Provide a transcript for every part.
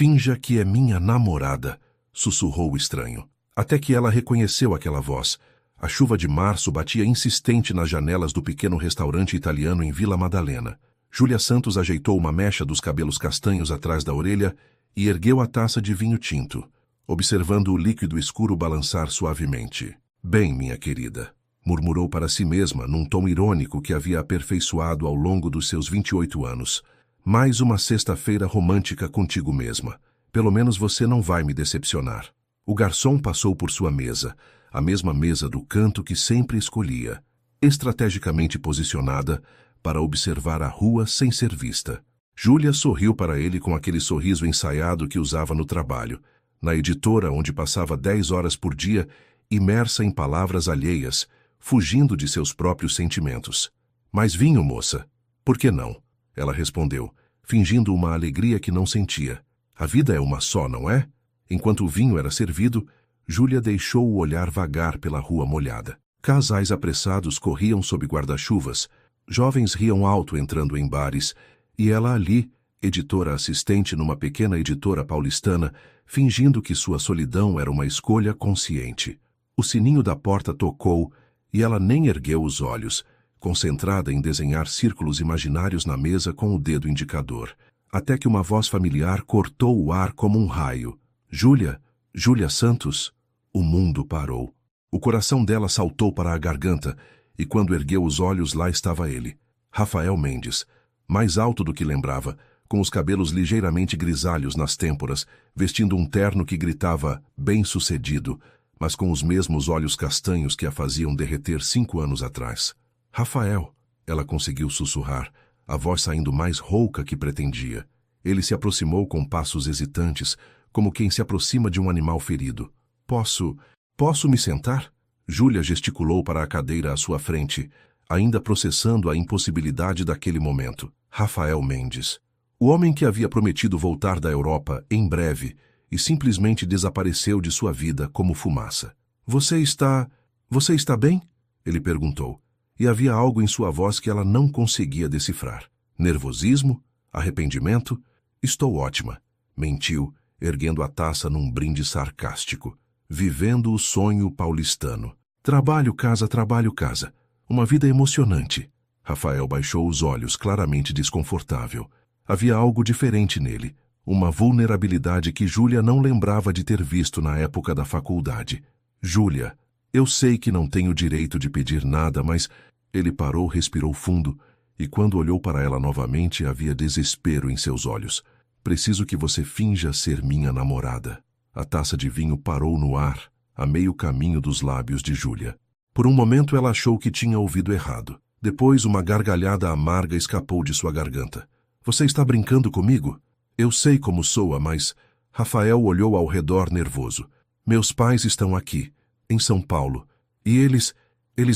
Finja que é minha namorada, sussurrou o estranho. Até que ela reconheceu aquela voz. A chuva de março batia insistente nas janelas do pequeno restaurante italiano em Vila Madalena. Júlia Santos ajeitou uma mecha dos cabelos castanhos atrás da orelha e ergueu a taça de vinho tinto, observando o líquido escuro balançar suavemente. Bem, minha querida, murmurou para si mesma num tom irônico que havia aperfeiçoado ao longo dos seus 28 anos. Mais uma sexta-feira romântica contigo mesma. Pelo menos você não vai me decepcionar. O garçom passou por sua mesa, a mesma mesa do canto que sempre escolhia, estrategicamente posicionada para observar a rua sem ser vista. Júlia sorriu para ele com aquele sorriso ensaiado que usava no trabalho, na editora onde passava 10 horas por dia, imersa em palavras alheias, fugindo de seus próprios sentimentos. Mas vinho, moça? Por que não? Ela respondeu, fingindo uma alegria que não sentia. A vida é uma só, não é? Enquanto o vinho era servido, Júlia deixou o olhar vagar pela rua molhada. Casais apressados corriam sob guarda-chuvas, jovens riam alto entrando em bares, e ela ali, editora assistente numa pequena editora paulistana, fingindo que sua solidão era uma escolha consciente. O sininho da porta tocou, e ela nem ergueu os olhos, concentrada em desenhar círculos imaginários na mesa com o dedo indicador, até que uma voz familiar cortou o ar como um raio. Júlia? Júlia Santos? O mundo parou. O coração dela saltou para a garganta, e quando ergueu os olhos, lá estava ele, Rafael Mendes, mais alto do que lembrava, com os cabelos ligeiramente grisalhos nas têmporas, vestindo um terno que gritava bem-sucedido, mas com os mesmos olhos castanhos que a faziam derreter 5 anos atrás. Rafael, ela conseguiu sussurrar, a voz saindo mais rouca que pretendia. Ele se aproximou com passos hesitantes, como quem se aproxima de um animal ferido. Posso me sentar? Júlia gesticulou para a cadeira à sua frente, ainda processando a impossibilidade daquele momento. Rafael Mendes. O homem que havia prometido voltar da Europa em breve e simplesmente desapareceu de sua vida como fumaça. Você está bem? Ele perguntou, e havia algo em sua voz que ela não conseguia decifrar. Nervosismo? Arrependimento? Estou ótima, mentiu, erguendo a taça num brinde sarcástico. Vivendo o sonho paulistano. Trabalho, casa. Uma vida emocionante. Rafael baixou os olhos, claramente desconfortável. Havia algo diferente nele, uma vulnerabilidade que Júlia não lembrava de ter visto na época da faculdade. Júlia, eu sei que não tenho direito de pedir nada, mas... Ele parou, respirou fundo, e quando olhou para ela novamente, havia desespero em seus olhos. Preciso que você finja ser minha namorada. A taça de vinho parou no ar, a meio caminho dos lábios de Júlia. Por um momento ela achou que tinha ouvido errado. Depois uma gargalhada amarga escapou de sua garganta. Você está brincando comigo? Eu sei como soa, mas... Rafael olhou ao redor nervoso. Meus pais estão aqui, em São Paulo, e eles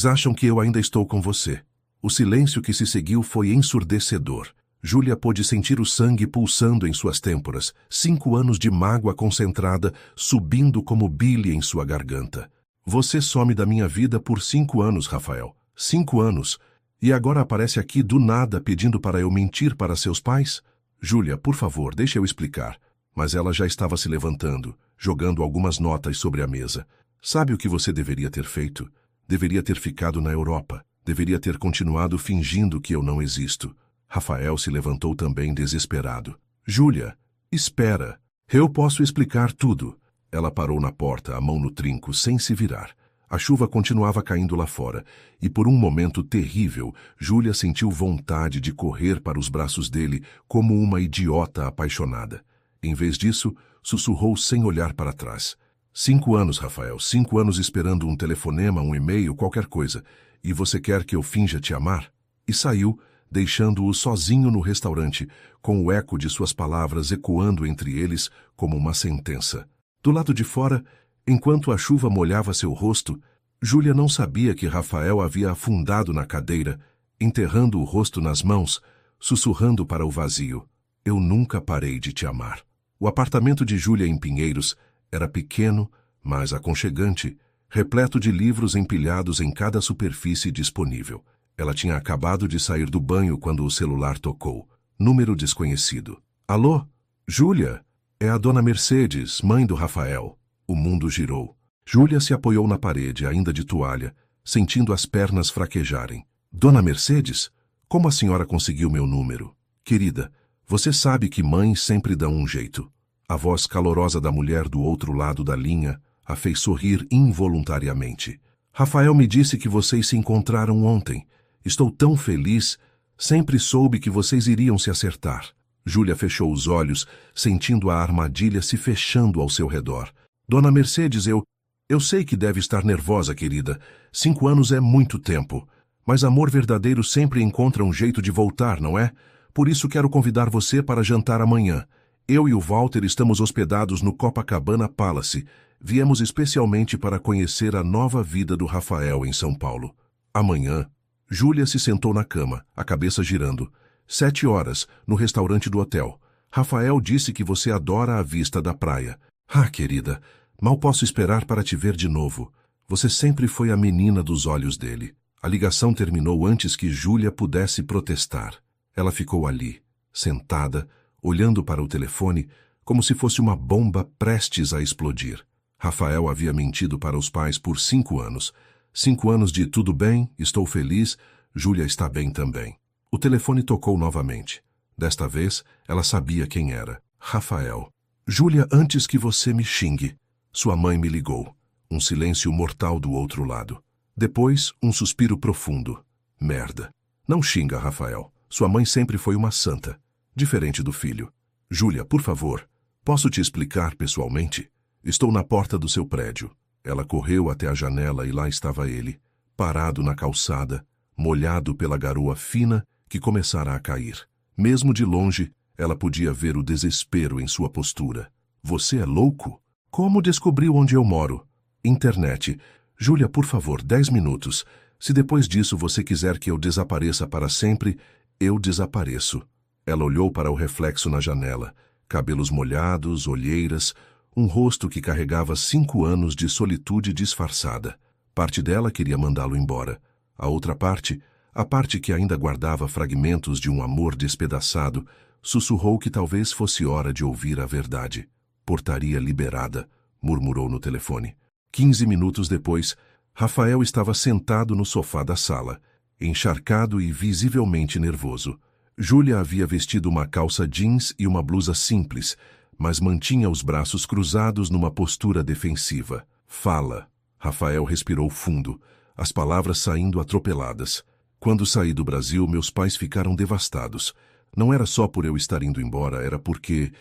acham que eu ainda estou com você. O silêncio que se seguiu foi ensurdecedor. Júlia pôde sentir o sangue pulsando em suas têmporas, 5 anos de mágoa concentrada subindo como bile em sua garganta. Você some da minha vida por 5 anos, Rafael. 5 anos. E agora aparece aqui do nada pedindo para eu mentir para seus pais? Júlia, por favor, deixe eu explicar. Mas ela já estava se levantando, jogando algumas notas sobre a mesa. Sabe o que você deveria ter feito? Deveria ter ficado na Europa. Deveria ter continuado fingindo que eu não existo. Rafael se levantou também desesperado. Júlia, espera. Eu posso explicar tudo. Ela parou na porta, a mão no trinco, sem se virar. A chuva continuava caindo lá fora, e por um momento terrível, Júlia sentiu vontade de correr para os braços dele como uma idiota apaixonada. Em vez disso, sussurrou sem olhar para trás. 5 anos, Rafael, 5 anos esperando um telefonema, um e-mail, qualquer coisa. E você quer que eu finja te amar? E saiu, deixando-o sozinho no restaurante, com o eco de suas palavras ecoando entre eles como uma sentença. Do lado de fora, enquanto a chuva molhava seu rosto, Júlia não sabia que Rafael havia afundado na cadeira, enterrando o rosto nas mãos, sussurrando para o vazio. Eu nunca parei de te amar. O apartamento de Júlia em Pinheiros era pequeno, mas aconchegante, repleto de livros empilhados em cada superfície disponível. Ela tinha acabado de sair do banho quando o celular tocou. Número desconhecido. Alô? Júlia? É a dona Mercedes, mãe do Rafael. O mundo girou. Júlia se apoiou na parede, ainda de toalha, sentindo as pernas fraquejarem. Dona Mercedes? Como a senhora conseguiu meu número? Querida, você sabe que mães sempre dão um jeito. A voz calorosa da mulher do outro lado da linha a fez sorrir involuntariamente. Rafael me disse que vocês se encontraram ontem. Estou tão feliz. Sempre soube que vocês iriam se acertar. Júlia fechou os olhos, sentindo a armadilha se fechando ao seu redor. Dona Mercedes, eu sei que deve estar nervosa, querida. 5 anos é muito tempo. Mas amor verdadeiro sempre encontra um jeito de voltar, não é? Por isso quero convidar você para jantar amanhã. Eu e o Walter estamos hospedados no Copacabana Palace. Viemos especialmente para conhecer a nova vida do Rafael em São Paulo. Amanhã, Júlia se sentou na cama, a cabeça girando. 7 horas, no restaurante do hotel. Rafael disse que você adora a vista da praia. Ah, querida, mal posso esperar para te ver de novo. Você sempre foi a menina dos olhos dele. A ligação terminou antes que Júlia pudesse protestar. Ela ficou ali, sentada, olhando para o telefone, como se fosse uma bomba prestes a explodir. Rafael havia mentido para os pais por 5 anos. 5 anos de tudo bem, estou feliz, Júlia está bem também. O telefone tocou novamente. Desta vez, ela sabia quem era. Rafael. Júlia, antes que você me xingue. Sua mãe me ligou. Um silêncio mortal do outro lado. Depois, um suspiro profundo. Merda. Não xinga, Rafael. Sua mãe sempre foi uma santa. Diferente do filho. Júlia, por favor, posso te explicar pessoalmente? Estou na porta do seu prédio. Ela correu até a janela e lá estava ele, parado na calçada, molhado pela garoa fina que começara a cair. Mesmo de longe, ela podia ver o desespero em sua postura. Você é louco? Como descobriu onde eu moro? Internet. Júlia, por favor, 10 minutos. Se depois disso você quiser que eu desapareça para sempre, eu desapareço. Ela olhou para o reflexo na janela. Cabelos molhados, olheiras, um rosto que carregava 5 anos de solitude disfarçada. Parte dela queria mandá-lo embora. A outra parte, a parte que ainda guardava fragmentos de um amor despedaçado, sussurrou que talvez fosse hora de ouvir a verdade. Portaria liberada, murmurou no telefone. 15 minutos depois, Rafael estava sentado no sofá da sala, encharcado e visivelmente nervoso. Júlia havia vestido uma calça jeans e uma blusa simples, mas mantinha os braços cruzados numa postura defensiva. Fala. Rafael respirou fundo, as palavras saindo atropeladas. Quando saí do Brasil, meus pais ficaram devastados. Não era só por eu estar indo embora, era porque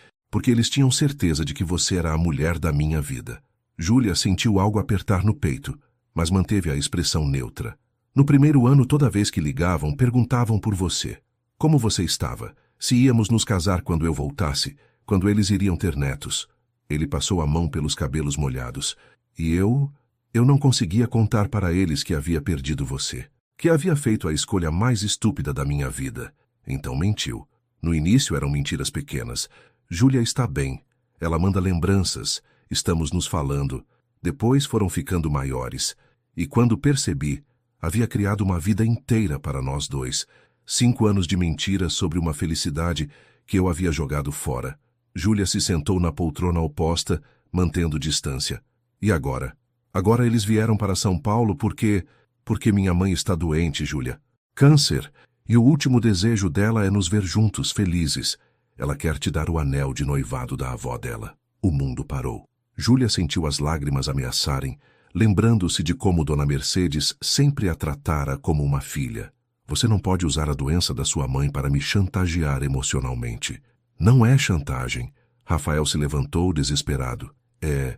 eles tinham certeza de que você era a mulher da minha vida. Júlia sentiu algo apertar no peito, mas manteve a expressão neutra. No primeiro ano, toda vez que ligavam, perguntavam por você. Como você estava? Se íamos nos casar quando eu voltasse? Quando eles iriam ter netos? Ele passou a mão pelos cabelos molhados. E eu não conseguia contar para eles que havia perdido você. Que havia feito a escolha mais estúpida da minha vida. Então mentiu. No início eram mentiras pequenas. Júlia está bem. Ela manda lembranças. Estamos nos falando. Depois foram ficando maiores. E quando percebi, havia criado uma vida inteira para nós dois. 5 anos de mentiras sobre uma felicidade que eu havia jogado fora. Júlia se sentou na poltrona oposta, mantendo distância. E agora? Agora eles vieram para São Paulo porque minha mãe está doente, Júlia. Câncer. E o último desejo dela é nos ver juntos, felizes. Ela quer te dar o anel de noivado da avó dela. O mundo parou. Júlia sentiu as lágrimas ameaçarem, lembrando-se de como Dona Mercedes sempre a tratara como uma filha. Você não pode usar a doença da sua mãe para me chantagear emocionalmente. Não é chantagem. Rafael se levantou desesperado. É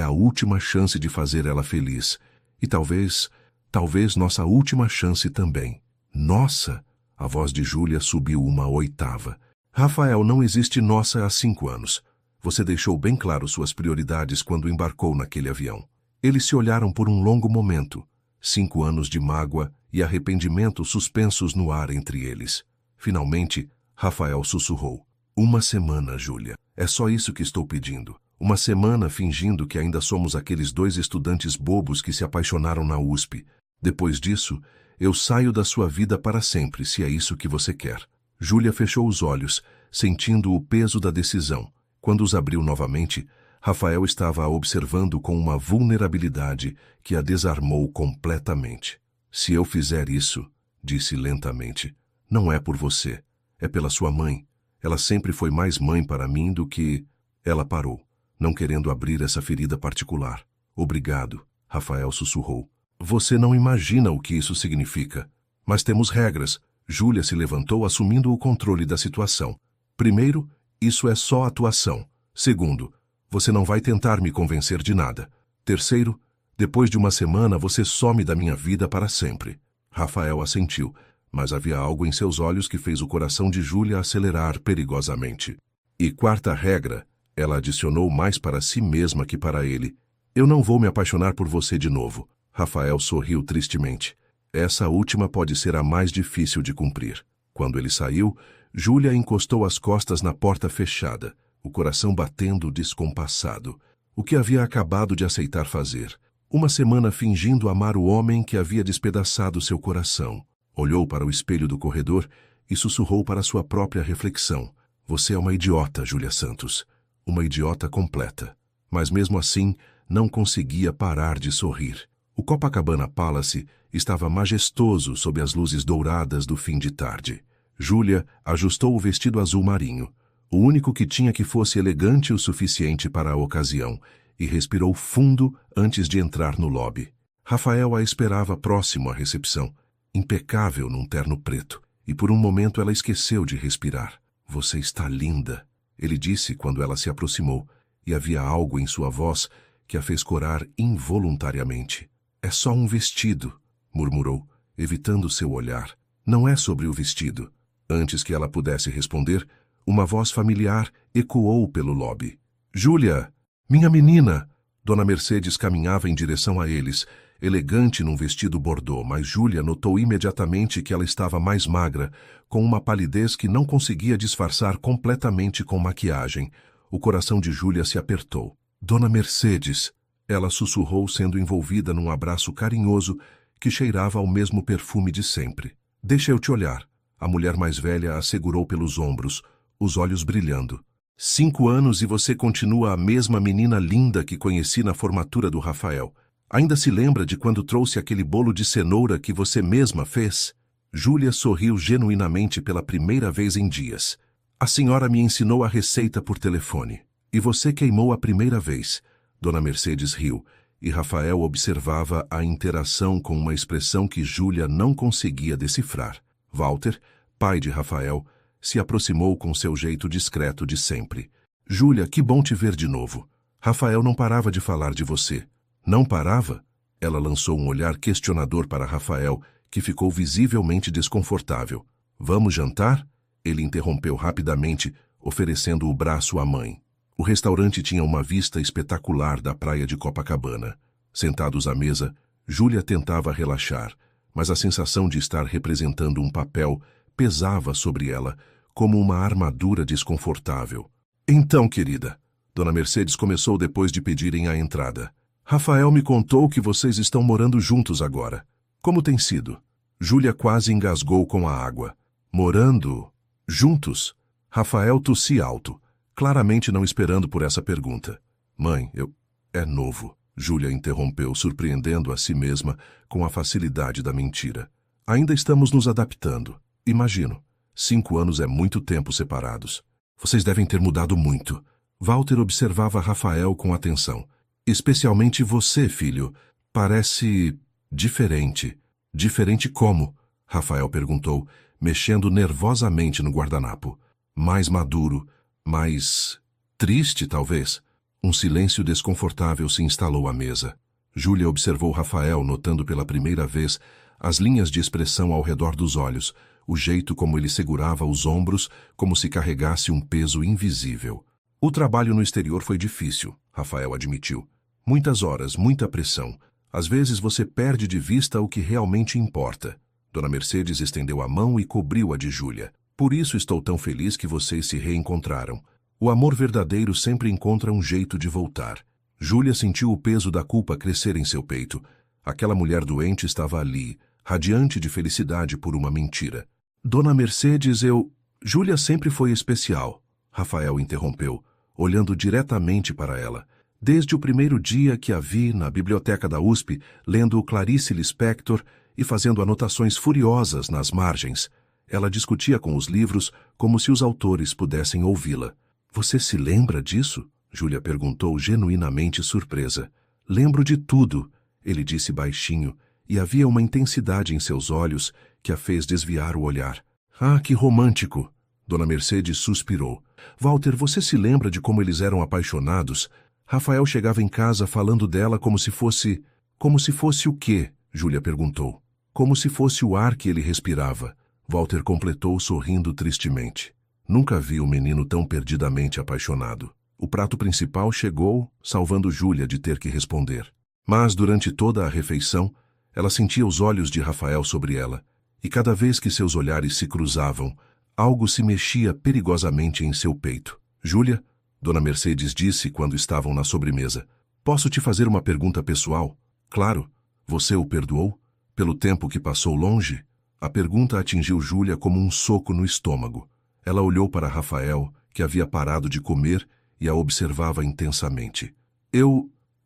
a última chance de fazer ela feliz. E talvez nossa última chance também. Nossa! A voz de Júlia subiu uma oitava. Rafael, não existe nossa há 5 anos. Você deixou bem claro suas prioridades quando embarcou naquele avião. Eles se olharam por um longo momento. 5 anos de mágoa e arrependimento suspensos no ar entre eles. Finalmente, Rafael sussurrou. 1 semana, Júlia. É só isso que estou pedindo. 1 semana fingindo que ainda somos aqueles 2 estudantes bobos que se apaixonaram na USP. Depois disso, eu saio da sua vida para sempre, se é isso que você quer. Júlia fechou os olhos, sentindo o peso da decisão. Quando os abriu novamente, Rafael estava a observando com uma vulnerabilidade que a desarmou completamente. Se eu fizer isso, disse lentamente, não é por você, é pela sua mãe. Ela sempre foi mais mãe para mim do que... Ela parou, não querendo abrir essa ferida particular. Obrigado, Rafael sussurrou. Você não imagina o que isso significa. Mas temos regras. Júlia se levantou assumindo o controle da situação. Primeiro, isso é só atuação. Segundo, você não vai tentar me convencer de nada. Terceiro, depois de uma semana você some da minha vida para sempre. Rafael assentiu, mas havia algo em seus olhos que fez o coração de Júlia acelerar perigosamente. E quarta regra, ela adicionou mais para si mesma que para ele. Eu não vou me apaixonar por você de novo. Rafael sorriu tristemente. Essa última pode ser a mais difícil de cumprir. Quando ele saiu, Júlia encostou as costas na porta fechada, o coração batendo descompassado. O que havia acabado de aceitar fazer? Uma semana fingindo amar o homem que havia despedaçado seu coração. Olhou para o espelho do corredor e sussurrou para sua própria reflexão. Você é uma idiota, Júlia Santos. Uma idiota completa. Mas mesmo assim, não conseguia parar de sorrir. O Copacabana Palace estava majestoso sob as luzes douradas do fim de tarde. Júlia ajustou o vestido azul marinho, o único que tinha que fosse elegante o suficiente para a ocasião, e respirou fundo antes de entrar no lobby. Rafael a esperava próximo à recepção, impecável num terno preto, e por um momento ela esqueceu de respirar. Você está linda, ele disse quando ela se aproximou, e havia algo em sua voz que a fez corar involuntariamente. É só um vestido, murmurou, evitando seu olhar. Não é sobre o vestido. Antes que ela pudesse responder, uma voz familiar ecoou pelo lobby. Júlia! Minha menina! Dona Mercedes caminhava em direção a eles, elegante num vestido bordô, mas Júlia notou imediatamente que ela estava mais magra, com uma palidez que não conseguia disfarçar completamente com maquiagem. O coração de Júlia se apertou. Dona Mercedes! Ela sussurrou, sendo envolvida num abraço carinhoso que cheirava ao mesmo perfume de sempre. Deixa eu te olhar. A mulher mais velha a segurou pelos ombros, os olhos brilhando. 5 anos e você continua a mesma menina linda que conheci na formatura do Rafael. Ainda se lembra de quando trouxe aquele bolo de cenoura que você mesma fez? Júlia sorriu genuinamente pela primeira vez em dias. A senhora me ensinou a receita por telefone. E você queimou a primeira vez. Dona Mercedes riu, e Rafael observava a interação com uma expressão que Júlia não conseguia decifrar. Walter, pai de Rafael, se aproximou com seu jeito discreto de sempre. Júlia, que bom te ver de novo. Rafael não parava de falar de você. Não parava? Ela lançou um olhar questionador para Rafael, que ficou visivelmente desconfortável. Vamos jantar? Ele interrompeu rapidamente, oferecendo o braço à mãe. O restaurante tinha uma vista espetacular da praia de Copacabana. Sentados à mesa, Júlia tentava relaxar, mas a sensação de estar representando um papel pesava sobre ela, como uma armadura desconfortável. Então, querida, Dona Mercedes começou depois de pedirem a entrada. Rafael me contou que vocês estão morando juntos agora. Como tem sido? Júlia quase engasgou com a água. Morando juntos? Rafael tossia alto, claramente não esperando por essa pergunta. Mãe, é novo. Júlia interrompeu, surpreendendo a si mesma com a facilidade da mentira. Ainda estamos nos adaptando. Imagino. 5 anos é muito tempo separados. Vocês devem ter mudado muito. Walter observava Rafael com atenção. Especialmente você, filho. Parece diferente. Diferente como? Rafael perguntou, mexendo nervosamente no guardanapo. Mais maduro, mais triste, talvez. Um silêncio desconfortável se instalou à mesa. Júlia observou Rafael, notando pela primeira vez as linhas de expressão ao redor dos olhos, o jeito como ele segurava os ombros, como se carregasse um peso invisível. O trabalho no exterior foi difícil, Rafael admitiu. Muitas horas, muita pressão. Às vezes você perde de vista o que realmente importa. Dona Mercedes estendeu a mão e cobriu-a de Júlia. Por isso estou tão feliz que vocês se reencontraram. O amor verdadeiro sempre encontra um jeito de voltar. Júlia sentiu o peso da culpa crescer em seu peito. Aquela mulher doente estava ali, radiante de felicidade por uma mentira. Dona Mercedes, Júlia sempre foi especial. Rafael interrompeu, olhando diretamente para ela. Desde o primeiro dia que a vi na biblioteca da USP, lendo Clarice Lispector e fazendo anotações furiosas nas margens, ela discutia com os livros como se os autores pudessem ouvi-la. Você se lembra disso? Júlia perguntou, genuinamente surpresa. Lembro de tudo, ele disse baixinho, e havia uma intensidade em seus olhos que a fez desviar o olhar. Ah, que romântico! Dona Mercedes suspirou. Walter, você se lembra de como eles eram apaixonados? Rafael chegava em casa falando dela como se fosse... Como se fosse o quê? Júlia perguntou. Como se fosse o ar que ele respirava. Walter completou, sorrindo tristemente. Nunca vi um menino tão perdidamente apaixonado. O prato principal chegou, salvando Júlia de ter que responder. Mas, durante toda a refeição, ela sentia os olhos de Rafael sobre ela, e cada vez que seus olhares se cruzavam, algo se mexia perigosamente em seu peito. Júlia, Dona Mercedes disse quando estavam na sobremesa, posso te fazer uma pergunta pessoal? Claro, você o perdoou? Pelo tempo que passou longe? A pergunta atingiu Júlia como um soco no estômago. Ela olhou para Rafael, que havia parado de comer, e a observava intensamente.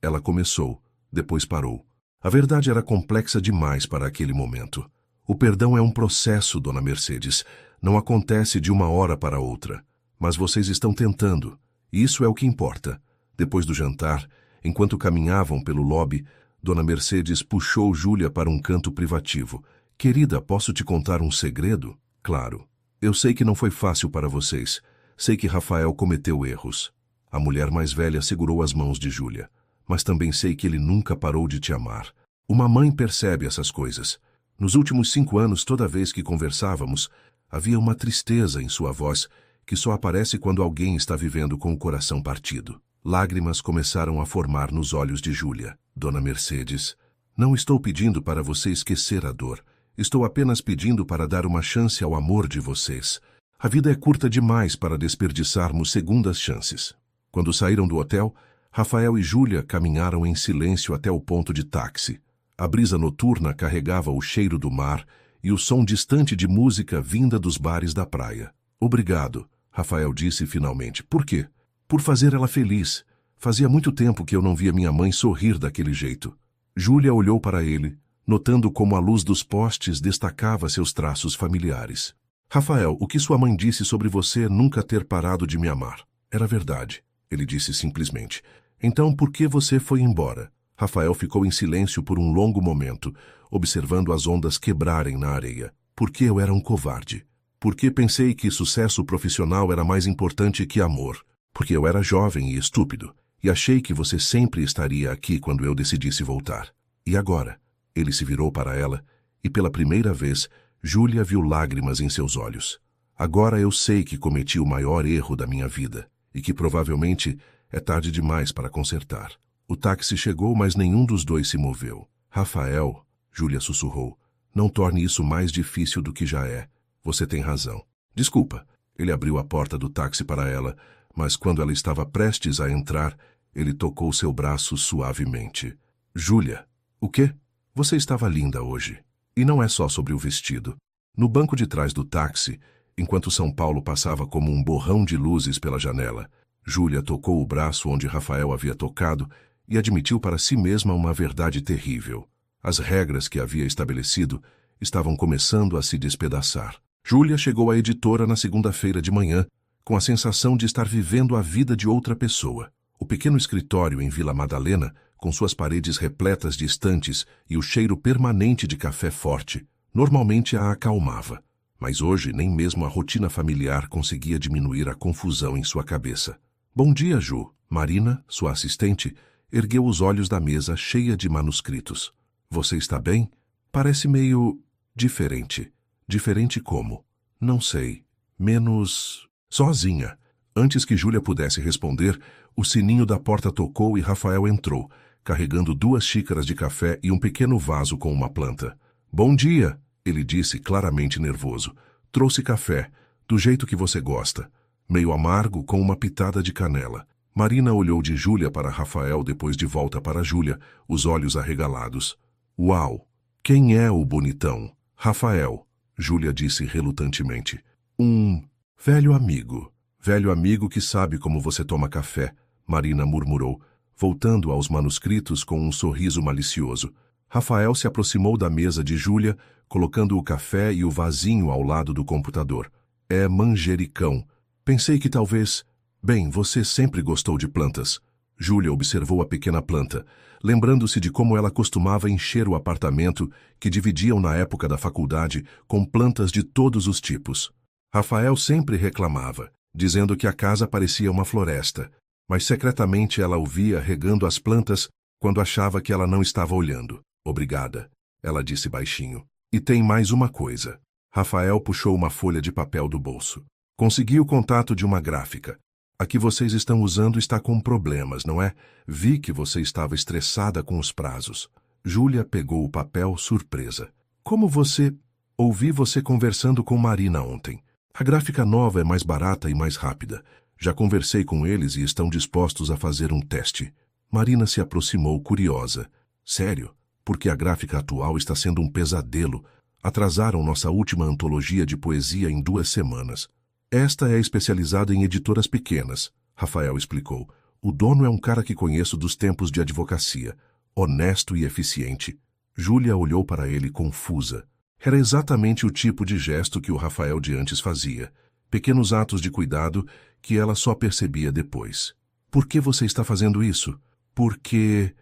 Ela começou, depois parou. A verdade era complexa demais para aquele momento. O perdão é um processo, Dona Mercedes. Não acontece de uma hora para outra. Mas vocês estão tentando. E isso é o que importa. Depois do jantar, enquanto caminhavam pelo lobby, Dona Mercedes puxou Júlia para um canto privativo. Querida, posso te contar um segredo? Claro. Eu sei que não foi fácil para vocês. Sei que Rafael cometeu erros. A mulher mais velha segurou as mãos de Júlia. Mas também sei que ele nunca parou de te amar. Uma mãe percebe essas coisas. Nos últimos 5 anos, toda vez que conversávamos, havia uma tristeza em sua voz que só aparece quando alguém está vivendo com o coração partido. Lágrimas começaram a formar nos olhos de Júlia. Dona Mercedes, não estou pedindo para você esquecer a dor. Estou apenas pedindo para dar uma chance ao amor de vocês. A vida é curta demais para desperdiçarmos segundas chances. Quando saíram do hotel, Rafael e Júlia caminharam em silêncio até o ponto de táxi. A brisa noturna carregava o cheiro do mar e o som distante de música vinda dos bares da praia. Obrigado, Rafael disse finalmente. Por quê? Por fazer ela feliz. Fazia muito tempo que eu não via minha mãe sorrir daquele jeito. Júlia olhou para ele, notando como a luz dos postes destacava seus traços familiares. Rafael, o que sua mãe disse sobre você nunca ter parado de me amar? Era verdade, ele disse simplesmente. Então por que você foi embora? Rafael ficou em silêncio por um longo momento, observando as ondas quebrarem na areia. Porque eu era um covarde. Porque pensei que sucesso profissional era mais importante que amor. Porque eu era jovem e estúpido, e achei que você sempre estaria aqui quando eu decidisse voltar. E agora? Ele se virou para ela, e pela primeira vez, Júlia viu lágrimas em seus olhos. Agora eu sei que cometi o maior erro da minha vida, e que provavelmente é tarde demais para consertar. O táxi chegou, mas nenhum dos dois se moveu. Rafael, Júlia sussurrou, não torne isso mais difícil do que já é. Você tem razão. Desculpa. Ele abriu a porta do táxi para ela, mas quando ela estava prestes a entrar, ele tocou seu braço suavemente. Júlia, o quê? Você estava linda hoje. E não é só sobre o vestido. No banco de trás do táxi, enquanto São Paulo passava como um borrão de luzes pela janela, Júlia tocou o braço onde Rafael havia tocado e admitiu para si mesma uma verdade terrível. As regras que havia estabelecido estavam começando a se despedaçar. Júlia chegou à editora na segunda-feira de manhã, com a sensação de estar vivendo a vida de outra pessoa. O pequeno escritório em Vila Madalena, com suas paredes repletas de estantes e o cheiro permanente de café forte, normalmente a acalmava. Mas hoje nem mesmo a rotina familiar conseguia diminuir a confusão em sua cabeça. Bom dia, Ju. Marina, sua assistente, ergueu os olhos da mesa cheia de manuscritos. Você está bem? Parece meio... diferente. Diferente como? Não sei. Menos... sozinha. Antes que Júlia pudesse responder, o sininho da porta tocou e Rafael entrou, carregando 2 xícaras de café e um pequeno vaso com uma planta. Bom dia, ele disse claramente nervoso. Trouxe café, do jeito que você gosta. Meio amargo, com uma pitada de canela. Marina olhou de Júlia para Rafael, depois de volta para Júlia, os olhos arregalados. Uau! Quem é o bonitão? Rafael, Júlia disse relutantemente. Um velho amigo. Velho amigo que sabe como você toma café, Marina murmurou, voltando aos manuscritos com um sorriso malicioso. Rafael se aproximou da mesa de Júlia, colocando o café e o vasinho ao lado do computador. É manjericão. Pensei que talvez... Bem, você sempre gostou de plantas. Júlia observou a pequena planta, lembrando-se de como ela costumava encher o apartamento que dividiam na época da faculdade com plantas de todos os tipos. Rafael sempre reclamava, dizendo que a casa parecia uma floresta, mas secretamente ela o via regando as plantas quando achava que ela não estava olhando. Obrigada, ela disse baixinho. E tem mais uma coisa. Rafael puxou uma folha de papel do bolso. Consegui o contato de uma gráfica. A que vocês estão usando está com problemas, não é? Vi que você estava estressada com os prazos. Júlia pegou o papel, surpresa. Como você... Ouvi você conversando com Marina ontem. A gráfica nova é mais barata e mais rápida. Já conversei com eles e estão dispostos a fazer um teste. Marina se aproximou, curiosa. Sério? Porque a gráfica atual está sendo um pesadelo. Atrasaram nossa última antologia de poesia em 2 semanas. Esta é especializada em editoras pequenas, Rafael explicou. O dono é um cara que conheço dos tempos de advocacia. Honesto e eficiente. Júlia olhou para ele confusa. Era exatamente o tipo de gesto que o Rafael de antes fazia. Pequenos atos de cuidado que ela só percebia depois. Por que você está fazendo isso? Porque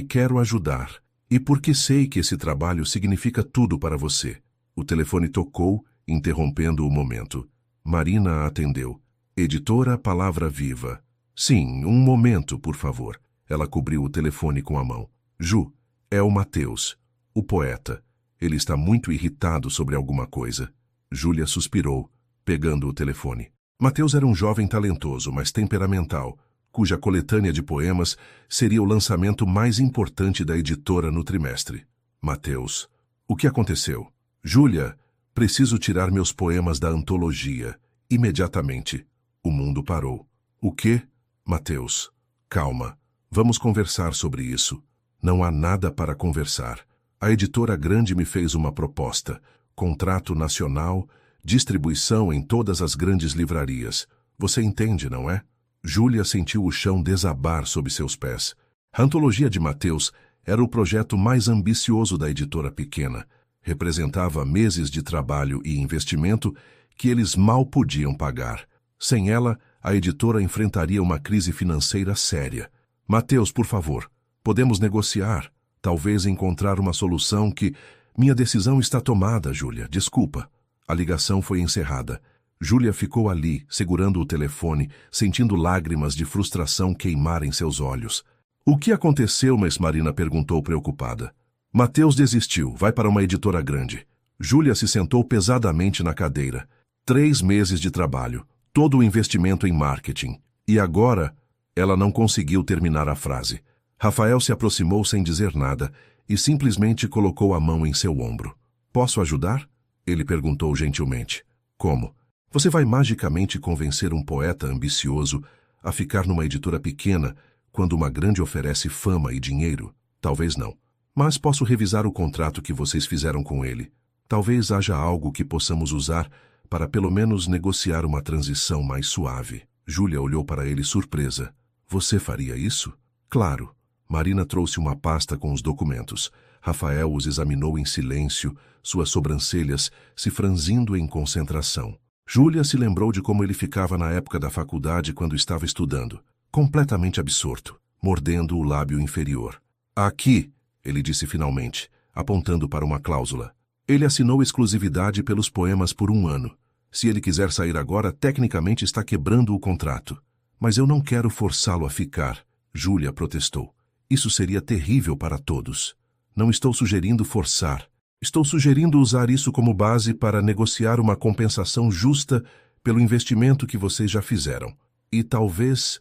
quero ajudar. E porque sei que esse trabalho significa tudo para você. O telefone tocou, interrompendo o momento. Marina a atendeu. Editora Palavra Viva. Sim, um momento, por favor. Ela cobriu o telefone com a mão. Ju, é o Mateus, o poeta. Ele está muito irritado sobre alguma coisa. Júlia suspirou, pegando o telefone. Mateus era um jovem talentoso, mas temperamental, cuja coletânea de poemas seria o lançamento mais importante da editora no trimestre. Mateus. O que aconteceu? Júlia, preciso tirar meus poemas da antologia. Imediatamente. O mundo parou. O quê? Mateus. Calma. Vamos conversar sobre isso. Não há nada para conversar. A editora grande me fez uma proposta. Contrato nacional, distribuição em todas as grandes livrarias. Você entende, não é? Júlia sentiu o chão desabar sob seus pés. A antologia de Mateus era o projeto mais ambicioso da editora pequena. Representava meses de trabalho e investimento que eles mal podiam pagar. Sem ela, a editora enfrentaria uma crise financeira séria. Mateus, por favor, podemos negociar. Talvez encontrar uma solução que... Minha decisão está tomada, Júlia. Desculpa. A ligação foi encerrada. Júlia ficou ali, segurando o telefone, sentindo lágrimas de frustração queimar em seus olhos. O que aconteceu, Miss Marina perguntou preocupada. Mateus desistiu, vai para uma editora grande. Júlia se sentou pesadamente na cadeira. 3 meses de trabalho, todo o investimento em marketing. E agora, ela não conseguiu terminar a frase. Rafael se aproximou sem dizer nada e simplesmente colocou a mão em seu ombro. Posso ajudar? Ele perguntou gentilmente. Como? Você vai magicamente convencer um poeta ambicioso a ficar numa editora pequena quando uma grande oferece fama e dinheiro? Talvez não. Mas posso revisar o contrato que vocês fizeram com ele. Talvez haja algo que possamos usar para pelo menos negociar uma transição mais suave. Júlia olhou para ele surpresa. Você faria isso? Claro. Marina trouxe uma pasta com os documentos. Rafael os examinou em silêncio, suas sobrancelhas se franzindo em concentração. Júlia se lembrou de como ele ficava na época da faculdade quando estava estudando. Completamente absorto, mordendo o lábio inferior. Aqui, ele disse finalmente, apontando para uma cláusula. Ele assinou exclusividade pelos poemas por 1 ano. Se ele quiser sair agora, tecnicamente está quebrando o contrato. Mas eu não quero forçá-lo a ficar, Júlia protestou. Isso seria terrível para todos. Não estou sugerindo forçar. Estou sugerindo usar isso como base para negociar uma compensação justa pelo investimento que vocês já fizeram. E talvez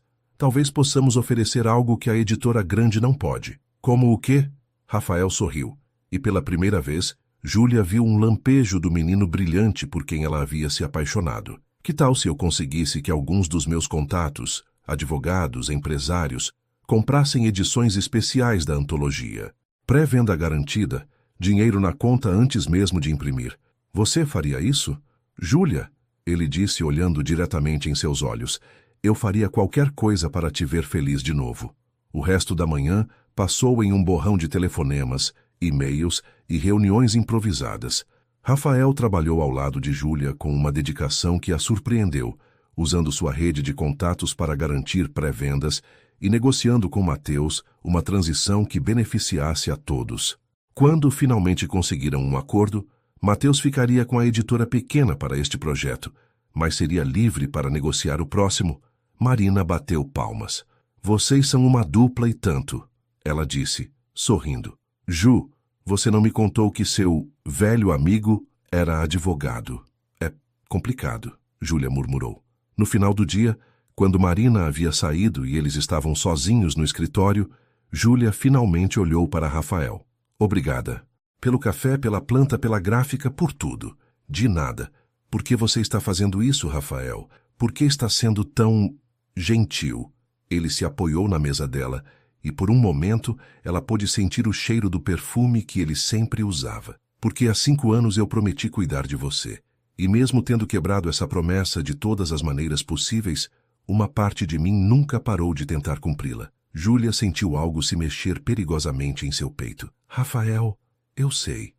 possamos oferecer algo que a editora grande não pode. Como o quê? Rafael sorriu. E pela primeira vez, Júlia viu um lampejo do menino brilhante por quem ela havia se apaixonado. Que tal se eu conseguisse que alguns dos meus contatos, advogados, empresários, comprassem edições especiais da antologia? Pré-venda garantida, dinheiro na conta antes mesmo de imprimir. Você faria isso? Júlia, Ele disse olhando diretamente em seus olhos. Eu faria qualquer coisa para te ver feliz de novo. O resto da manhã passou em um borrão de telefonemas, e-mails e reuniões improvisadas. Rafael trabalhou ao lado de Júlia com uma dedicação que a surpreendeu, usando sua rede de contatos para garantir pré-vendas e negociando com Mateus uma transição que beneficiasse a todos. Quando finalmente conseguiram um acordo, Mateus ficaria com a editora pequena para este projeto, mas seria livre para negociar o próximo. Marina bateu palmas. Vocês são uma dupla e tanto, ela disse, sorrindo. Ju, você não me contou que seu velho amigo era advogado. É complicado, Júlia murmurou. No final do dia, quando Marina havia saído e eles estavam sozinhos no escritório, Júlia finalmente olhou para Rafael. Obrigada. Pelo café, pela planta, pela gráfica, por tudo. De nada. Por que você está fazendo isso, Rafael? Por que está sendo tão gentil? Ele se apoiou na mesa dela e, por um momento, ela pôde sentir o cheiro do perfume que ele sempre usava. Porque há 5 anos eu prometi cuidar de você. E mesmo tendo quebrado essa promessa de todas as maneiras possíveis, uma parte de mim nunca parou de tentar cumpri-la. Júlia sentiu algo se mexer perigosamente em seu peito. Rafael, eu sei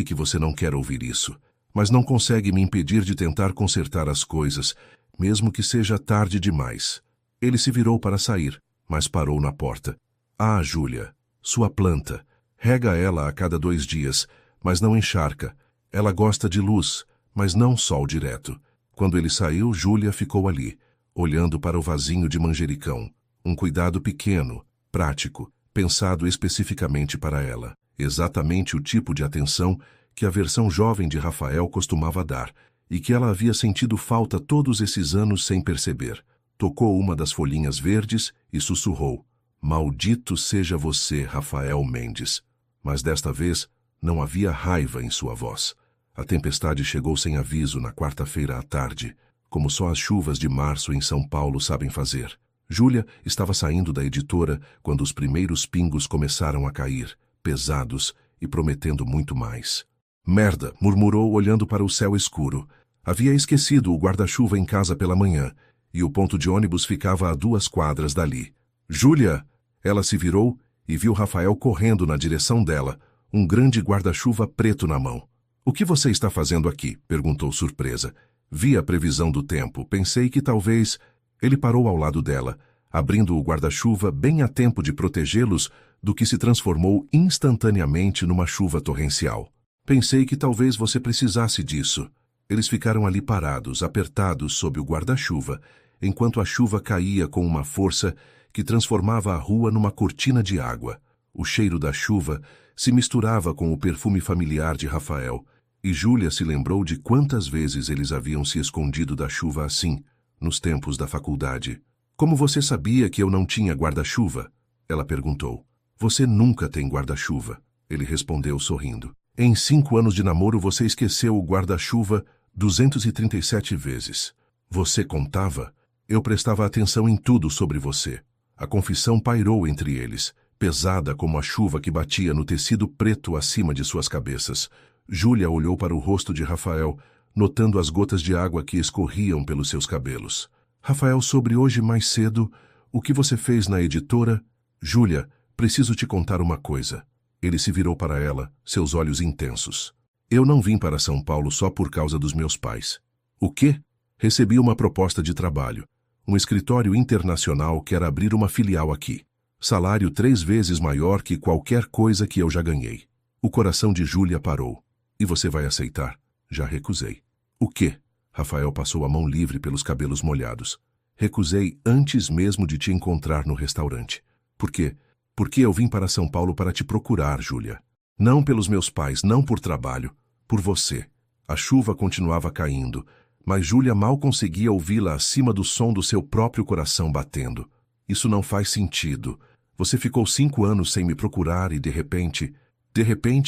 que você não quer ouvir isso, mas não consegue me impedir de tentar consertar as coisas, mesmo que seja tarde demais. Ele se virou para sair, mas parou na porta. Ah, Júlia, sua planta. Rega ela a cada 2 dias, mas não encharca. Ela gosta de luz, mas não sol direto. Quando ele saiu, Júlia ficou ali, olhando para o vasinho de manjericão. Um cuidado pequeno, prático, pensado especificamente para ela. Exatamente o tipo de atenção que a versão jovem de Rafael costumava dar e que ela havia sentido falta todos esses anos sem perceber. Tocou uma das folhinhas verdes e sussurrou. Maldito seja você, Rafael Mendes. Mas desta vez não havia raiva em sua voz. A tempestade chegou sem aviso na quarta-feira à tarde, como só as chuvas de março em São Paulo sabem fazer. Júlia estava saindo da editora quando os primeiros pingos começaram a cair, pesados e prometendo muito mais. Merda, murmurou olhando para o céu escuro. Havia esquecido o guarda-chuva em casa pela manhã, e o ponto de ônibus ficava a 2 quadras dali. Júlia! Ela se virou e viu Rafael correndo na direção dela, um grande guarda-chuva preto na mão. O que você está fazendo aqui? Perguntou surpresa. Vi a previsão do tempo. Pensei que talvez... Ele parou ao lado dela, abrindo o guarda-chuva bem a tempo de protegê-los do que se transformou instantaneamente numa chuva torrencial. Pensei que talvez você precisasse disso. Eles ficaram ali parados, apertados sob o guarda-chuva, enquanto a chuva caía com uma força que transformava a rua numa cortina de água. O cheiro da chuva se misturava com o perfume familiar de Rafael, e Júlia se lembrou de quantas vezes eles haviam se escondido da chuva assim, nos tempos da faculdade. Como você sabia que eu não tinha guarda-chuva? Ela perguntou. Você nunca tem guarda-chuva, ele respondeu sorrindo. Em 5 anos de namoro você esqueceu o guarda-chuva 237 vezes. Você contava? Eu prestava atenção em tudo sobre você. A confissão pairou entre eles, pesada como a chuva que batia no tecido preto acima de suas cabeças. Júlia olhou para o rosto de Rafael, notando as gotas de água que escorriam pelos seus cabelos. Rafael, sobre hoje mais cedo, o que você fez na editora? Júlia, preciso te contar uma coisa. Ele se virou para ela, seus olhos intensos. Eu não vim para São Paulo só por causa dos meus pais. O quê? Recebi uma proposta de trabalho. Um escritório internacional quer abrir uma filial aqui. Salário 3 vezes maior que qualquer coisa que eu já ganhei. O coração de Júlia parou. E você vai aceitar? Já recusei. O quê? Rafael passou a mão livre pelos cabelos molhados. Recusei antes mesmo de te encontrar no restaurante. Por quê? Porque eu vim para São Paulo para te procurar, Júlia. Não pelos meus pais, não por trabalho. Por você. A chuva continuava caindo, mas Júlia mal conseguia ouvi-la acima do som do seu próprio coração batendo. Isso não faz sentido. Você ficou 5 anos sem me procurar e de repente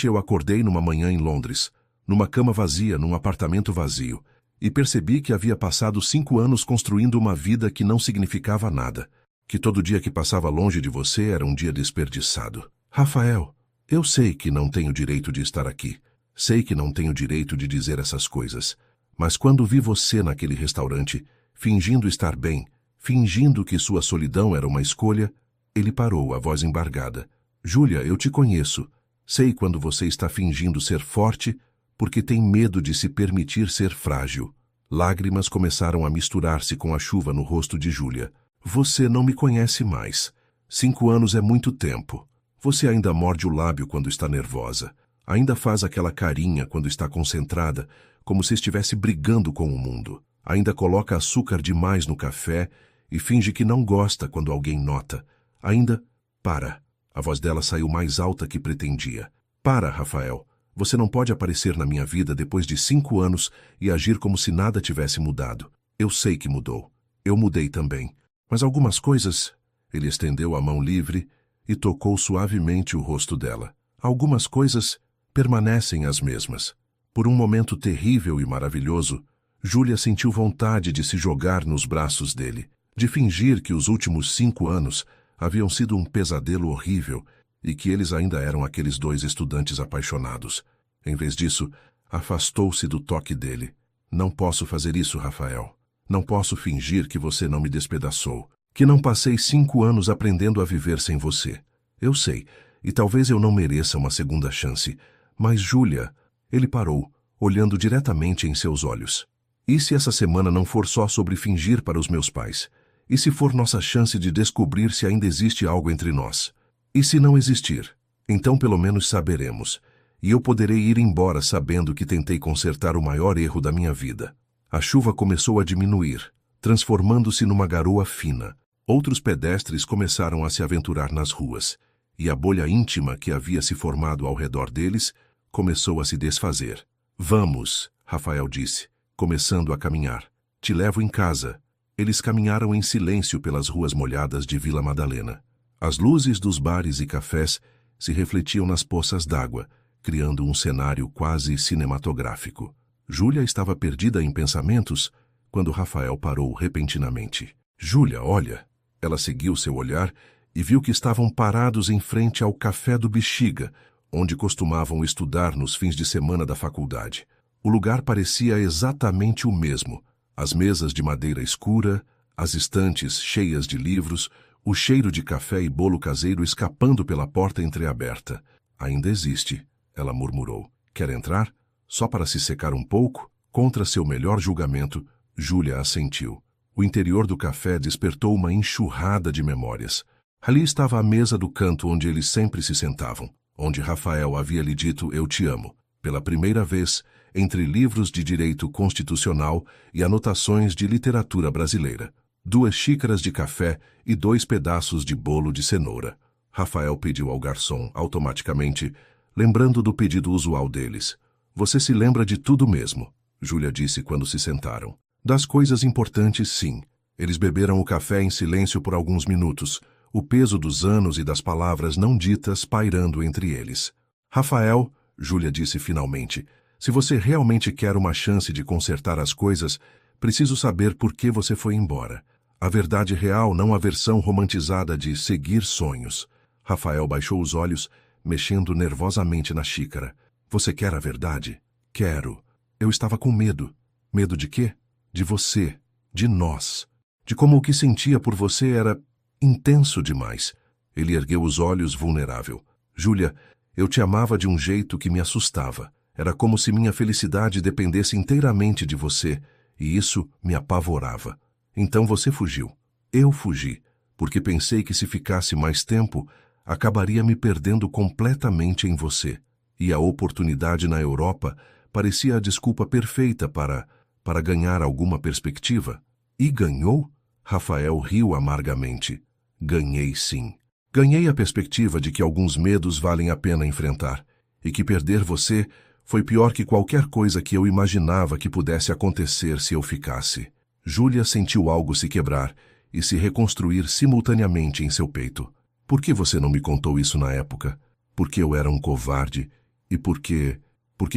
eu acordei numa manhã em Londres, numa cama vazia, num apartamento vazio, e percebi que havia passado 5 anos construindo uma vida que não significava nada, que todo dia que passava longe de você era um dia desperdiçado. Rafael, eu sei que não tenho direito de estar aqui, sei que não tenho direito de dizer essas coisas, Mas quando vi você naquele restaurante, fingindo estar bem, fingindo que sua solidão era uma escolha, ele parou, a voz embargada. Júlia, eu te conheço. Sei quando você está fingindo ser forte, porque tem medo de se permitir ser frágil. Lágrimas começaram a misturar-se com a chuva no rosto de Júlia. Você não me conhece mais. 5 anos é muito tempo. Você ainda morde o lábio quando está nervosa. Ainda faz aquela carinha quando está concentrada, como se estivesse brigando com o mundo. Ainda coloca açúcar demais no café e finge que não gosta quando alguém nota. Ainda... Para. A voz dela saiu mais alta que pretendia. Para, Rafael. Você não pode aparecer na minha vida depois de 5 anos e agir como se nada tivesse mudado. Eu sei que mudou. Eu mudei também. Mas algumas coisas... Ele estendeu a mão livre e tocou suavemente o rosto dela. Algumas coisas permanecem as mesmas. Por um momento terrível e maravilhoso, Júlia sentiu vontade de se jogar nos braços dele, de fingir que os últimos 5 anos haviam sido um pesadelo horrível e que eles ainda eram aqueles 2 estudantes apaixonados. Em vez disso, afastou-se do toque dele. Não posso fazer isso, Rafael. Não posso fingir que você não me despedaçou, que não passei 5 anos aprendendo a viver sem você. Eu sei, e talvez eu não mereça uma segunda chance, mas Júlia... Ele parou, olhando diretamente em seus olhos. E se essa semana não for só sobre fingir para os meus pais? E se for nossa chance de descobrir se ainda existe algo entre nós? E se não existir? Então pelo menos saberemos. E eu poderei ir embora sabendo que tentei consertar o maior erro da minha vida. A chuva começou a diminuir, transformando-se numa garoa fina. Outros pedestres começaram a se aventurar nas ruas, e a bolha íntima que havia se formado ao redor deles começou a se desfazer. Vamos, Rafael disse, começando a caminhar. Te levo em casa. Eles caminharam em silêncio pelas ruas molhadas de Vila Madalena. As luzes dos bares e cafés se refletiam nas poças d'água, criando um cenário quase cinematográfico. Júlia estava perdida em pensamentos quando Rafael parou repentinamente. Júlia, olha. Ela seguiu seu olhar e viu que estavam parados em frente ao Café do Bexiga, onde costumavam estudar nos fins de semana da faculdade. O lugar parecia exatamente o mesmo. As mesas de madeira escura, as estantes cheias de livros, o cheiro de café e bolo caseiro escapando pela porta entreaberta. Ainda existe, ela murmurou. Quer entrar? Só para se secar um pouco? Contra seu melhor julgamento, Júlia assentiu. O interior do café despertou uma enxurrada de memórias. Ali estava a mesa do canto onde eles sempre se sentavam, onde Rafael havia lhe dito eu te amo, pela primeira vez, entre livros de direito constitucional e anotações de literatura brasileira. 2 xícaras de café e 2 pedaços de bolo de cenoura. Rafael pediu ao garçom, automaticamente, lembrando do pedido usual deles. Você se lembra de tudo mesmo, Júlia disse quando se sentaram. Das coisas importantes, sim. Eles beberam o café em silêncio por alguns minutos, o peso dos anos e das palavras não ditas pairando entre eles. Rafael, Júlia disse finalmente, se você realmente quer uma chance de consertar as coisas, preciso saber por que você foi embora. A verdade real, não a versão romantizada de seguir sonhos. Rafael baixou os olhos, mexendo nervosamente na xícara. Você quer a verdade? Quero. Eu estava com medo. Medo de quê? De você. De nós. De como o que sentia por você era intenso demais. Ele ergueu os olhos vulnerável. Júlia, eu te amava de um jeito que me assustava. Era como se minha felicidade dependesse inteiramente de você, e isso me apavorava. Então você fugiu. Eu fugi, porque pensei que se ficasse mais tempo, acabaria me perdendo completamente em você. E a oportunidade na Europa parecia a desculpa perfeita para ganhar alguma perspectiva. E ganhou? Rafael riu amargamente. Ganhei sim. Ganhei a perspectiva de que alguns medos valem a pena enfrentar, e que perder você foi pior que qualquer coisa que eu imaginava que pudesse acontecer se eu ficasse. Júlia sentiu algo se quebrar e se reconstruir simultaneamente em seu peito. Por que você não me contou isso na época? Porque eu era um covarde e porque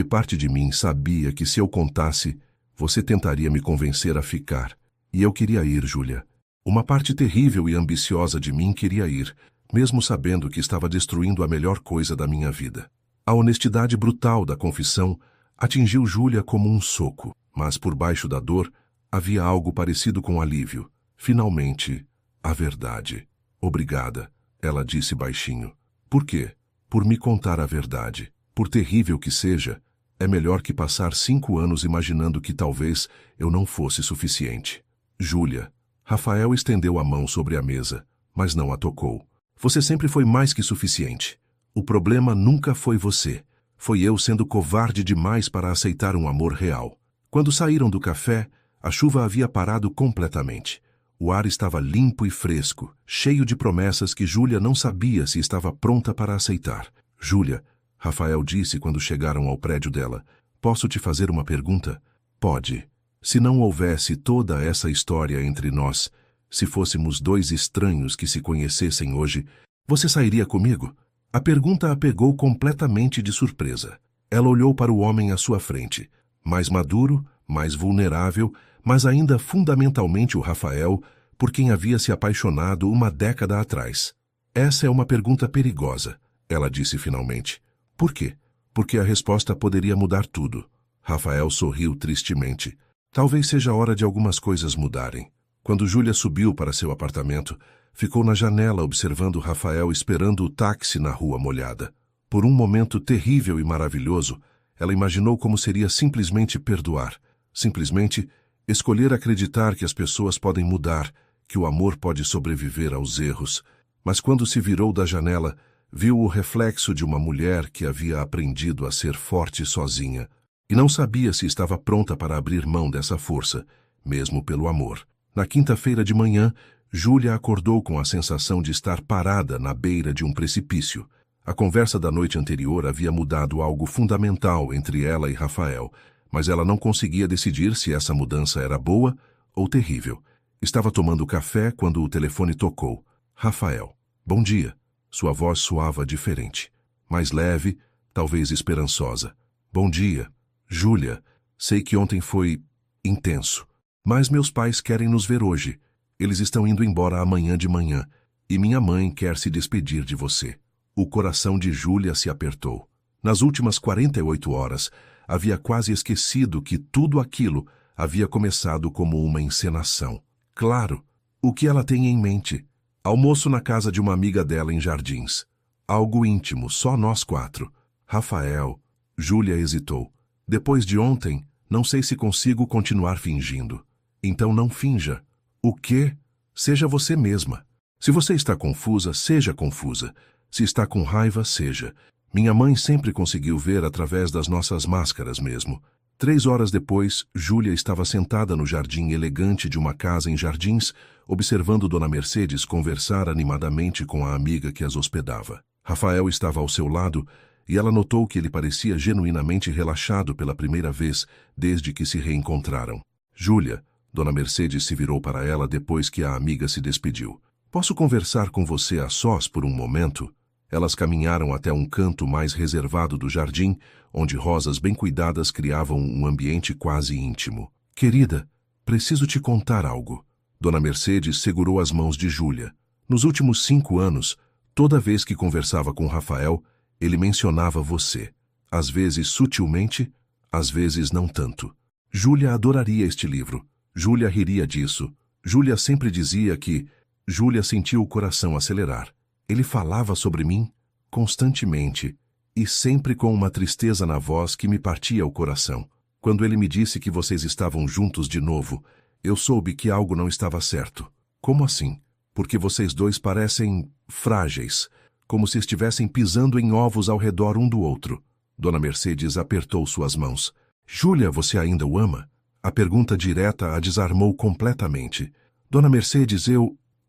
parte de mim sabia que se eu contasse, você tentaria me convencer a ficar. E eu queria ir, Júlia. Uma parte terrível e ambiciosa de mim queria ir, mesmo sabendo que estava destruindo a melhor coisa da minha vida. A honestidade brutal da confissão atingiu Júlia como um soco. Mas por baixo da dor, havia algo parecido com alívio. Finalmente, a verdade. Obrigada, ela disse baixinho. Por quê? Por me contar a verdade. Por terrível que seja, é melhor que passar 5 anos imaginando que talvez eu não fosse suficiente. Júlia. Rafael estendeu a mão sobre a mesa, mas não a tocou. Você sempre foi mais que suficiente. O problema nunca foi você. Foi eu sendo covarde demais para aceitar um amor real. Quando saíram do café, a chuva havia parado completamente. O ar estava limpo e fresco, cheio de promessas que Júlia não sabia se estava pronta para aceitar. Júlia, Rafael disse quando chegaram ao prédio dela, posso te fazer uma pergunta? Pode. Se não houvesse toda essa história entre nós, se fôssemos 2 estranhos que se conhecessem hoje, você sairia comigo? A pergunta a pegou completamente de surpresa. Ela olhou para o homem à sua frente, mais maduro, mais vulnerável, mas ainda fundamentalmente o Rafael, por quem havia se apaixonado uma década atrás. Essa é uma pergunta perigosa, ela disse finalmente. Por quê? Porque a resposta poderia mudar tudo. Rafael sorriu tristemente. Talvez seja a hora de algumas coisas mudarem. Quando Júlia subiu para seu apartamento, ficou na janela observando Rafael esperando o táxi na rua molhada. Por um momento terrível e maravilhoso, ela imaginou como seria simplesmente perdoar. Simplesmente escolher acreditar que as pessoas podem mudar, que o amor pode sobreviver aos erros. Mas quando se virou da janela, viu o reflexo de uma mulher que havia aprendido a ser forte sozinha e não sabia se estava pronta para abrir mão dessa força, mesmo pelo amor. Na quinta-feira de manhã, Júlia acordou com a sensação de estar parada na beira de um precipício. A conversa da noite anterior havia mudado algo fundamental entre ela e Rafael, mas ela não conseguia decidir se essa mudança era boa ou terrível. Estava tomando café quando o telefone tocou. Rafael. Bom dia. Sua voz soava diferente, mais leve, talvez esperançosa. Bom dia. Júlia, sei que ontem foi intenso, mas meus pais querem nos ver hoje. Eles estão indo embora amanhã de manhã, e minha mãe quer se despedir de você. O coração de Júlia se apertou. Nas últimas 48 horas, havia quase esquecido que tudo aquilo havia começado como uma encenação. Claro, o que ela tem em mente? Almoço na casa de uma amiga dela em Jardins. Algo íntimo, só nós 4. Rafael. Júlia hesitou. Depois de ontem, não sei se consigo continuar fingindo. Então não finja. O quê? Seja você mesma. Se você está confusa, seja confusa. Se está com raiva, seja. Minha mãe sempre conseguiu ver através das nossas máscaras mesmo. 3 horas depois, Júlia estava sentada no jardim elegante de uma casa em Jardins, observando Dona Mercedes conversar animadamente com a amiga que as hospedava. Rafael estava ao seu lado e ela notou que ele parecia genuinamente relaxado pela primeira vez desde que se reencontraram. Júlia, Dona Mercedes se virou para ela depois que a amiga se despediu. Posso conversar com você a sós por um momento? Elas caminharam até um canto mais reservado do jardim, onde rosas bem cuidadas criavam um ambiente quase íntimo. Querida, preciso te contar algo. Dona Mercedes segurou as mãos de Júlia. Nos últimos 5 anos, toda vez que conversava com Rafael, ele mencionava você. Às vezes sutilmente, às vezes não tanto. Júlia adoraria este livro. Júlia riria disso. Júlia sempre dizia que... Júlia sentiu o coração acelerar. Ele falava sobre mim constantemente e sempre com uma tristeza na voz que me partia o coração. Quando ele me disse que vocês estavam juntos de novo, eu soube que algo não estava certo. Como assim? Porque vocês 2 parecem frágeis, como se estivessem pisando em ovos ao redor um do outro. Dona Mercedes apertou suas mãos. Júlia, você ainda o ama? A pergunta direta a desarmou completamente. Dona Mercedes,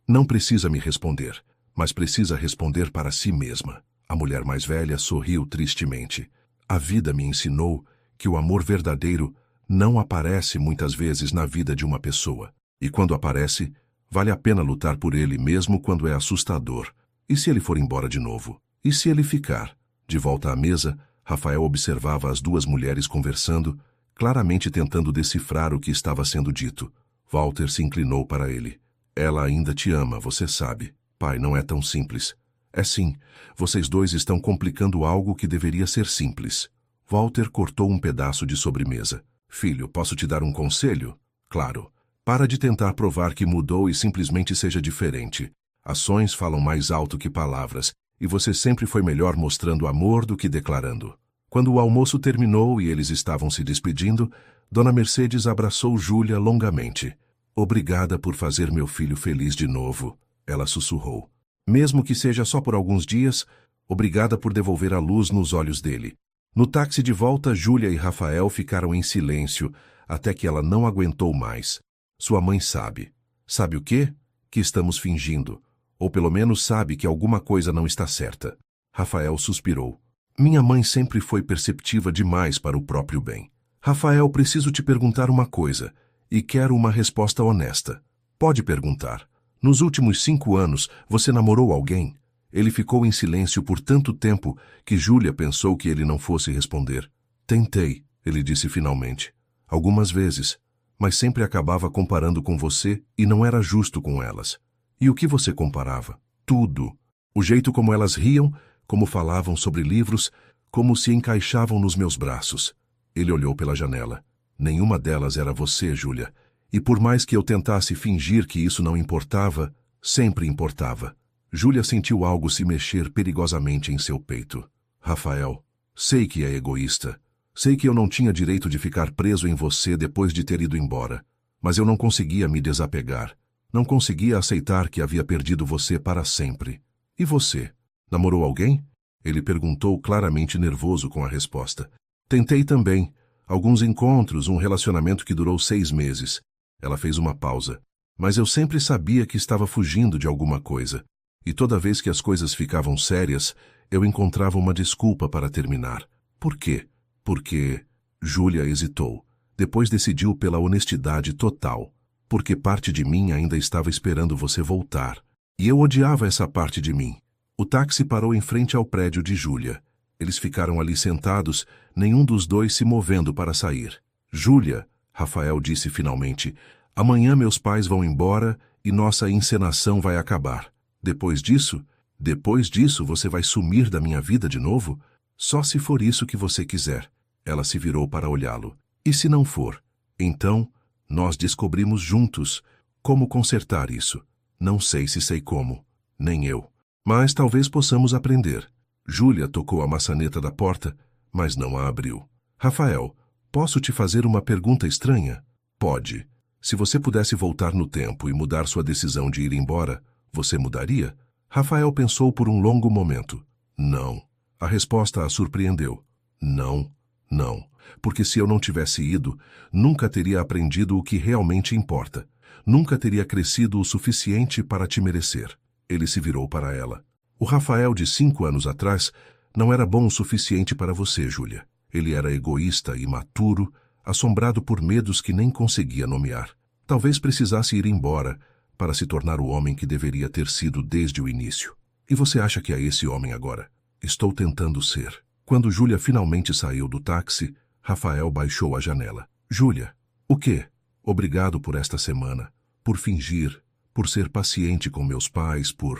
não precisa me responder, mas precisa responder para si mesma. A mulher mais velha sorriu tristemente. A vida me ensinou que o amor verdadeiro não aparece muitas vezes na vida de uma pessoa. E quando aparece, vale a pena lutar por ele mesmo quando é assustador. E se ele for embora de novo? E se ele ficar? De volta à mesa, Rafael observava as 2 mulheres conversando, claramente tentando decifrar o que estava sendo dito. Walter se inclinou para ele. Ela ainda te ama, você sabe. Pai, não é tão simples. É sim, vocês 2 estão complicando algo que deveria ser simples. Walter cortou um pedaço de sobremesa. Filho, posso te dar um conselho? Claro. Para de tentar provar que mudou e simplesmente seja diferente. Ações falam mais alto que palavras, e você sempre foi melhor mostrando amor do que declarando. Quando o almoço terminou e eles estavam se despedindo, Dona Mercedes abraçou Júlia longamente. Obrigada por fazer meu filho feliz de novo, ela sussurrou. Mesmo que seja só por alguns dias, obrigada por devolver a luz nos olhos dele. No táxi de volta, Júlia e Rafael ficaram em silêncio, até que ela não aguentou mais. Sua mãe sabe. Sabe o quê? Que estamos fingindo. Ou pelo menos sabe que alguma coisa não está certa. Rafael suspirou. Minha mãe sempre foi perceptiva demais para o próprio bem. Rafael, preciso te perguntar uma coisa, e quero uma resposta honesta. Pode perguntar. Nos últimos 5 anos, você namorou alguém? Ele ficou em silêncio por tanto tempo que Júlia pensou que ele não fosse responder. Tentei, ele disse finalmente. Algumas vezes, mas sempre acabava comparando com você e não era justo com elas. E o que você comparava? Tudo. O jeito como elas riam, como falavam sobre livros, como se encaixavam nos meus braços. Ele olhou pela janela. Nenhuma delas era você, Júlia. E por mais que eu tentasse fingir que isso não importava, sempre importava. Júlia sentiu algo se mexer perigosamente em seu peito. Rafael, sei que é egoísta. Sei que eu não tinha direito de ficar preso em você depois de ter ido embora. Mas eu não conseguia me desapegar. Não conseguia aceitar que havia perdido você para sempre. E você? Namorou alguém? Ele perguntou, claramente nervoso com a resposta. Tentei também. Alguns encontros, um relacionamento que durou 6 meses. Ela fez uma pausa. Mas eu sempre sabia que estava fugindo de alguma coisa. E toda vez que as coisas ficavam sérias, eu encontrava uma desculpa para terminar. Por quê? Porque... Júlia hesitou. Depois decidiu pela honestidade total. Porque parte de mim ainda estava esperando você voltar. E eu odiava essa parte de mim. O táxi parou em frente ao prédio de Júlia. Eles ficaram ali sentados, nenhum dos dois se movendo para sair. Júlia, Rafael disse finalmente, amanhã meus pais vão embora e nossa encenação vai acabar. Depois disso você vai sumir da minha vida de novo? Só se for isso que você quiser. Ela se virou para olhá-lo. E se não for? Então, nós descobrimos juntos como consertar isso. Não sei se sei como, nem eu. Mas talvez possamos aprender. Júlia tocou a maçaneta da porta, mas não a abriu. Rafael, posso te fazer uma pergunta estranha? Pode. Se você pudesse voltar no tempo e mudar sua decisão de ir embora, você mudaria? Rafael pensou por um longo momento. Não. A resposta a surpreendeu. Não, não. Porque se eu não tivesse ido, nunca teria aprendido o que realmente importa. Nunca teria crescido o suficiente para te merecer. Ele se virou para ela. O Rafael de 5 anos atrás não era bom o suficiente para você, Júlia. Ele era egoísta, imaturo, assombrado por medos que nem conseguia nomear. Talvez precisasse ir embora para se tornar o homem que deveria ter sido desde o início. E você acha que é esse homem agora? Estou tentando ser. Quando Júlia finalmente saiu do táxi, Rafael baixou a janela. Júlia, o quê? Obrigado por esta semana, por fingir, por ser paciente com meus pais, por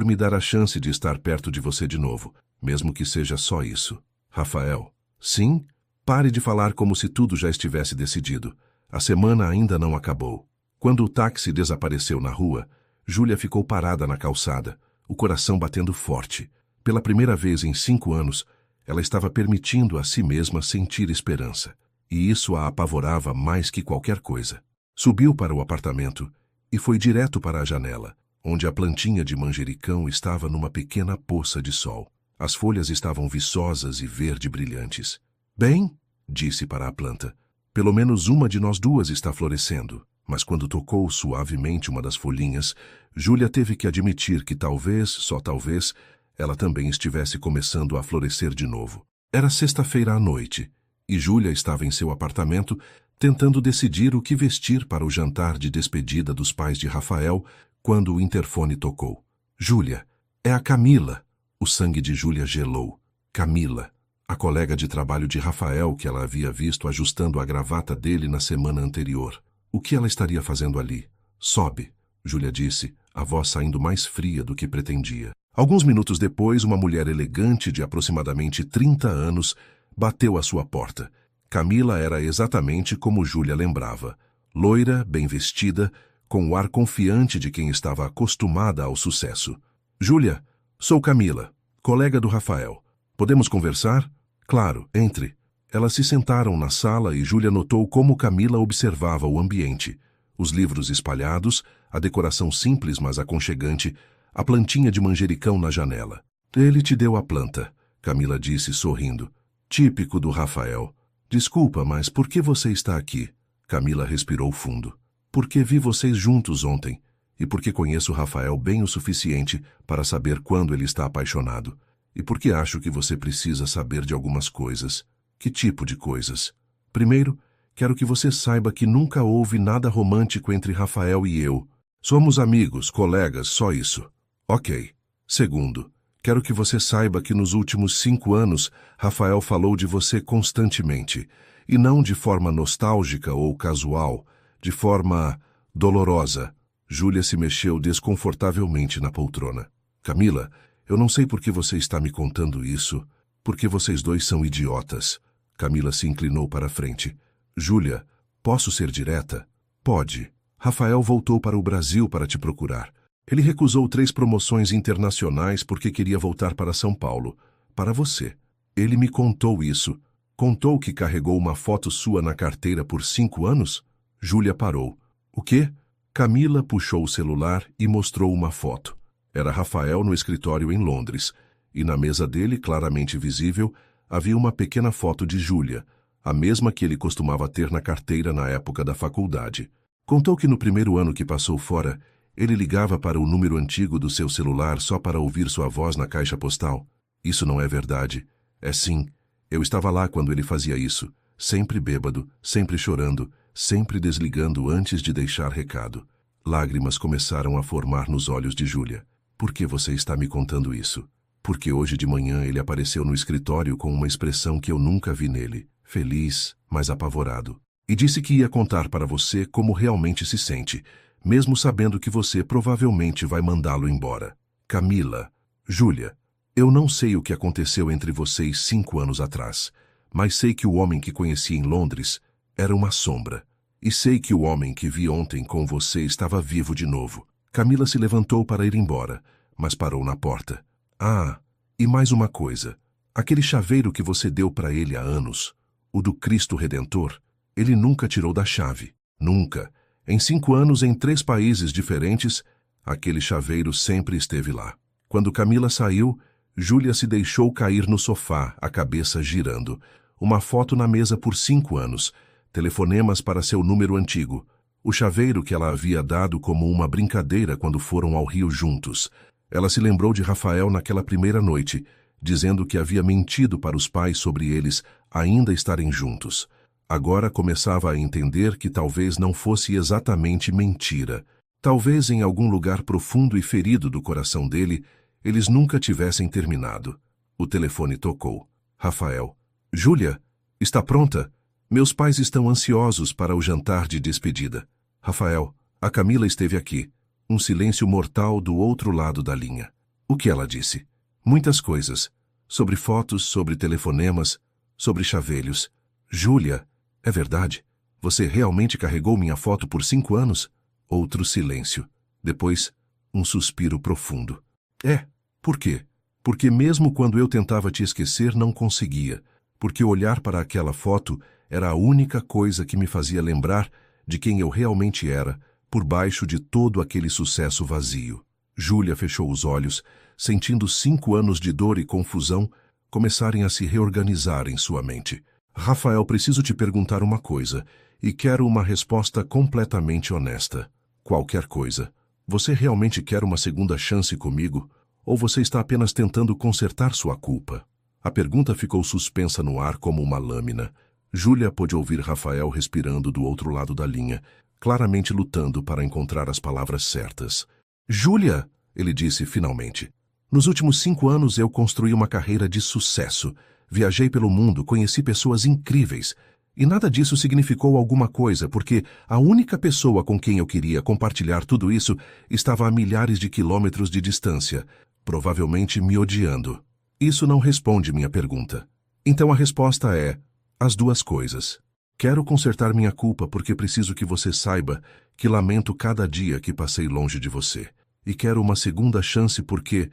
me dar a chance de estar perto de você de novo, mesmo que seja só isso. Rafael, sim? Pare de falar como se tudo já estivesse decidido. A semana ainda não acabou. Quando o táxi desapareceu na rua, Júlia ficou parada na calçada, o coração batendo forte. Pela primeira vez em 5 anos, ela estava permitindo a si mesma sentir esperança. E isso a apavorava mais que qualquer coisa. Subiu para o apartamento e foi direto para a janela, onde a plantinha de manjericão estava numa pequena poça de sol. As folhas estavam viçosas e verde brilhantes. Bem, disse para a planta, pelo menos uma de nós duas está florescendo. Mas quando tocou suavemente uma das folhinhas, Júlia teve que admitir que talvez, só talvez, ela também estivesse começando a florescer de novo. Era sexta-feira à noite, e Júlia estava em seu apartamento, tentando decidir o que vestir para o jantar de despedida dos pais de Rafael, quando o interfone tocou. Júlia, é a Camila. O sangue de Júlia gelou. Camila, a colega de trabalho de Rafael que ela havia visto ajustando a gravata dele na semana anterior. O que ela estaria fazendo ali? Sobe, Júlia disse, a voz saindo mais fria do que pretendia. Alguns minutos depois, uma mulher elegante de aproximadamente 30 anos bateu à sua porta. Camila era exatamente como Júlia lembrava. Loira, bem vestida, com o ar confiante de quem estava acostumada ao sucesso. Júlia, sou Camila, colega do Rafael. Podemos conversar? Claro, entre. Elas se sentaram na sala e Júlia notou como Camila observava o ambiente. Os livros espalhados, a decoração simples mas aconchegante, a plantinha de manjericão na janela. Ele te deu a planta, Camila disse sorrindo. Típico do Rafael. Desculpa, mas por que você está aqui? Camila respirou fundo. Porque vi vocês juntos ontem, e porque conheço Rafael bem o suficiente para saber quando ele está apaixonado, e porque acho que você precisa saber de algumas coisas. Que tipo de coisas? Primeiro, quero que você saiba que nunca houve nada romântico entre Rafael e eu. Somos amigos, colegas, só isso. Ok. Segundo, quero que você saiba que nos últimos 5 anos, Rafael falou de você constantemente, e não de forma nostálgica ou casual, de forma dolorosa. Júlia se mexeu desconfortavelmente na poltrona. Camila, eu não sei por que você está me contando isso, porque vocês dois são idiotas. Camila se inclinou para a frente. Júlia, posso ser direta? Pode. Rafael voltou para o Brasil para te procurar. Ele recusou 3 promoções internacionais porque queria voltar para São Paulo. Para você. Ele me contou isso. Contou que carregou uma foto sua na carteira por 5 anos? Júlia parou. O quê? Camila puxou o celular e mostrou uma foto. Era Rafael no escritório em Londres, e na mesa dele, claramente visível, havia uma pequena foto de Júlia, a mesma que ele costumava ter na carteira na época da faculdade. Contou que no primeiro ano que passou fora, ele ligava para o número antigo do seu celular só para ouvir sua voz na caixa postal. Isso não é verdade. É sim. Eu estava lá quando ele fazia isso, sempre bêbado, sempre chorando, sempre desligando antes de deixar recado. Lágrimas começaram a formar nos olhos de Júlia. Por que você está me contando isso? Porque hoje de manhã ele apareceu no escritório com uma expressão que eu nunca vi nele, feliz, mas apavorado. E disse que ia contar para você como realmente se sente, mesmo sabendo que você provavelmente vai mandá-lo embora. Camila, Júlia, eu não sei o que aconteceu entre vocês 5 anos atrás, mas sei que o homem que conheci em Londres era uma sombra. E sei que o homem que vi ontem com você estava vivo de novo. Camila se levantou para ir embora, mas parou na porta. Ah, e mais uma coisa. Aquele chaveiro que você deu para ele há anos, o do Cristo Redentor, ele nunca tirou da chave. Nunca. Em 5 anos, em 3 países diferentes, aquele chaveiro sempre esteve lá. Quando Camila saiu, Júlia se deixou cair no sofá, a cabeça girando. Uma foto na mesa por 5 anos. Telefonemas para seu número antigo. O chaveiro que ela havia dado como uma brincadeira quando foram ao Rio juntos. Ela se lembrou de Rafael naquela primeira noite, dizendo que havia mentido para os pais sobre eles ainda estarem juntos. Agora começava a entender que talvez não fosse exatamente mentira. Talvez em algum lugar profundo e ferido do coração dele, eles nunca tivessem terminado. O telefone tocou. Rafael. Júlia, está pronta? Meus pais estão ansiosos para o jantar de despedida. Rafael, a Camila esteve aqui. Um silêncio mortal do outro lado da linha. O que ela disse? Muitas coisas. Sobre fotos, sobre telefonemas, sobre chavelhos. Júlia, é verdade? Você realmente carregou minha foto por 5 anos? Outro silêncio. Depois, um suspiro profundo. É. Por quê? Porque mesmo quando eu tentava te esquecer, não conseguia. Porque olhar para aquela foto era a única coisa que me fazia lembrar de quem eu realmente era, por baixo de todo aquele sucesso vazio. Júlia fechou os olhos, sentindo 5 anos de dor e confusão começarem a se reorganizar em sua mente. Rafael, preciso te perguntar uma coisa, e quero uma resposta completamente honesta. Qualquer coisa. Você realmente quer uma segunda chance comigo? Ou você está apenas tentando consertar sua culpa? A pergunta ficou suspensa no ar como uma lâmina. Júlia pôde ouvir Rafael respirando do outro lado da linha, claramente lutando para encontrar as palavras certas. Júlia, ele disse finalmente. Nos últimos 5 anos eu construí uma carreira de sucesso. Viajei pelo mundo, conheci pessoas incríveis. E nada disso significou alguma coisa, porque a única pessoa com quem eu queria compartilhar tudo isso estava a milhares de quilômetros de distância, provavelmente me odiando. Isso não responde minha pergunta. Então a resposta é: As duas coisas. Quero consertar minha culpa porque preciso que você saiba que lamento cada dia que passei longe de você. E quero uma segunda chance porque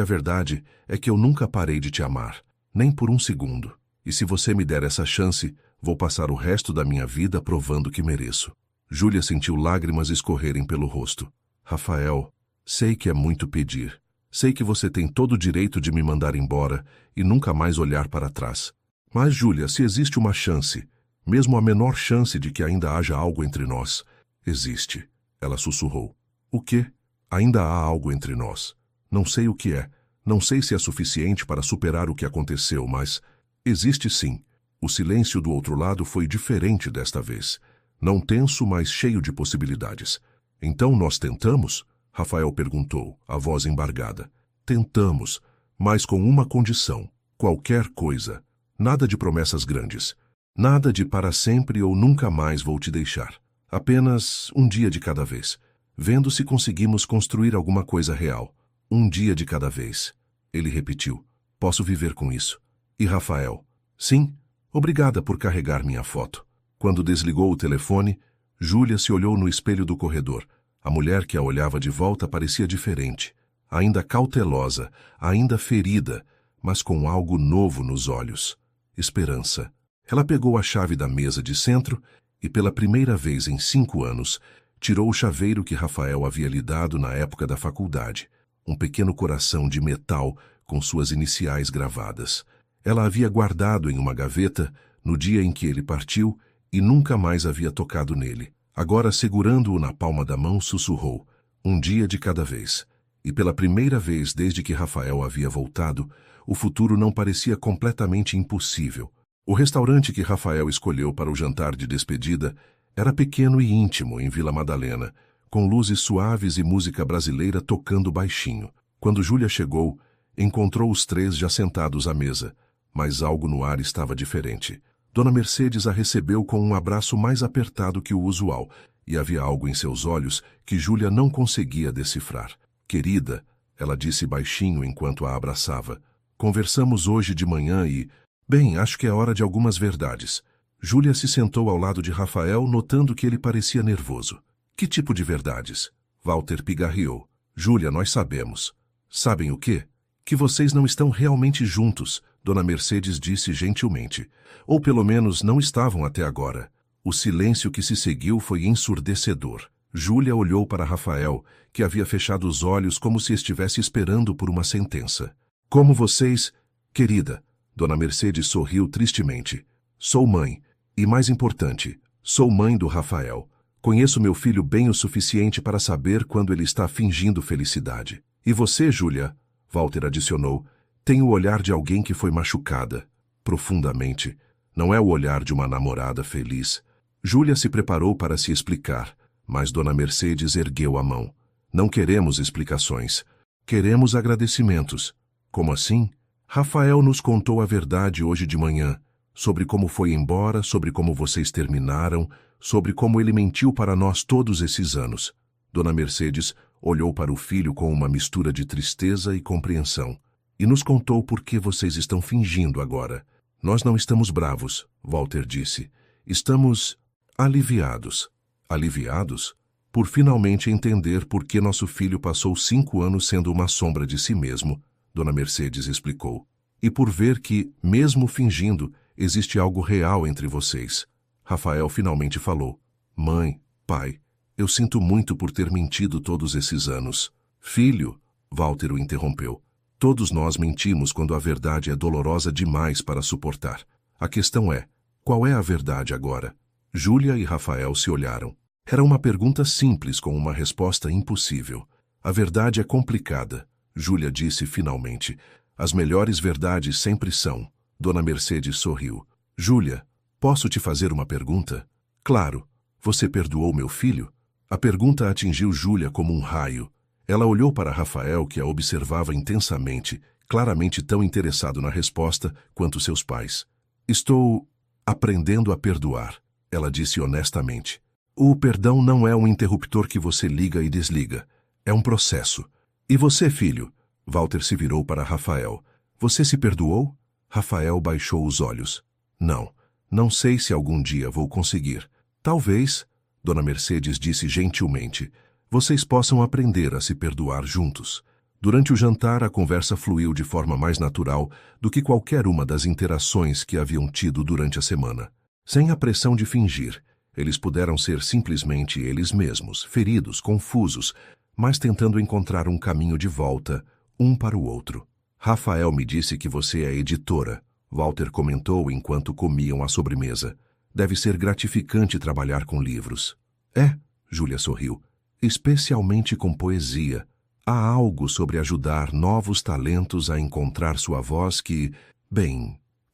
a verdade é que eu nunca parei de te amar, nem por um segundo. E se você me der essa chance, vou passar o resto da minha vida provando que mereço. Júlia sentiu lágrimas escorrerem pelo rosto. Rafael, sei que é muito pedir. Sei que você tem todo o direito de me mandar embora e nunca mais olhar para trás. Mas, Júlia, se existe uma chance, mesmo a menor chance de que ainda haja algo entre nós, existe. Ela sussurrou. O quê? Ainda há algo entre nós. Não sei o que é. Não sei se é suficiente para superar o que aconteceu, mas existe sim. O silêncio do outro lado foi diferente desta vez. Não tenso, mas cheio de possibilidades. Então nós tentamos? Rafael perguntou, a voz embargada. Tentamos, mas com uma condição. Qualquer coisa. Nada de promessas grandes. Nada de para sempre ou nunca mais vou te deixar. Apenas um dia de cada vez. Vendo se conseguimos construir alguma coisa real. Um dia de cada vez. Ele repetiu. Posso viver com isso. E Rafael? Sim, obrigada por carregar minha foto. Quando desligou o telefone, Júlia se olhou no espelho do corredor. A mulher que a olhava de volta parecia diferente. Ainda cautelosa, ainda ferida, mas com algo novo nos olhos. Esperança. Ela pegou a chave da mesa de centro e, pela primeira vez em 5 anos, tirou o chaveiro que Rafael havia lhe dado na época da faculdade. Um pequeno coração de metal com suas iniciais gravadas. Ela havia guardado em uma gaveta no dia em que ele partiu e nunca mais havia tocado nele. Agora, segurando-o na palma da mão, sussurrou, um dia de cada vez. E pela primeira vez desde que Rafael havia voltado, o futuro não parecia completamente impossível. O restaurante que Rafael escolheu para o jantar de despedida era pequeno e íntimo em Vila Madalena, com luzes suaves e música brasileira tocando baixinho. Quando Júlia chegou, encontrou os três já sentados à mesa, mas algo no ar estava diferente. Dona Mercedes a recebeu com um abraço mais apertado que o usual, e havia algo em seus olhos que Júlia não conseguia decifrar. Querida, ela disse baixinho enquanto a abraçava, conversamos hoje de manhã e... Bem, acho que é hora de algumas verdades. Júlia se sentou ao lado de Rafael, notando que ele parecia nervoso. Que tipo de verdades? Walter pigarreou. Júlia, nós sabemos. Sabem o quê? Que vocês não estão realmente juntos, Dona Mercedes disse gentilmente. Ou pelo menos não estavam até agora. O silêncio que se seguiu foi ensurdecedor. Júlia olhou para Rafael, que havia fechado os olhos como se estivesse esperando por uma sentença. Como vocês... Querida, Dona Mercedes sorriu tristemente. Sou mãe. E mais importante, sou mãe do Rafael. Conheço meu filho bem o suficiente para saber quando ele está fingindo felicidade. E você, Júlia, Walter adicionou, tem o olhar de alguém que foi machucada. Profundamente. Não é o olhar de uma namorada feliz. Júlia se preparou para se explicar, mas Dona Mercedes ergueu a mão. Não queremos explicações. Queremos agradecimentos. Como assim? Rafael nos contou a verdade hoje de manhã, sobre como foi embora, sobre como vocês terminaram, sobre como ele mentiu para nós todos esses anos. Dona Mercedes olhou para o filho com uma mistura de tristeza e compreensão. E nos contou por que vocês estão fingindo agora. Nós não estamos bravos, Walter disse. Estamos aliviados. Aliviados? Por finalmente entender por que nosso filho passou 5 anos sendo uma sombra de si mesmo, Dona Mercedes explicou. E por ver que, mesmo fingindo, existe algo real entre vocês. Rafael finalmente falou. Mãe, pai, eu sinto muito por ter mentido todos esses anos. Filho, Walter o interrompeu. Todos nós mentimos quando a verdade é dolorosa demais para suportar. A questão é, qual é a verdade agora? Júlia e Rafael se olharam. Era uma pergunta simples com uma resposta impossível. A verdade é complicada, Júlia disse finalmente. As melhores verdades sempre são. Dona Mercedes sorriu. Júlia, posso te fazer uma pergunta? Claro. Você perdoou meu filho? A pergunta atingiu Júlia como um raio. Ela olhou para Rafael, que a observava intensamente, claramente tão interessado na resposta quanto seus pais. Estou aprendendo a perdoar, ela disse honestamente. O perdão não é um interruptor que você liga e desliga. É um processo. E você, filho? Walter se virou para Rafael. Você se perdoou? Rafael baixou os olhos. Não, Não sei se algum dia vou conseguir. Talvez, Dona Mercedes disse gentilmente, vocês possam aprender a se perdoar juntos. Durante o jantar, a conversa fluiu de forma mais natural do que qualquer uma das interações que haviam tido durante a semana. Sem a pressão de fingir, eles puderam ser simplesmente eles mesmos, feridos, confusos, mas tentando encontrar um caminho de volta, um para o outro. Rafael me disse que você é editora, Walter comentou enquanto comiam a sobremesa. Deve ser gratificante trabalhar com livros. É, Júlia sorriu, especialmente com poesia. Há algo sobre ajudar novos talentos a encontrar sua voz que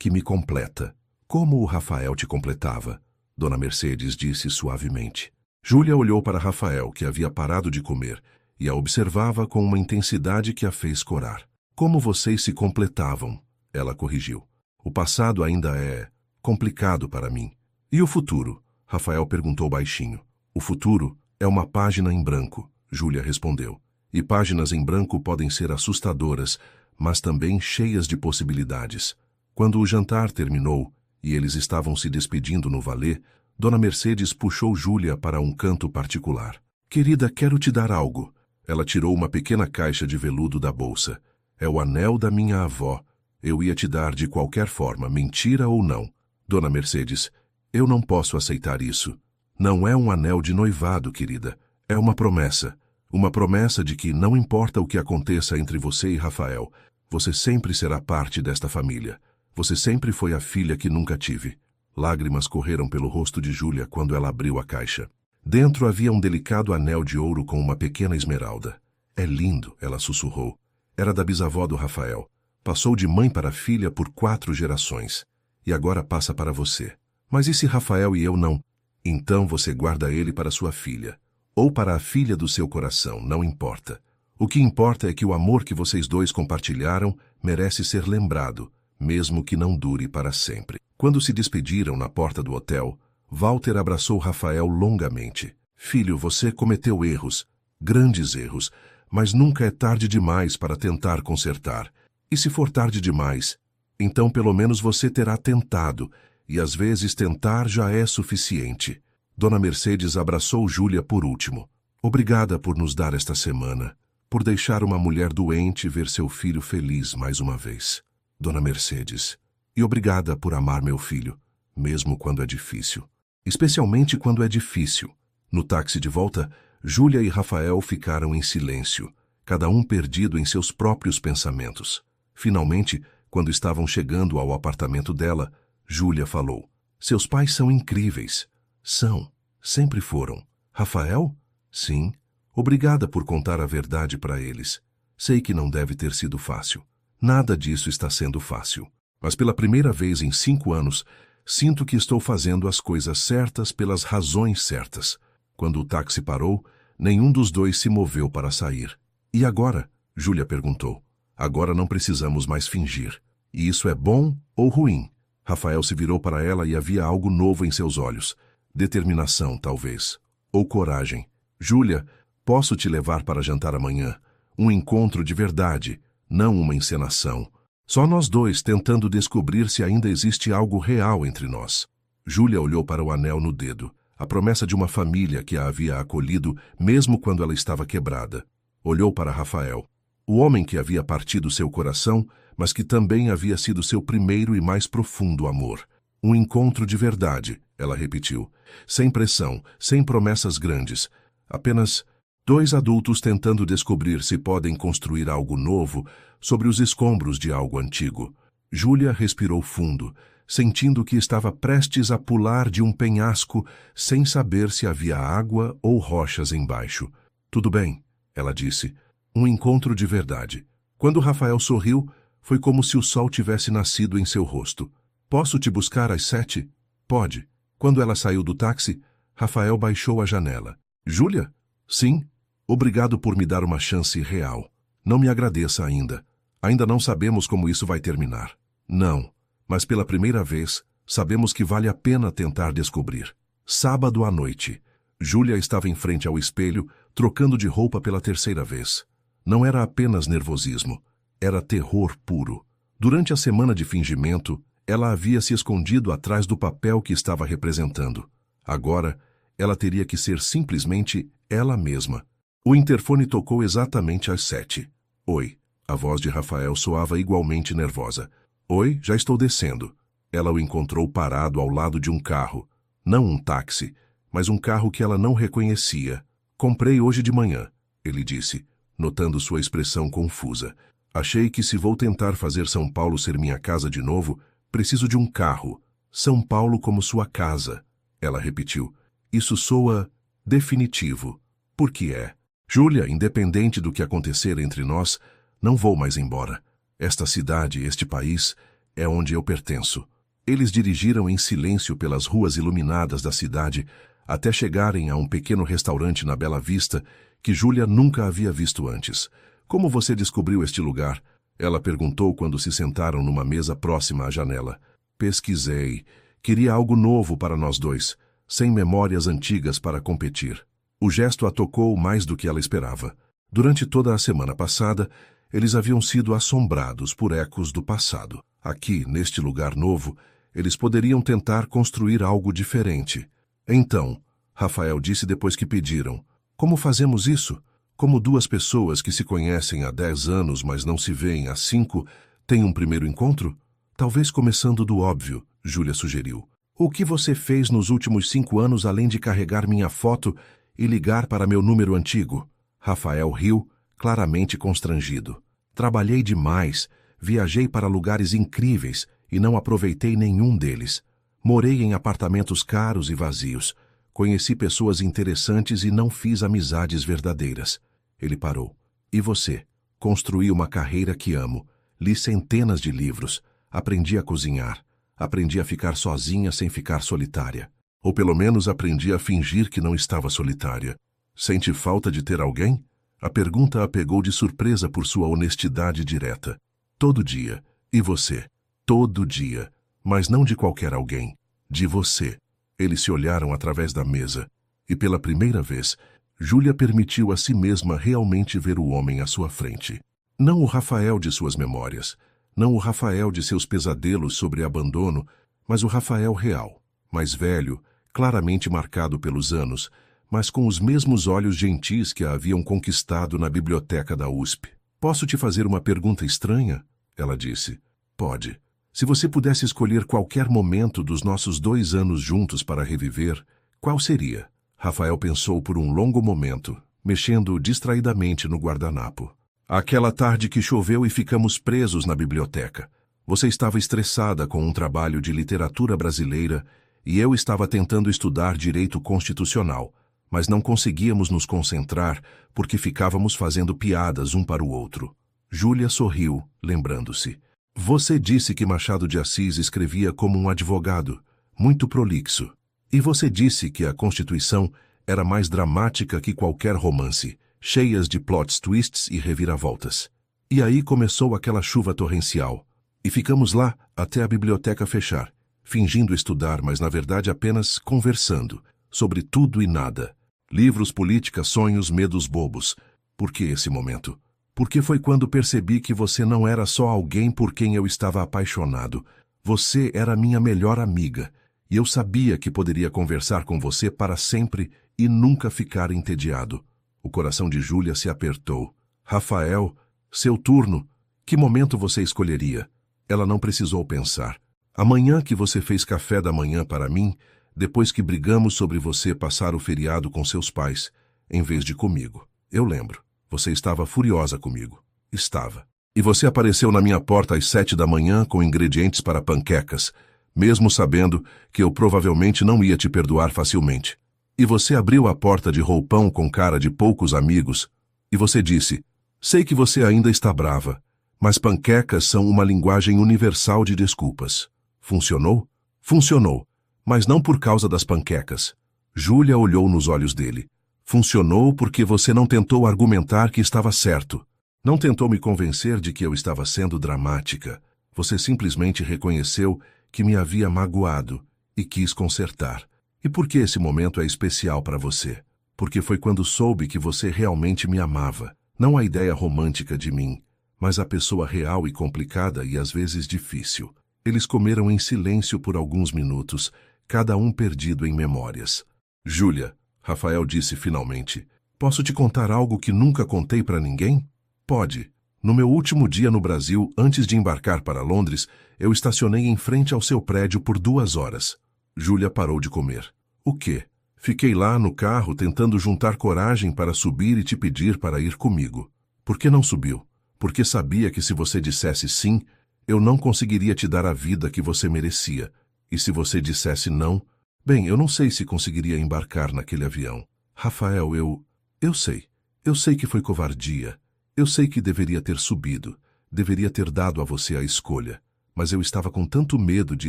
me completa. Como o Rafael te completava? Dona Mercedes disse suavemente. Júlia olhou para Rafael, que havia parado de comer, e a observava com uma intensidade que a fez corar. Como vocês se completavam? Ela corrigiu. O passado ainda é complicado para mim. E o futuro? Rafael perguntou baixinho. O futuro é uma página em branco, Júlia respondeu. E páginas em branco podem ser assustadoras, mas também cheias de possibilidades. Quando o jantar terminou e eles estavam se despedindo no valê, Dona Mercedes puxou Júlia para um canto particular. Querida, quero te dar algo. Ela tirou uma pequena caixa de veludo da bolsa. É o anel da minha avó. Eu ia te dar de qualquer forma, mentira ou não. Dona Mercedes, eu não posso aceitar isso. Não é um anel de noivado, querida. É uma promessa. Uma promessa de que, não importa o que aconteça entre você e Rafael, você sempre será parte desta família. Você sempre foi a filha que nunca tive. Lágrimas correram pelo rosto de Júlia quando ela abriu a caixa. Dentro havia um delicado anel de ouro com uma pequena esmeralda. É lindo, ela sussurrou. Era da bisavó do Rafael. Passou de mãe para filha por 4 gerações. E agora passa para você. Mas e se Rafael e eu não? Então você guarda ele para sua filha. Ou para a filha do seu coração, não importa. O que importa é que o amor que vocês dois compartilharam merece ser lembrado, mesmo que não dure para sempre. Quando se despediram na porta do hotel, Walter abraçou Rafael longamente. Filho, você cometeu erros, grandes erros, mas nunca é tarde demais para tentar consertar. E se for tarde demais, então pelo menos você terá tentado, e às vezes tentar já é suficiente. Dona Mercedes abraçou Júlia por último. Obrigada por nos dar esta semana, por deixar uma mulher doente ver seu filho feliz mais uma vez. Dona Mercedes, e obrigada por amar meu filho, mesmo quando é difícil. Especialmente quando é difícil. No táxi de volta, Júlia e Rafael ficaram em silêncio, cada um perdido em seus próprios pensamentos. Finalmente, quando estavam chegando ao apartamento dela, Júlia falou. Seus pais são incríveis. São. Sempre foram. Rafael? Sim. Obrigada por contar a verdade para eles. Sei que não deve ter sido fácil. Nada disso está sendo fácil. Mas pela primeira vez em 5 anos, sinto que estou fazendo as coisas certas pelas razões certas. Quando o táxi parou, nenhum dos dois se moveu para sair. E agora? Júlia perguntou. Agora não precisamos mais fingir. E isso é bom ou ruim? Rafael se virou para ela e havia algo novo em seus olhos. Determinação, talvez. Ou coragem. Júlia, posso te levar para jantar amanhã. Um encontro de verdade, não uma encenação. Só nós dois tentando descobrir se ainda existe algo real entre nós. Júlia olhou para o anel no dedo, a promessa de uma família que a havia acolhido mesmo quando ela estava quebrada. Olhou para Rafael, o homem que havia partido seu coração, mas que também havia sido seu primeiro e mais profundo amor. Um encontro de verdade, ela repetiu, sem pressão, sem promessas grandes, apenas 2 adultos tentando descobrir se podem construir algo novo sobre os escombros de algo antigo. Júlia respirou fundo, sentindo que estava prestes a pular de um penhasco sem saber se havia água ou rochas embaixo. Tudo bem, ela disse. Um encontro de verdade. Quando Rafael sorriu, foi como se o sol tivesse nascido em seu rosto. Posso te buscar às 7? Pode. Quando ela saiu do táxi, Rafael baixou a janela. Júlia? Sim. Obrigado por me dar uma chance real. Não me agradeça ainda. Ainda não sabemos como isso vai terminar. Não, mas pela primeira vez, sabemos que vale a pena tentar descobrir. Sábado à noite. Júlia estava em frente ao espelho, trocando de roupa pela 3ª vez. Não era apenas nervosismo, era terror puro. Durante a semana de fingimento, Ela havia se escondido atrás do papel que estava representando. Agora, ela teria que ser simplesmente ela mesma. O interfone tocou exatamente às 7. Oi. A voz de Rafael soava igualmente nervosa. Oi, já estou descendo. Ela o encontrou parado ao lado de um carro. Não um táxi, mas um carro que ela não reconhecia. Comprei hoje de manhã, ele disse, notando sua expressão confusa. Achei que se vou tentar fazer São Paulo ser minha casa de novo, preciso de um carro. São Paulo como sua casa. Ela repetiu. Isso soa definitivo. Por que é? Júlia, independente do que acontecer entre nós, não vou mais embora. Esta cidade, este país, é onde eu pertenço. Eles dirigiram em silêncio pelas ruas iluminadas da cidade até chegarem a um pequeno restaurante na Bela Vista que Júlia nunca havia visto antes. Como você descobriu este lugar? Ela perguntou quando se sentaram numa mesa próxima à janela. Pesquisei. Queria algo novo para nós dois, sem memórias antigas para competir. O gesto a tocou mais do que ela esperava. Durante toda a semana passada, eles haviam sido assombrados por ecos do passado. Aqui, neste lugar novo, eles poderiam tentar construir algo diferente. Então, Rafael disse depois que pediram, como fazemos isso? Como duas pessoas que se conhecem há 10 anos, mas não se veem há 5, têm um primeiro encontro? Talvez começando do óbvio, Júlia sugeriu. O que você fez nos últimos 5 anos além de carregar minha foto e ligar para meu número antigo? Rafael riu, claramente constrangido. Trabalhei demais, viajei para lugares incríveis e não aproveitei nenhum deles. Morei em apartamentos caros e vazios. Conheci pessoas interessantes e não fiz amizades verdadeiras. Ele parou. E você? Construí uma carreira que amo. Li centenas de livros. Aprendi a cozinhar. Aprendi a ficar sozinha sem ficar solitária. Ou pelo menos aprendi a fingir que não estava solitária. Sente falta de ter alguém? A pergunta a pegou de surpresa por sua honestidade direta. Todo dia. E você? Todo dia. Mas não de qualquer alguém. De você. Eles se olharam através da mesa. E pela primeira vez, Júlia permitiu a si mesma realmente ver o homem à sua frente. Não o Rafael de suas memórias. Não o Rafael de seus pesadelos sobre abandono, mas o Rafael real. Mais velho, claramente marcado pelos anos, mas com os mesmos olhos gentis que a haviam conquistado na biblioteca da USP. Posso te fazer uma pergunta estranha? Ela disse. Pode. Se você pudesse escolher qualquer momento dos nossos 2 anos juntos para reviver, qual seria? Rafael pensou por um longo momento, mexendo distraidamente no guardanapo. Aquela tarde que choveu e ficamos presos na biblioteca. Você estava estressada com um trabalho de literatura brasileira e eu estava tentando estudar direito constitucional, mas não conseguíamos nos concentrar porque ficávamos fazendo piadas um para o outro. Júlia sorriu, lembrando-se. Você disse que Machado de Assis escrevia como um advogado, muito prolixo. E você disse que a Constituição era mais dramática que qualquer romance, cheias de plot twists e reviravoltas. E aí começou aquela chuva torrencial. E ficamos lá até a biblioteca fechar, fingindo estudar, mas na verdade apenas conversando, sobre tudo e nada. Livros, política, sonhos, medos bobos. Por que esse momento? Porque foi quando percebi que você não era só alguém por quem eu estava apaixonado. Você era minha melhor amiga, e eu sabia que poderia conversar com você para sempre e nunca ficar entediado. O coração de Júlia se apertou. Rafael, seu turno. Que momento você escolheria? Ela não precisou pensar. A manhã que você fez café da manhã para mim, depois que brigamos sobre você passar o feriado com seus pais, em vez de comigo. Eu lembro. Você estava furiosa comigo. Estava. E você apareceu na minha porta às 7 da manhã com ingredientes para panquecas, mesmo sabendo que eu provavelmente não ia te perdoar facilmente. E você abriu a porta de roupão com cara de poucos amigos, e você disse, sei que você ainda está brava, mas panquecas são uma linguagem universal de desculpas. Funcionou? Funcionou, mas não por causa das panquecas. Júlia olhou nos olhos dele. Funcionou porque você não tentou argumentar que estava certo. Não tentou me convencer de que eu estava sendo dramática. Você simplesmente reconheceu que me havia magoado e quis consertar. E por que esse momento é especial para você? Porque foi quando soube que você realmente me amava. Não a ideia romântica de mim, mas a pessoa real e complicada e às vezes difícil. Eles comeram em silêncio por alguns minutos, cada um perdido em memórias. Júlia, Rafael disse finalmente, posso te contar algo que nunca contei para ninguém? Pode. No meu último dia no Brasil, antes de embarcar para Londres, eu estacionei em frente ao seu prédio por 2 horas. Júlia parou de comer. O quê? Fiquei lá no carro tentando juntar coragem para subir e te pedir para ir comigo. Por que não subiu? Porque sabia que se você dissesse sim, eu não conseguiria te dar a vida que você merecia. E se você dissesse não, bem, eu não sei se conseguiria embarcar naquele avião. Rafael, eu sei. Eu sei que foi covardia. Eu sei que deveria ter subido. Deveria ter dado a você a escolha. Mas eu estava com tanto medo de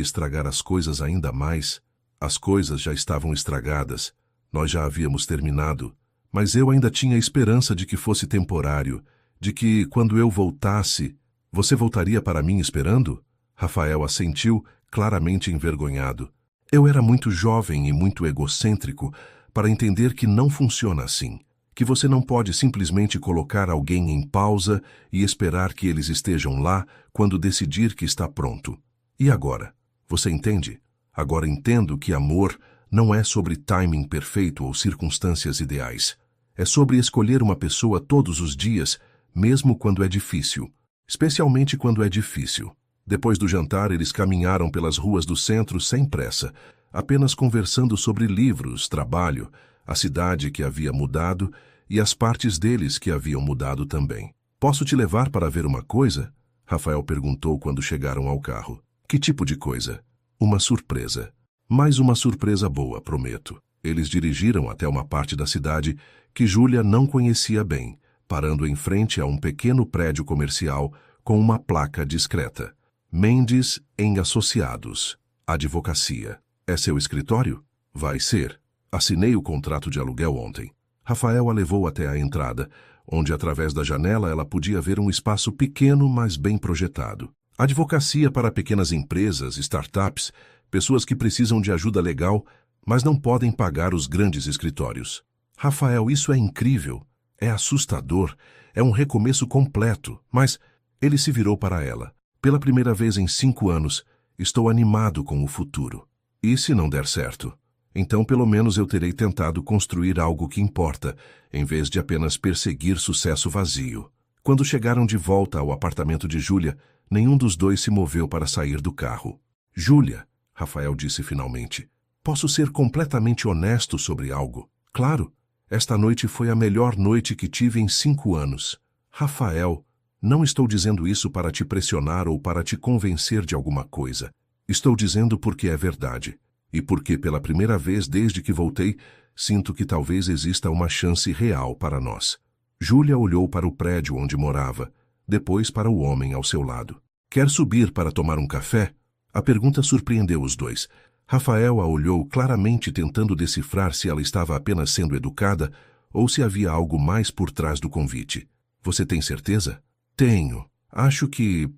estragar as coisas ainda mais. As coisas já estavam estragadas. Nós já havíamos terminado. Mas eu ainda tinha esperança de que fosse temporário. De que, quando eu voltasse, você voltaria para mim esperando? Rafael assentiu, claramente envergonhado. Eu era muito jovem e muito egocêntrico para entender que não funciona assim. Que você não pode simplesmente colocar alguém em pausa e esperar que eles estejam lá quando decidir que está pronto. E agora? Você entende? Agora entendo que amor não é sobre timing perfeito ou circunstâncias ideais. É sobre escolher uma pessoa todos os dias, mesmo quando é difícil. Especialmente quando é difícil. Depois do jantar, eles caminharam pelas ruas do centro sem pressa, apenas conversando sobre livros, trabalho, a cidade que havia mudado e as partes deles que haviam mudado também. Posso te levar para ver uma coisa? Rafael perguntou quando chegaram ao carro. Que tipo de coisa? Uma surpresa. Mais uma surpresa boa, prometo. Eles dirigiram até uma parte da cidade que Júlia não conhecia bem, parando em frente a um pequeno prédio comercial com uma placa discreta. Mendes em Associados. Advocacia. É seu escritório? Vai ser. Assinei o contrato de aluguel ontem. Rafael a levou até a entrada, onde através da janela ela podia ver um espaço pequeno, mas bem projetado. Advocacia para pequenas empresas, startups, pessoas que precisam de ajuda legal, mas não podem pagar os grandes escritórios. Rafael, isso é incrível. É assustador. É um recomeço completo. Mas ele se virou para ela. Pela primeira vez em 5 anos, estou animado com o futuro. E se não der certo? Então pelo menos eu terei tentado construir algo que importa, em vez de apenas perseguir sucesso vazio. Quando chegaram de volta ao apartamento de Júlia, nenhum dos dois se moveu para sair do carro. Júlia, Rafael disse finalmente, posso ser completamente honesto sobre algo? Claro, esta noite foi a melhor noite que tive em 5 anos. Rafael, não estou dizendo isso para te pressionar ou para te convencer de alguma coisa. Estou dizendo porque é verdade. E porque pela primeira vez desde que voltei, sinto que talvez exista uma chance real para nós. Júlia olhou para o prédio onde morava, depois para o homem ao seu lado. Quer subir para tomar um café? A pergunta surpreendeu os dois. Rafael a olhou claramente tentando decifrar se ela estava apenas sendo educada ou se havia algo mais por trás do convite. Você tem certeza? Tenho. Acho que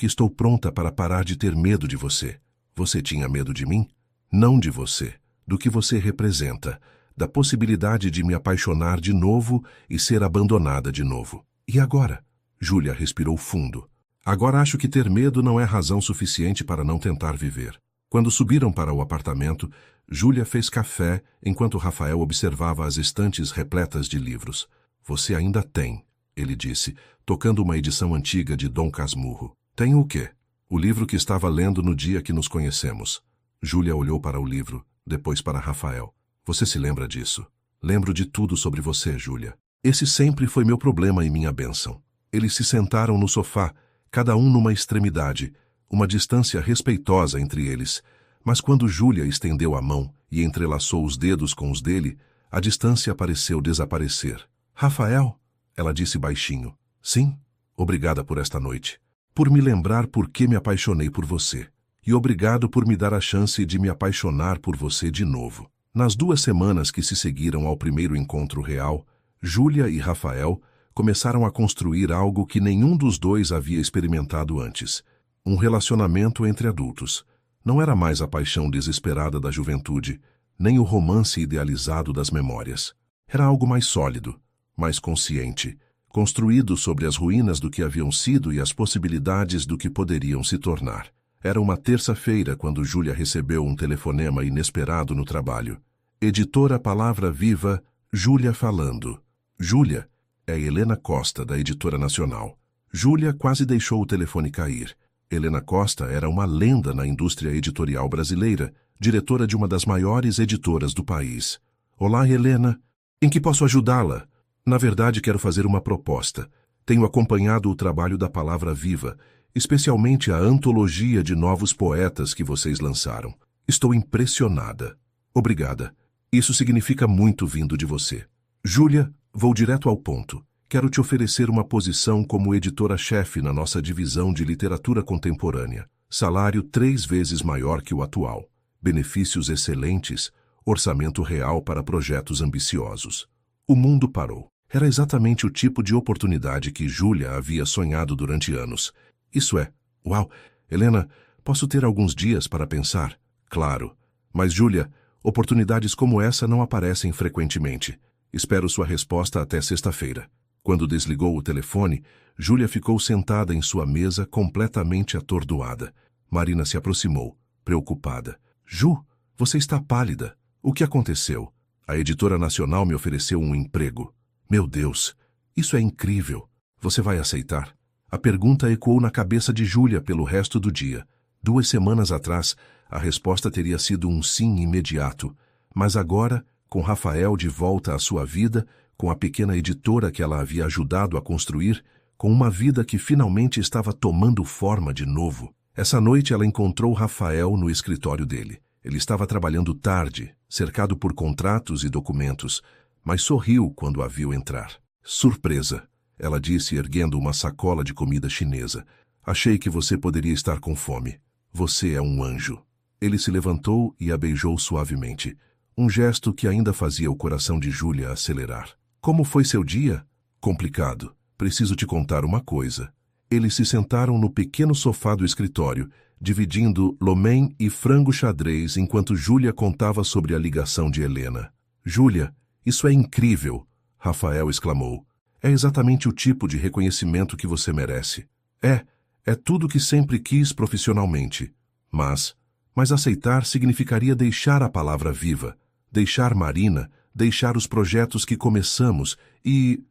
estou pronta para parar de ter medo de você. Você tinha medo de mim? Não de você, do que você representa, da possibilidade de me apaixonar de novo e ser abandonada de novo. E agora? Júlia respirou fundo. Agora acho que ter medo não é razão suficiente para não tentar viver. Quando subiram para o apartamento, Júlia fez café enquanto Rafael observava as estantes repletas de livros. Você ainda tem, ele disse, tocando uma edição antiga de Dom Casmurro. Tenho o quê? O livro que estava lendo no dia que nos conhecemos. Júlia olhou para o livro, depois para Rafael. Você se lembra disso? Lembro de tudo sobre você, Júlia. Esse sempre foi meu problema e minha bênção. Eles se sentaram no sofá, cada um numa extremidade, uma distância respeitosa entre eles. Mas quando Júlia estendeu a mão e entrelaçou os dedos com os dele, a distância pareceu desaparecer. Rafael, ela disse baixinho. Sim, obrigada por esta noite. Por me lembrar por que me apaixonei por você. E obrigado por me dar a chance de me apaixonar por você de novo. Nas 2 semanas que se seguiram ao primeiro encontro real, Júlia e Rafael começaram a construir algo que nenhum dos dois havia experimentado antes. Um relacionamento entre adultos. Não era mais a paixão desesperada da juventude, nem o romance idealizado das memórias. Era algo mais sólido, mais consciente, construído sobre as ruínas do que haviam sido e as possibilidades do que poderiam se tornar. Era uma terça-feira quando Júlia recebeu um telefonema inesperado no trabalho. Editora Palavra Viva, Júlia falando. Júlia, é Helena Costa, da Editora Nacional. Júlia quase deixou o telefone cair. Helena Costa era uma lenda na indústria editorial brasileira, diretora de uma das maiores editoras do país. Olá, Helena. Em que posso ajudá-la? Na verdade, quero fazer uma proposta. Tenho acompanhado o trabalho da Palavra Viva, especialmente a antologia de novos poetas que vocês lançaram. Estou impressionada. Obrigada. Isso significa muito vindo de você. Júlia, vou direto ao ponto. Quero te oferecer uma posição como editora-chefe na nossa divisão de literatura contemporânea. Salário 3 vezes maior que o atual. Benefícios excelentes. Orçamento real para projetos ambiciosos. O mundo parou. Era exatamente o tipo de oportunidade que Júlia havia sonhado durante anos. Isso é, uau, Helena, posso ter alguns dias para pensar? Claro. Mas, Júlia, oportunidades como essa não aparecem frequentemente. Espero sua resposta até sexta-feira. Quando desligou o telefone, Júlia ficou sentada em sua mesa completamente atordoada. Marina se aproximou, preocupada. Ju, você está pálida. O que aconteceu? A Editora Nacional me ofereceu um emprego. Meu Deus, isso é incrível. Você vai aceitar? A pergunta ecoou na cabeça de Júlia pelo resto do dia. 2 semanas atrás, a resposta teria sido um sim imediato. Mas agora, com Rafael de volta à sua vida, com a pequena editora que ela havia ajudado a construir, com uma vida que finalmente estava tomando forma de novo. Essa noite ela encontrou Rafael no escritório dele. Ele estava trabalhando tarde, cercado por contratos e documentos, mas sorriu quando a viu entrar. Surpresa! Ela disse, erguendo uma sacola de comida chinesa. Achei que você poderia estar com fome. Você é um anjo. Ele se levantou e a beijou suavemente. Um gesto que ainda fazia o coração de Júlia acelerar. Como foi seu dia? Complicado. Preciso te contar uma coisa. Eles se sentaram no pequeno sofá do escritório, dividindo lomém e frango xadrez enquanto Júlia contava sobre a ligação de Helena. Júlia, isso é incrível! Rafael exclamou. É exatamente o tipo de reconhecimento que você merece. É tudo que sempre quis profissionalmente. Mas aceitar significaria deixar a Palavra Viva, deixar Marina, deixar os projetos que começamos e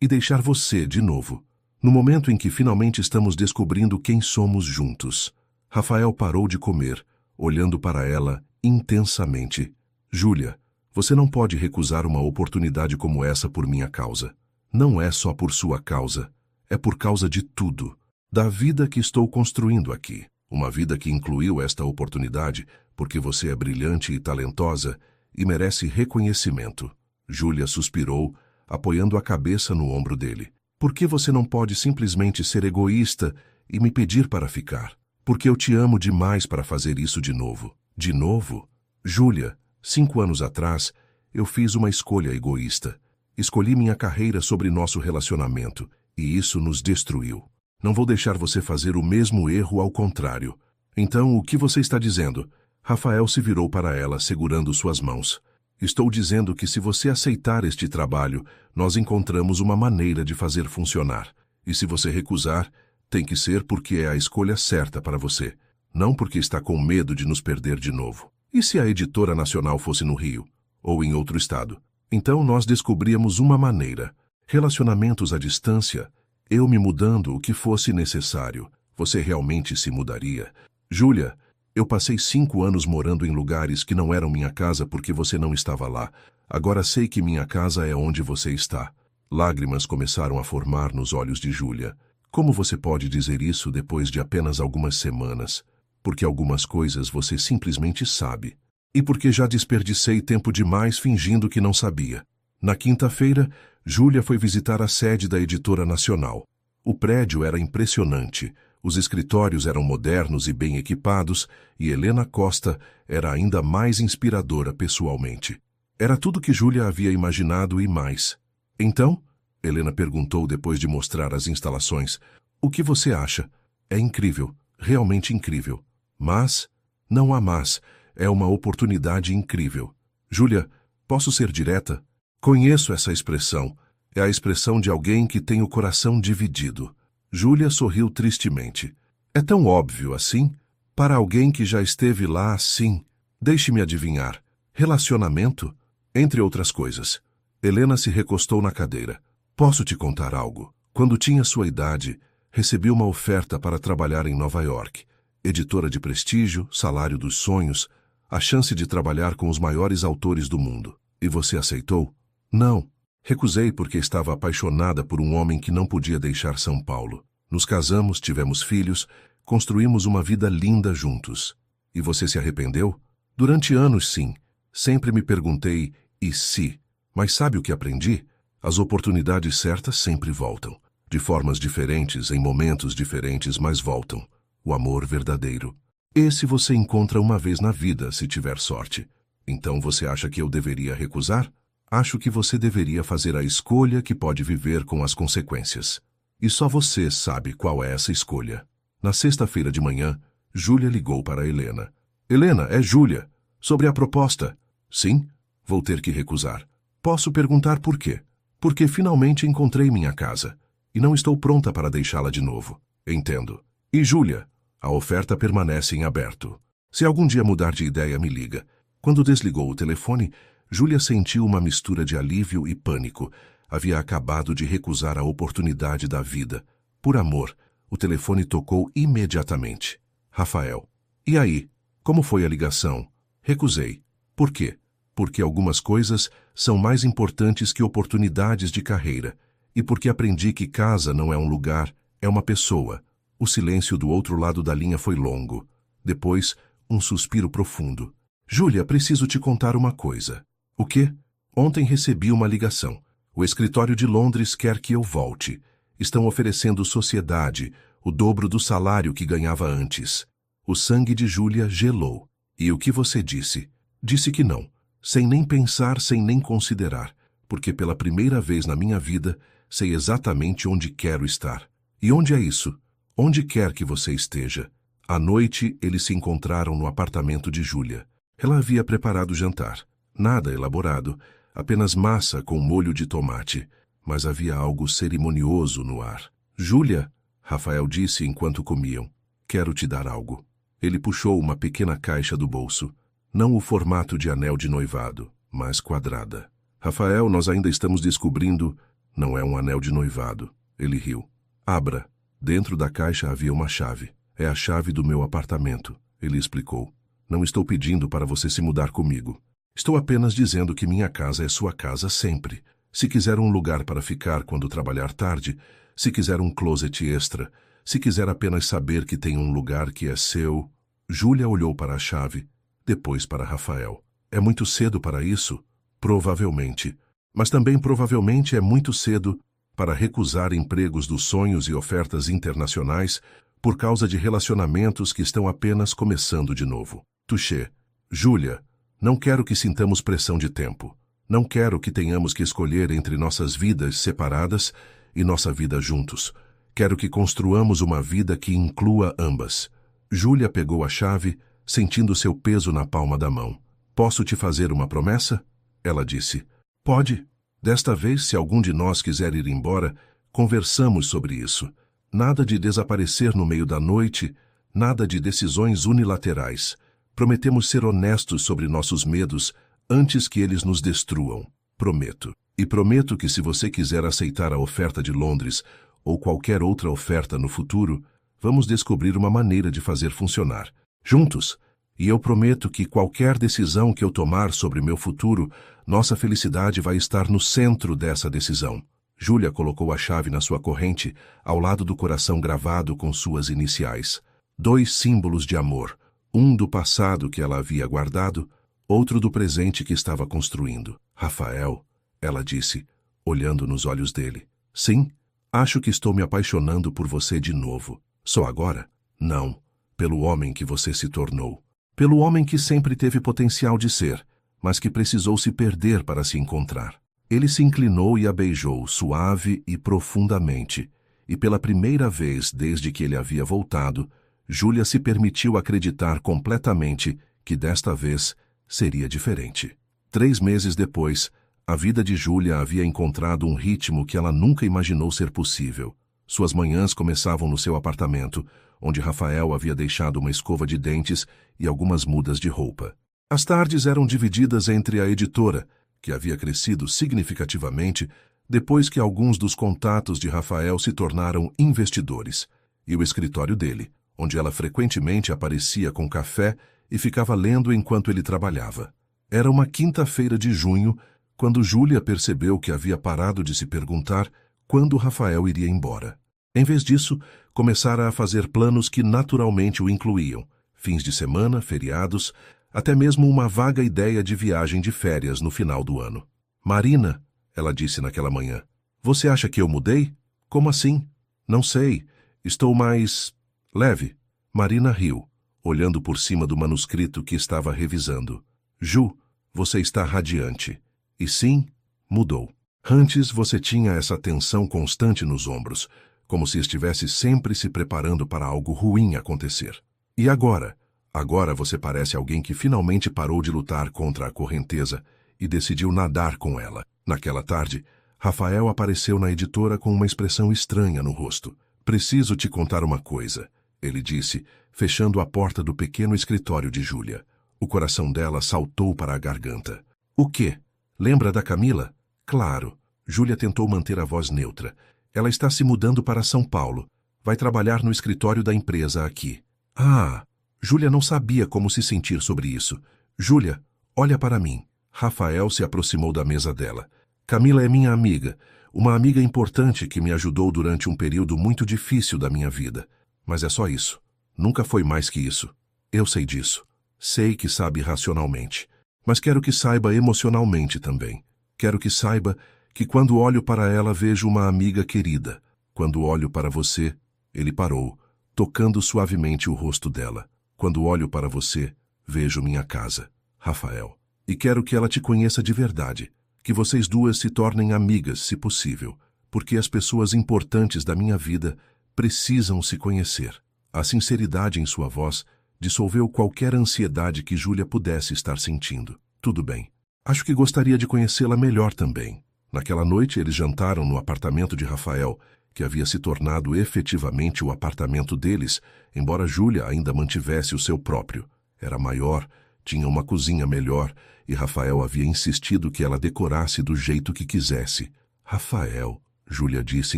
deixar você de novo. No momento em que finalmente estamos descobrindo quem somos juntos. Rafael parou de comer, olhando para ela intensamente. Júlia, você não pode recusar uma oportunidade como essa por minha causa. Não é só por sua causa, é por causa de tudo. Da vida que estou construindo aqui. Uma vida que incluiu esta oportunidade porque você é brilhante e talentosa e merece reconhecimento. Júlia suspirou, apoiando a cabeça no ombro dele. Por que você não pode simplesmente ser egoísta e me pedir para ficar? Porque eu te amo demais para fazer isso de novo. De novo? Júlia, 5 anos atrás, eu fiz uma escolha egoísta. Escolhi minha carreira sobre nosso relacionamento, e isso nos destruiu. Não vou deixar você fazer o mesmo erro ao contrário. Então, o que você está dizendo? Rafael se virou para ela, segurando suas mãos. Estou dizendo que se você aceitar este trabalho, nós encontramos uma maneira de fazer funcionar. E se você recusar, tem que ser porque é a escolha certa para você, não porque está com medo de nos perder de novo. E se a Editora Nacional fosse no Rio? Ou em outro estado? Então nós descobríamos uma maneira. Relacionamentos à distância, eu me mudando o que fosse necessário. Você realmente se mudaria? Júlia, eu passei 5 anos morando em lugares que não eram minha casa porque você não estava lá. Agora sei que minha casa é onde você está. Lágrimas começaram a formar nos olhos de Júlia. Como você pode dizer isso depois de apenas algumas semanas? Porque algumas coisas você simplesmente sabe. E porque já desperdicei tempo demais fingindo que não sabia. Na quinta-feira, Júlia foi visitar a sede da Editora Nacional. O prédio era impressionante. Os escritórios eram modernos e bem equipados, e Helena Costa era ainda mais inspiradora pessoalmente. Era tudo que Júlia havia imaginado e mais. Então, Helena perguntou depois de mostrar as instalações, o que você acha? É incrível, realmente incrível. Mas, não há mas, é uma oportunidade incrível. Júlia, posso ser direta? Conheço essa expressão. É a expressão de alguém que tem o coração dividido. Júlia sorriu tristemente. É tão óbvio assim? Para alguém que já esteve lá, sim. Deixe-me adivinhar. Relacionamento? Entre outras coisas. Helena se recostou na cadeira. Posso te contar algo? Quando tinha sua idade, recebi uma oferta para trabalhar em Nova York. Editora de prestígio, salário dos sonhos, a chance de trabalhar com os maiores autores do mundo. E você aceitou? Não. Recusei porque estava apaixonada por um homem que não podia deixar São Paulo. Nos casamos, tivemos filhos, construímos uma vida linda juntos. E você se arrependeu? Durante anos, sim. Sempre me perguntei, e se? Mas sabe o que aprendi? As oportunidades certas sempre voltam. De formas diferentes, em momentos diferentes, mas voltam. O amor verdadeiro. Esse você encontra uma vez na vida, se tiver sorte. Então você acha que eu deveria recusar? Acho que você deveria fazer a escolha que pode viver com as consequências. E só você sabe qual é essa escolha. Na sexta-feira de manhã, Júlia ligou para Helena. Helena, é Júlia. Sobre a proposta. Sim, vou ter que recusar. Posso perguntar por quê? Porque finalmente encontrei minha casa. E não estou pronta para deixá-la de novo. Entendo. E Júlia, a oferta permanece em aberto. Se algum dia mudar de ideia, me liga. Quando desligou o telefone, Júlia sentiu uma mistura de alívio e pânico. Havia acabado de recusar a oportunidade da vida. Por amor, o telefone tocou imediatamente. Rafael. E aí? Como foi a ligação? Recusei. Por quê? Porque algumas coisas são mais importantes que oportunidades de carreira. E porque aprendi que casa não é um lugar, é uma pessoa. O silêncio do outro lado da linha foi longo. Depois, um suspiro profundo. Júlia, preciso te contar uma coisa. O quê? Ontem recebi uma ligação. O escritório de Londres quer que eu volte. Estão oferecendo sociedade, o dobro do salário que ganhava antes. O sangue de Júlia gelou. E o que você disse? Disse que não, sem nem pensar, sem nem considerar, porque pela primeira vez na minha vida sei exatamente onde quero estar. E onde é isso? Onde quer que você esteja. À noite, eles se encontraram no apartamento de Júlia. Ela havia preparado o jantar. Nada elaborado, apenas massa com molho de tomate. Mas havia algo cerimonioso no ar. Júlia, Rafael disse enquanto comiam, quero te dar algo. Ele puxou uma pequena caixa do bolso. Não o formato de anel de noivado, mas quadrada. Rafael, nós ainda estamos descobrindo... Não é um anel de noivado. Ele riu. Abra. Dentro da caixa havia uma chave. É a chave do meu apartamento, ele explicou. Não estou pedindo para você se mudar comigo. Estou apenas dizendo que minha casa é sua casa sempre. Se quiser um lugar para ficar quando trabalhar tarde, se quiser um closet extra, se quiser apenas saber que tem um lugar que é seu... Júlia olhou para a chave, depois para Rafael. É muito cedo para isso? Provavelmente. Mas também provavelmente é muito cedo para recusar empregos dos sonhos e ofertas internacionais por causa de relacionamentos que estão apenas começando de novo. Touché. Júlia, não quero que sintamos pressão de tempo. Não quero que tenhamos que escolher entre nossas vidas separadas e nossa vida juntos. Quero que construamos uma vida que inclua ambas. Júlia pegou a chave, sentindo seu peso na palma da mão. Posso te fazer uma promessa? Ela disse. Pode. Desta vez, se algum de nós quiser ir embora, conversamos sobre isso. Nada de desaparecer no meio da noite, nada de decisões unilaterais. Prometemos ser honestos sobre nossos medos antes que eles nos destruam. Prometo. E prometo que se você quiser aceitar a oferta de Londres ou qualquer outra oferta no futuro, vamos descobrir uma maneira de fazer funcionar. Juntos. E eu prometo que qualquer decisão que eu tomar sobre meu futuro, nossa felicidade vai estar no centro dessa decisão. Júlia colocou a chave na sua corrente, ao lado do coração gravado com suas iniciais. 2 símbolos de amor, um do passado que ela havia guardado, outro do presente que estava construindo. Rafael, ela disse, olhando nos olhos dele. Sim, acho que estou me apaixonando por você de novo. Só agora? Não, pelo homem que você se tornou. Pelo homem que sempre teve potencial de ser, mas que precisou se perder para se encontrar. Ele se inclinou e a beijou suave e profundamente, e pela primeira vez desde que ele havia voltado, Júlia se permitiu acreditar completamente que desta vez seria diferente. 3 meses depois, a vida de Júlia havia encontrado um ritmo que ela nunca imaginou ser possível. Suas manhãs começavam no seu apartamento, onde Rafael havia deixado uma escova de dentes e algumas mudas de roupa. As tardes eram divididas entre a editora, que havia crescido significativamente depois que alguns dos contatos de Rafael se tornaram investidores, e o escritório dele, onde ela frequentemente aparecia com café e ficava lendo enquanto ele trabalhava. Era uma quinta-feira de junho, quando Júlia percebeu que havia parado de se perguntar quando Rafael iria embora. Em vez disso, começara a fazer planos que naturalmente o incluíam: fins de semana, feriados, até mesmo uma vaga ideia de viagem de férias no final do ano. Marina, ela disse naquela manhã, você acha que eu mudei? Como assim? Não sei. Estou mais leve. Marina riu, olhando por cima do manuscrito que estava revisando. Ju, você está radiante. E sim, mudou. Antes você tinha essa tensão constante nos ombros, como se estivesse sempre se preparando para algo ruim acontecer. E agora? Agora você parece alguém que finalmente parou de lutar contra a correnteza e decidiu nadar com ela. Naquela tarde, Rafael apareceu na editora com uma expressão estranha no rosto. Preciso te contar uma coisa, ele disse, fechando a porta do pequeno escritório de Júlia. O coração dela saltou para a garganta. O quê? Lembra da Camila? Claro. Júlia tentou manter a voz neutra. Ela está se mudando para São Paulo. Vai trabalhar no escritório da empresa aqui. Ah! Júlia não sabia como se sentir sobre isso. Júlia, olha para mim. Rafael se aproximou da mesa dela. Camila é minha amiga, uma amiga importante que me ajudou durante um período muito difícil da minha vida. Mas é só isso. Nunca foi mais que isso. Eu sei disso. Sei que sabe racionalmente. Mas quero que saiba emocionalmente também. Quero que saiba que quando olho para ela vejo uma amiga querida. Quando olho para você, ele parou, tocando suavemente o rosto dela. Quando olho para você, vejo minha casa, Rafael. E quero que ela te conheça de verdade. Que vocês duas se tornem amigas, se possível, porque as pessoas importantes da minha vida precisam se conhecer. A sinceridade em sua voz dissolveu qualquer ansiedade que Júlia pudesse estar sentindo. Tudo bem. Acho que gostaria de conhecê-la melhor também. Naquela noite eles jantaram no apartamento de Rafael, que havia se tornado efetivamente o apartamento deles, embora Júlia ainda mantivesse o seu próprio. Era maior, tinha uma cozinha melhor, e Rafael havia insistido que ela decorasse do jeito que quisesse. Rafael, Júlia disse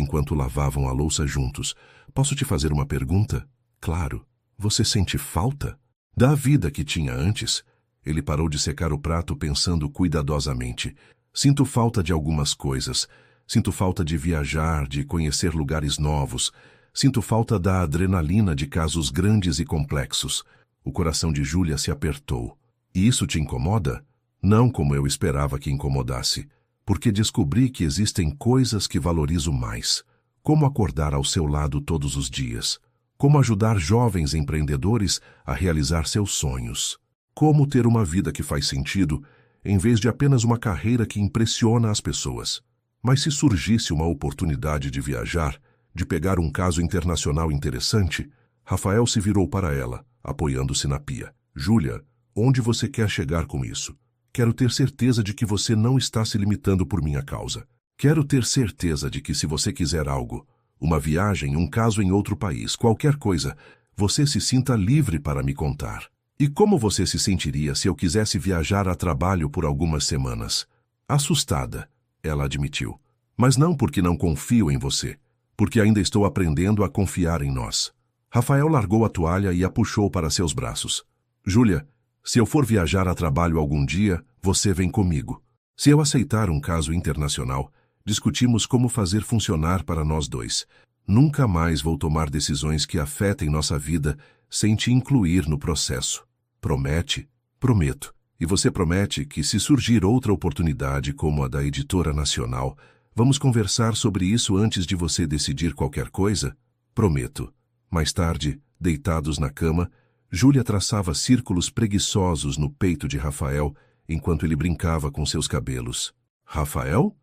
enquanto lavavam a louça juntos, posso te fazer uma pergunta? Claro. Você sente falta? Da vida que tinha antes? Ele parou de secar o prato pensando cuidadosamente. Sinto falta de algumas coisas. Sinto falta de viajar, de conhecer lugares novos. Sinto falta da adrenalina de casos grandes e complexos. O coração de Júlia se apertou. E isso te incomoda? Não como eu esperava que incomodasse, porque descobri que existem coisas que valorizo mais. Como acordar ao seu lado todos os dias. Como ajudar jovens empreendedores a realizar seus sonhos. Como ter uma vida que faz sentido, em vez de apenas uma carreira que impressiona as pessoas. Mas se surgisse uma oportunidade de viajar, de pegar um caso internacional interessante, Rafael se virou para ela, apoiando-se na pia. Júlia, onde você quer chegar com isso? Quero ter certeza de que você não está se limitando por minha causa. Quero ter certeza de que se você quiser algo, uma viagem, um caso em outro país, qualquer coisa, você se sinta livre para me contar. E como você se sentiria se eu quisesse viajar a trabalho por algumas semanas? Assustada, ela admitiu. Mas não porque não confio em você, porque ainda estou aprendendo a confiar em nós. Rafael largou a toalha e a puxou para seus braços. Júlia, se eu for viajar a trabalho algum dia, você vem comigo. Se eu aceitar um caso internacional, discutimos como fazer funcionar para nós dois. Nunca mais vou tomar decisões que afetem nossa vida sem te incluir no processo. Promete? Prometo. E você promete que, se surgir outra oportunidade como a da editora nacional, vamos conversar sobre isso antes de você decidir qualquer coisa? Prometo. Mais tarde, deitados na cama, Júlia traçava círculos preguiçosos no peito de Rafael enquanto ele brincava com seus cabelos. Rafael?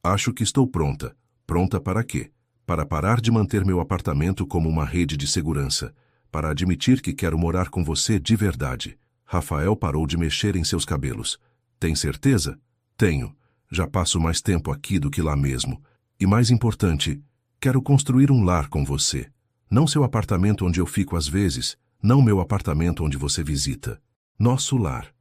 Acho que estou pronta. Pronta para quê? Para parar de manter meu apartamento como uma rede de segurança. Para admitir que quero morar com você de verdade. Rafael parou de mexer em seus cabelos. Tem certeza? Tenho. Já passo mais tempo aqui do que lá mesmo. E mais importante, Quero construir um lar com você. Não seu apartamento onde eu fico às vezes, não meu apartamento onde você visita. Nosso lar,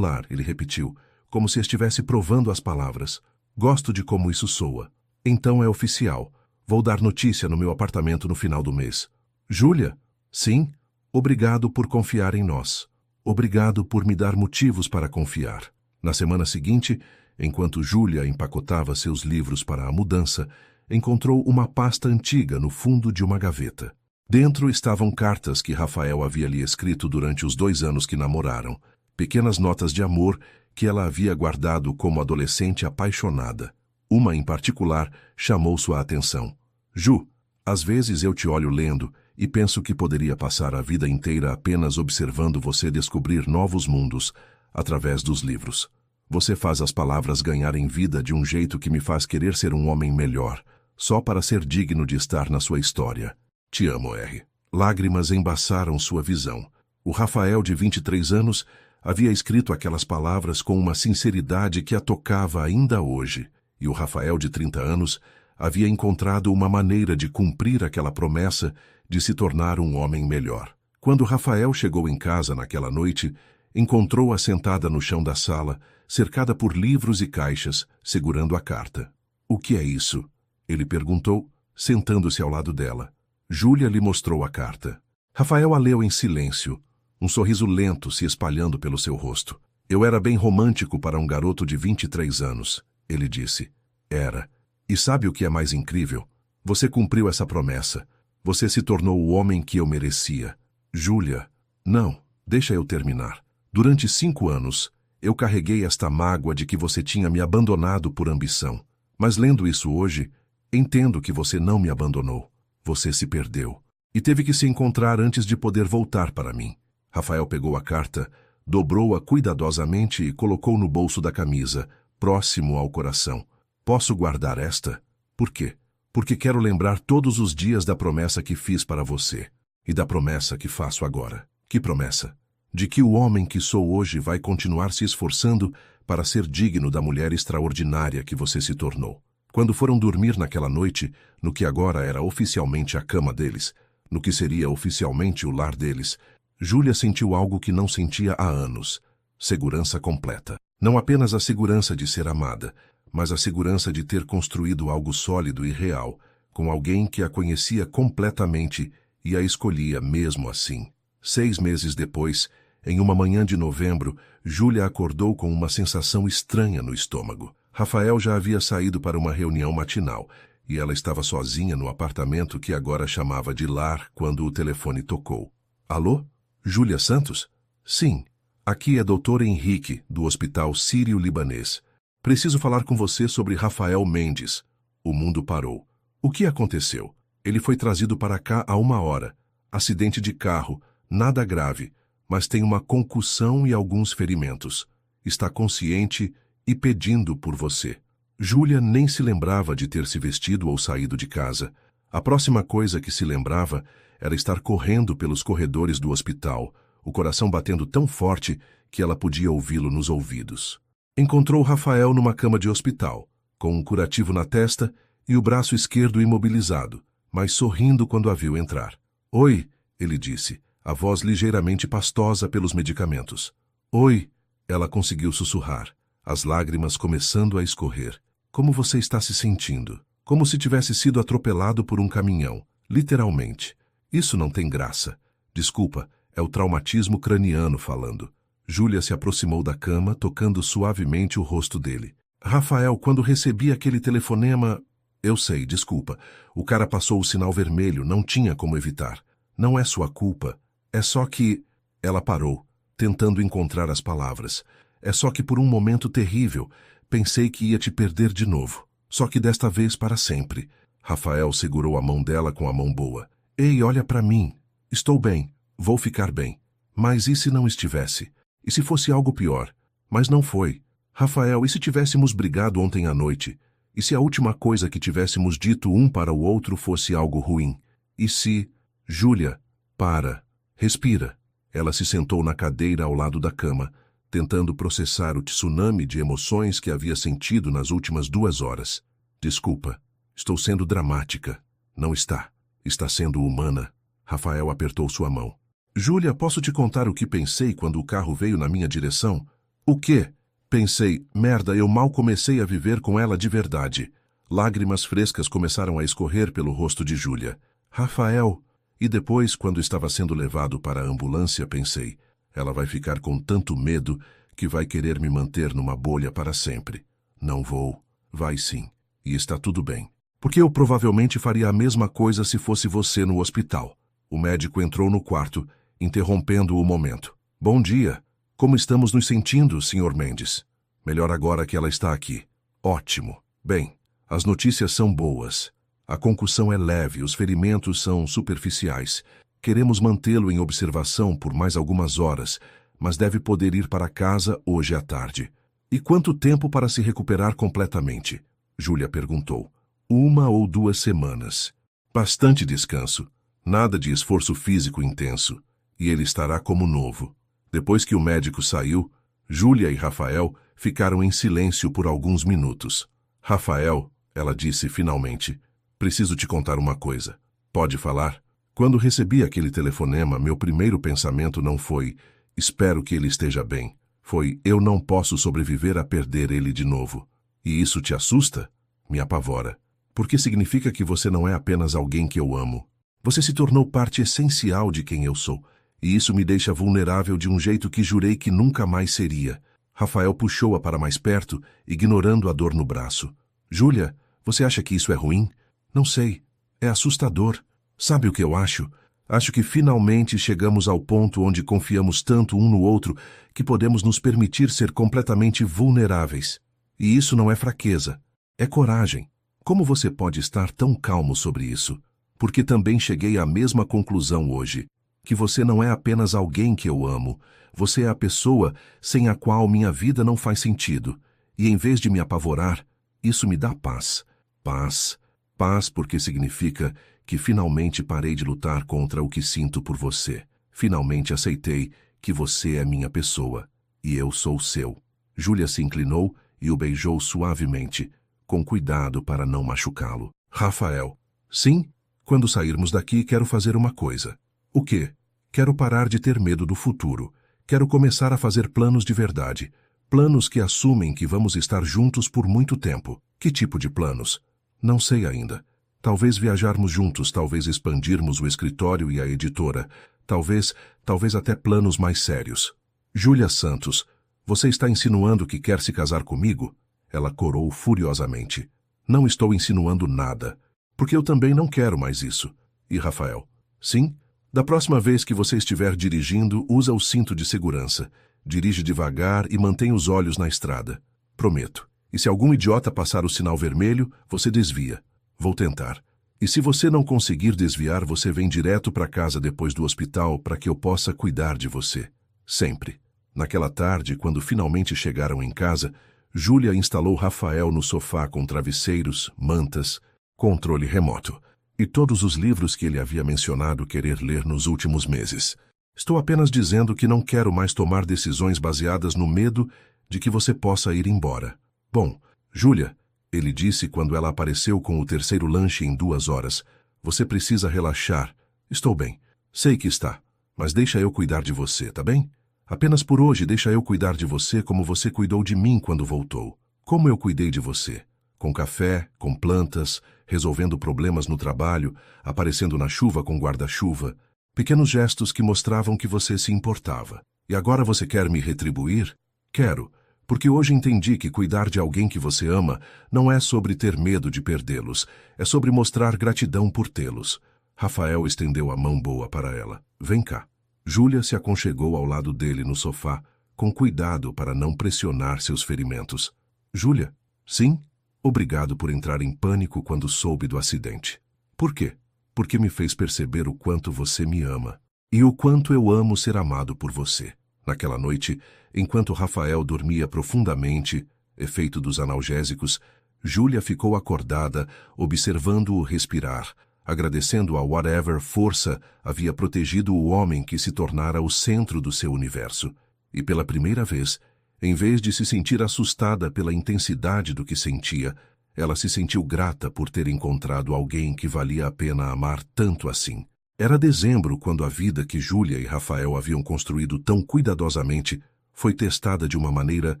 ele repetiu, como se estivesse provando as palavras. Gosto de como isso soa. Então é oficial. Vou dar notícia no meu apartamento no final do mês. Júlia? Sim? Obrigado por confiar em nós. Obrigado por me dar motivos para confiar. Na semana seguinte, enquanto Júlia empacotava seus livros para a mudança, encontrou uma pasta antiga no fundo de uma gaveta. Dentro estavam cartas que Rafael havia lhe escrito durante os 2 anos que namoraram, pequenas notas de amor que ela havia guardado como adolescente apaixonada. Uma, em particular, chamou sua atenção. Ju, às vezes eu te olho lendo e penso que poderia passar a vida inteira apenas observando você descobrir novos mundos através dos livros. Você faz as palavras ganharem vida de um jeito que me faz querer ser um homem melhor, só para ser digno de estar na sua história. Te amo, R. Lágrimas embaçaram sua visão. O Rafael, de 23 anos, havia escrito aquelas palavras com uma sinceridade que a tocava ainda hoje, e o Rafael, de 30 anos, havia encontrado uma maneira de cumprir aquela promessa de se tornar um homem melhor. Quando Rafael chegou em casa naquela noite, encontrou-a sentada no chão da sala, cercada por livros e caixas, segurando a carta. O que é isso? Ele perguntou, sentando-se ao lado dela. Júlia lhe mostrou a carta. Rafael a leu em silêncio, um sorriso lento se espalhando pelo seu rosto. Eu era bem romântico para um garoto de 23 anos, ele disse. Era. E sabe o que é mais incrível? Você cumpriu essa promessa. Você se tornou o homem que eu merecia. Júlia, não, deixa eu terminar. Durante 5 anos, eu carreguei esta mágoa de que você tinha me abandonado por ambição. Mas lendo isso hoje, entendo que você não me abandonou. Você se perdeu. E teve que se encontrar antes de poder voltar para mim. Rafael pegou a carta, dobrou-a cuidadosamente e colocou no bolso da camisa, próximo ao coração. Posso guardar esta? Por quê? Porque quero lembrar todos os dias da promessa que fiz para você. E da promessa que faço agora. Que promessa? De que o homem que sou hoje vai continuar se esforçando para ser digno da mulher extraordinária que você se tornou. Quando foram dormir naquela noite, no que agora era oficialmente a cama deles, no que seria oficialmente o lar deles, Júlia sentiu algo que não sentia há anos. Segurança completa. Não apenas a segurança de ser amada, mas a segurança de ter construído algo sólido e real, com alguém que a conhecia completamente e a escolhia mesmo assim. 6 meses depois, em uma manhã de novembro, Júlia acordou com uma sensação estranha no estômago. Rafael já havia saído para uma reunião matinal, e ela estava sozinha no apartamento que agora chamava de lar quando o telefone tocou. Alô? Júlia Santos? Sim. Aqui é Dr. Henrique, do Hospital Sírio-Libanês. Preciso falar com você sobre Rafael Mendes. O mundo parou. O que aconteceu? Ele foi trazido para cá há 1 hora. Acidente de carro, nada grave, mas tem uma concussão e alguns ferimentos. Está consciente e pedindo por você. Júlia nem se lembrava de ter se vestido ou saído de casa. A próxima coisa que se lembrava era estar correndo pelos corredores do hospital, o coração batendo tão forte que ela podia ouvi-lo nos ouvidos. Encontrou Rafael numa cama de hospital, com um curativo na testa e o braço esquerdo imobilizado, mas sorrindo quando a viu entrar. Oi, ele disse, a voz ligeiramente pastosa pelos medicamentos. Oi, ela conseguiu sussurrar, as lágrimas começando a escorrer. Como você está se sentindo? Como se tivesse sido atropelado por um caminhão, literalmente. Isso não tem graça. Desculpa, é o traumatismo craniano falando. Júlia se aproximou da cama, tocando suavemente o rosto dele. Rafael, quando recebi aquele telefonema... Eu sei, desculpa. O cara passou o sinal vermelho, não tinha como evitar. Não é sua culpa. É só que... Ela parou, tentando encontrar as palavras. É só que por um momento terrível, pensei que ia te perder de novo. Só que desta vez para sempre. Rafael segurou a mão dela com a mão boa. Ei, olha para mim. Estou bem. Vou ficar bem. Mas e se não estivesse? E se fosse algo pior? Mas não foi. Rafael, e se tivéssemos brigado ontem à noite? E se a última coisa que tivéssemos dito um para o outro fosse algo ruim? E se... Júlia, para. Respira. Ela se sentou na cadeira ao lado da cama, tentando processar o tsunami de emoções que havia sentido nas últimas 2 horas. Desculpa, estou sendo dramática. Não está. Está sendo humana. Rafael apertou sua mão. Júlia, posso te contar o que pensei quando o carro veio na minha direção? O quê? Pensei, merda, eu mal comecei a viver com ela de verdade. Lágrimas frescas começaram a escorrer pelo rosto de Júlia. Rafael... E depois, quando estava sendo levado para a ambulância, pensei, ela vai ficar com tanto medo que vai querer me manter numa bolha para sempre. Não vou. Vai sim. E está tudo bem. Porque eu provavelmente faria a mesma coisa se fosse você no hospital. O médico entrou no quarto, interrompendo o momento. Bom dia. Como estamos nos sentindo, Sr. Mendes? Melhor agora que ela está aqui. Ótimo. Bem, as notícias são boas. A concussão é leve, os ferimentos são superficiais. Queremos mantê-lo em observação por mais algumas horas, mas deve poder ir para casa hoje à tarde. E quanto tempo para se recuperar completamente? Júlia perguntou. 1 ou 2 semanas. Bastante descanso. Nada de esforço físico intenso. E ele estará como novo. Depois que o médico saiu, Júlia e Rafael ficaram em silêncio por alguns minutos. Rafael, ela disse finalmente, preciso te contar uma coisa. Pode falar? Quando recebi aquele telefonema, meu primeiro pensamento não foi, espero que ele esteja bem. Foi, eu não posso sobreviver a perder ele de novo. E isso te assusta? Me apavora. Porque significa que você não é apenas alguém que eu amo. Você se tornou parte essencial de quem eu sou. E isso me deixa vulnerável de um jeito que jurei que nunca mais seria. Rafael puxou-a para mais perto, ignorando a dor no braço. Júlia, você acha que isso é ruim? Não sei. É assustador. Sabe o que eu acho? Acho que finalmente chegamos ao ponto onde confiamos tanto um no outro que podemos nos permitir ser completamente vulneráveis. E isso não é fraqueza. É coragem. Como você pode estar tão calmo sobre isso? Porque também cheguei à mesma conclusão hoje. Que você não é apenas alguém que eu amo. Você é a pessoa sem a qual minha vida não faz sentido. E em vez de me apavorar, isso me dá paz. Paz. Paz porque significa que finalmente parei de lutar contra o que sinto por você. Finalmente aceitei que você é minha pessoa. E eu sou seu. Júlia se inclinou e o beijou suavemente, com cuidado para não machucá-lo. Rafael. Sim? Quando sairmos daqui, quero fazer uma coisa. O quê? Quero parar de ter medo do futuro. Quero começar a fazer planos de verdade. Planos que assumem que vamos estar juntos por muito tempo. Que tipo de planos? Não sei ainda. Talvez viajarmos juntos, talvez expandirmos o escritório e a editora. Talvez até planos mais sérios. Júlia Santos, você está insinuando que quer se casar comigo? Ela corou furiosamente. Não estou insinuando nada, porque eu também não quero mais isso. E Rafael? Sim? Da próxima vez que você estiver dirigindo, usa o cinto de segurança. Dirige devagar e mantenha os olhos na estrada. Prometo. E se algum idiota passar o sinal vermelho, você desvia. Vou tentar. E se você não conseguir desviar, você vem direto para casa depois do hospital para que eu possa cuidar de você. Sempre. Naquela tarde, quando finalmente chegaram em casa, Júlia instalou Rafael no sofá com travesseiros, mantas, controle remoto e todos os livros que ele havia mencionado querer ler nos últimos meses. Estou apenas dizendo que não quero mais tomar decisões baseadas no medo de que você possa ir embora. Bom, Júlia, ele disse quando ela apareceu com o terceiro lanche em 2 horas, você precisa relaxar. Estou bem. Sei que está. Mas deixa eu cuidar de você, tá bem? Apenas por hoje deixa eu cuidar de você como você cuidou de mim quando voltou. Como eu cuidei de você. Com café, com plantas, resolvendo problemas no trabalho, aparecendo na chuva com guarda-chuva. Pequenos gestos que mostravam que você se importava. E agora você quer me retribuir? Quero, porque hoje entendi que cuidar de alguém que você ama não é sobre ter medo de perdê-los, é sobre mostrar gratidão por tê-los. Rafael estendeu a mão boa para ela. Vem cá. Júlia se aconchegou ao lado dele no sofá, com cuidado para não pressionar seus ferimentos. Júlia? Sim? Obrigado por entrar em pânico quando soube do acidente. Por quê? Porque me fez perceber o quanto você me ama. E o quanto eu amo ser amado por você. Naquela noite, enquanto Rafael dormia profundamente, efeito dos analgésicos, Júlia ficou acordada, observando-o respirar, agradecendo a whatever força havia protegido o homem que se tornara o centro do seu universo. E pela primeira vez, em vez de se sentir assustada pela intensidade do que sentia, Ela se sentiu grata por ter encontrado alguém que valia a pena amar tanto assim. Era dezembro quando a vida que Júlia e Rafael haviam construído tão cuidadosamente foi testada de uma maneira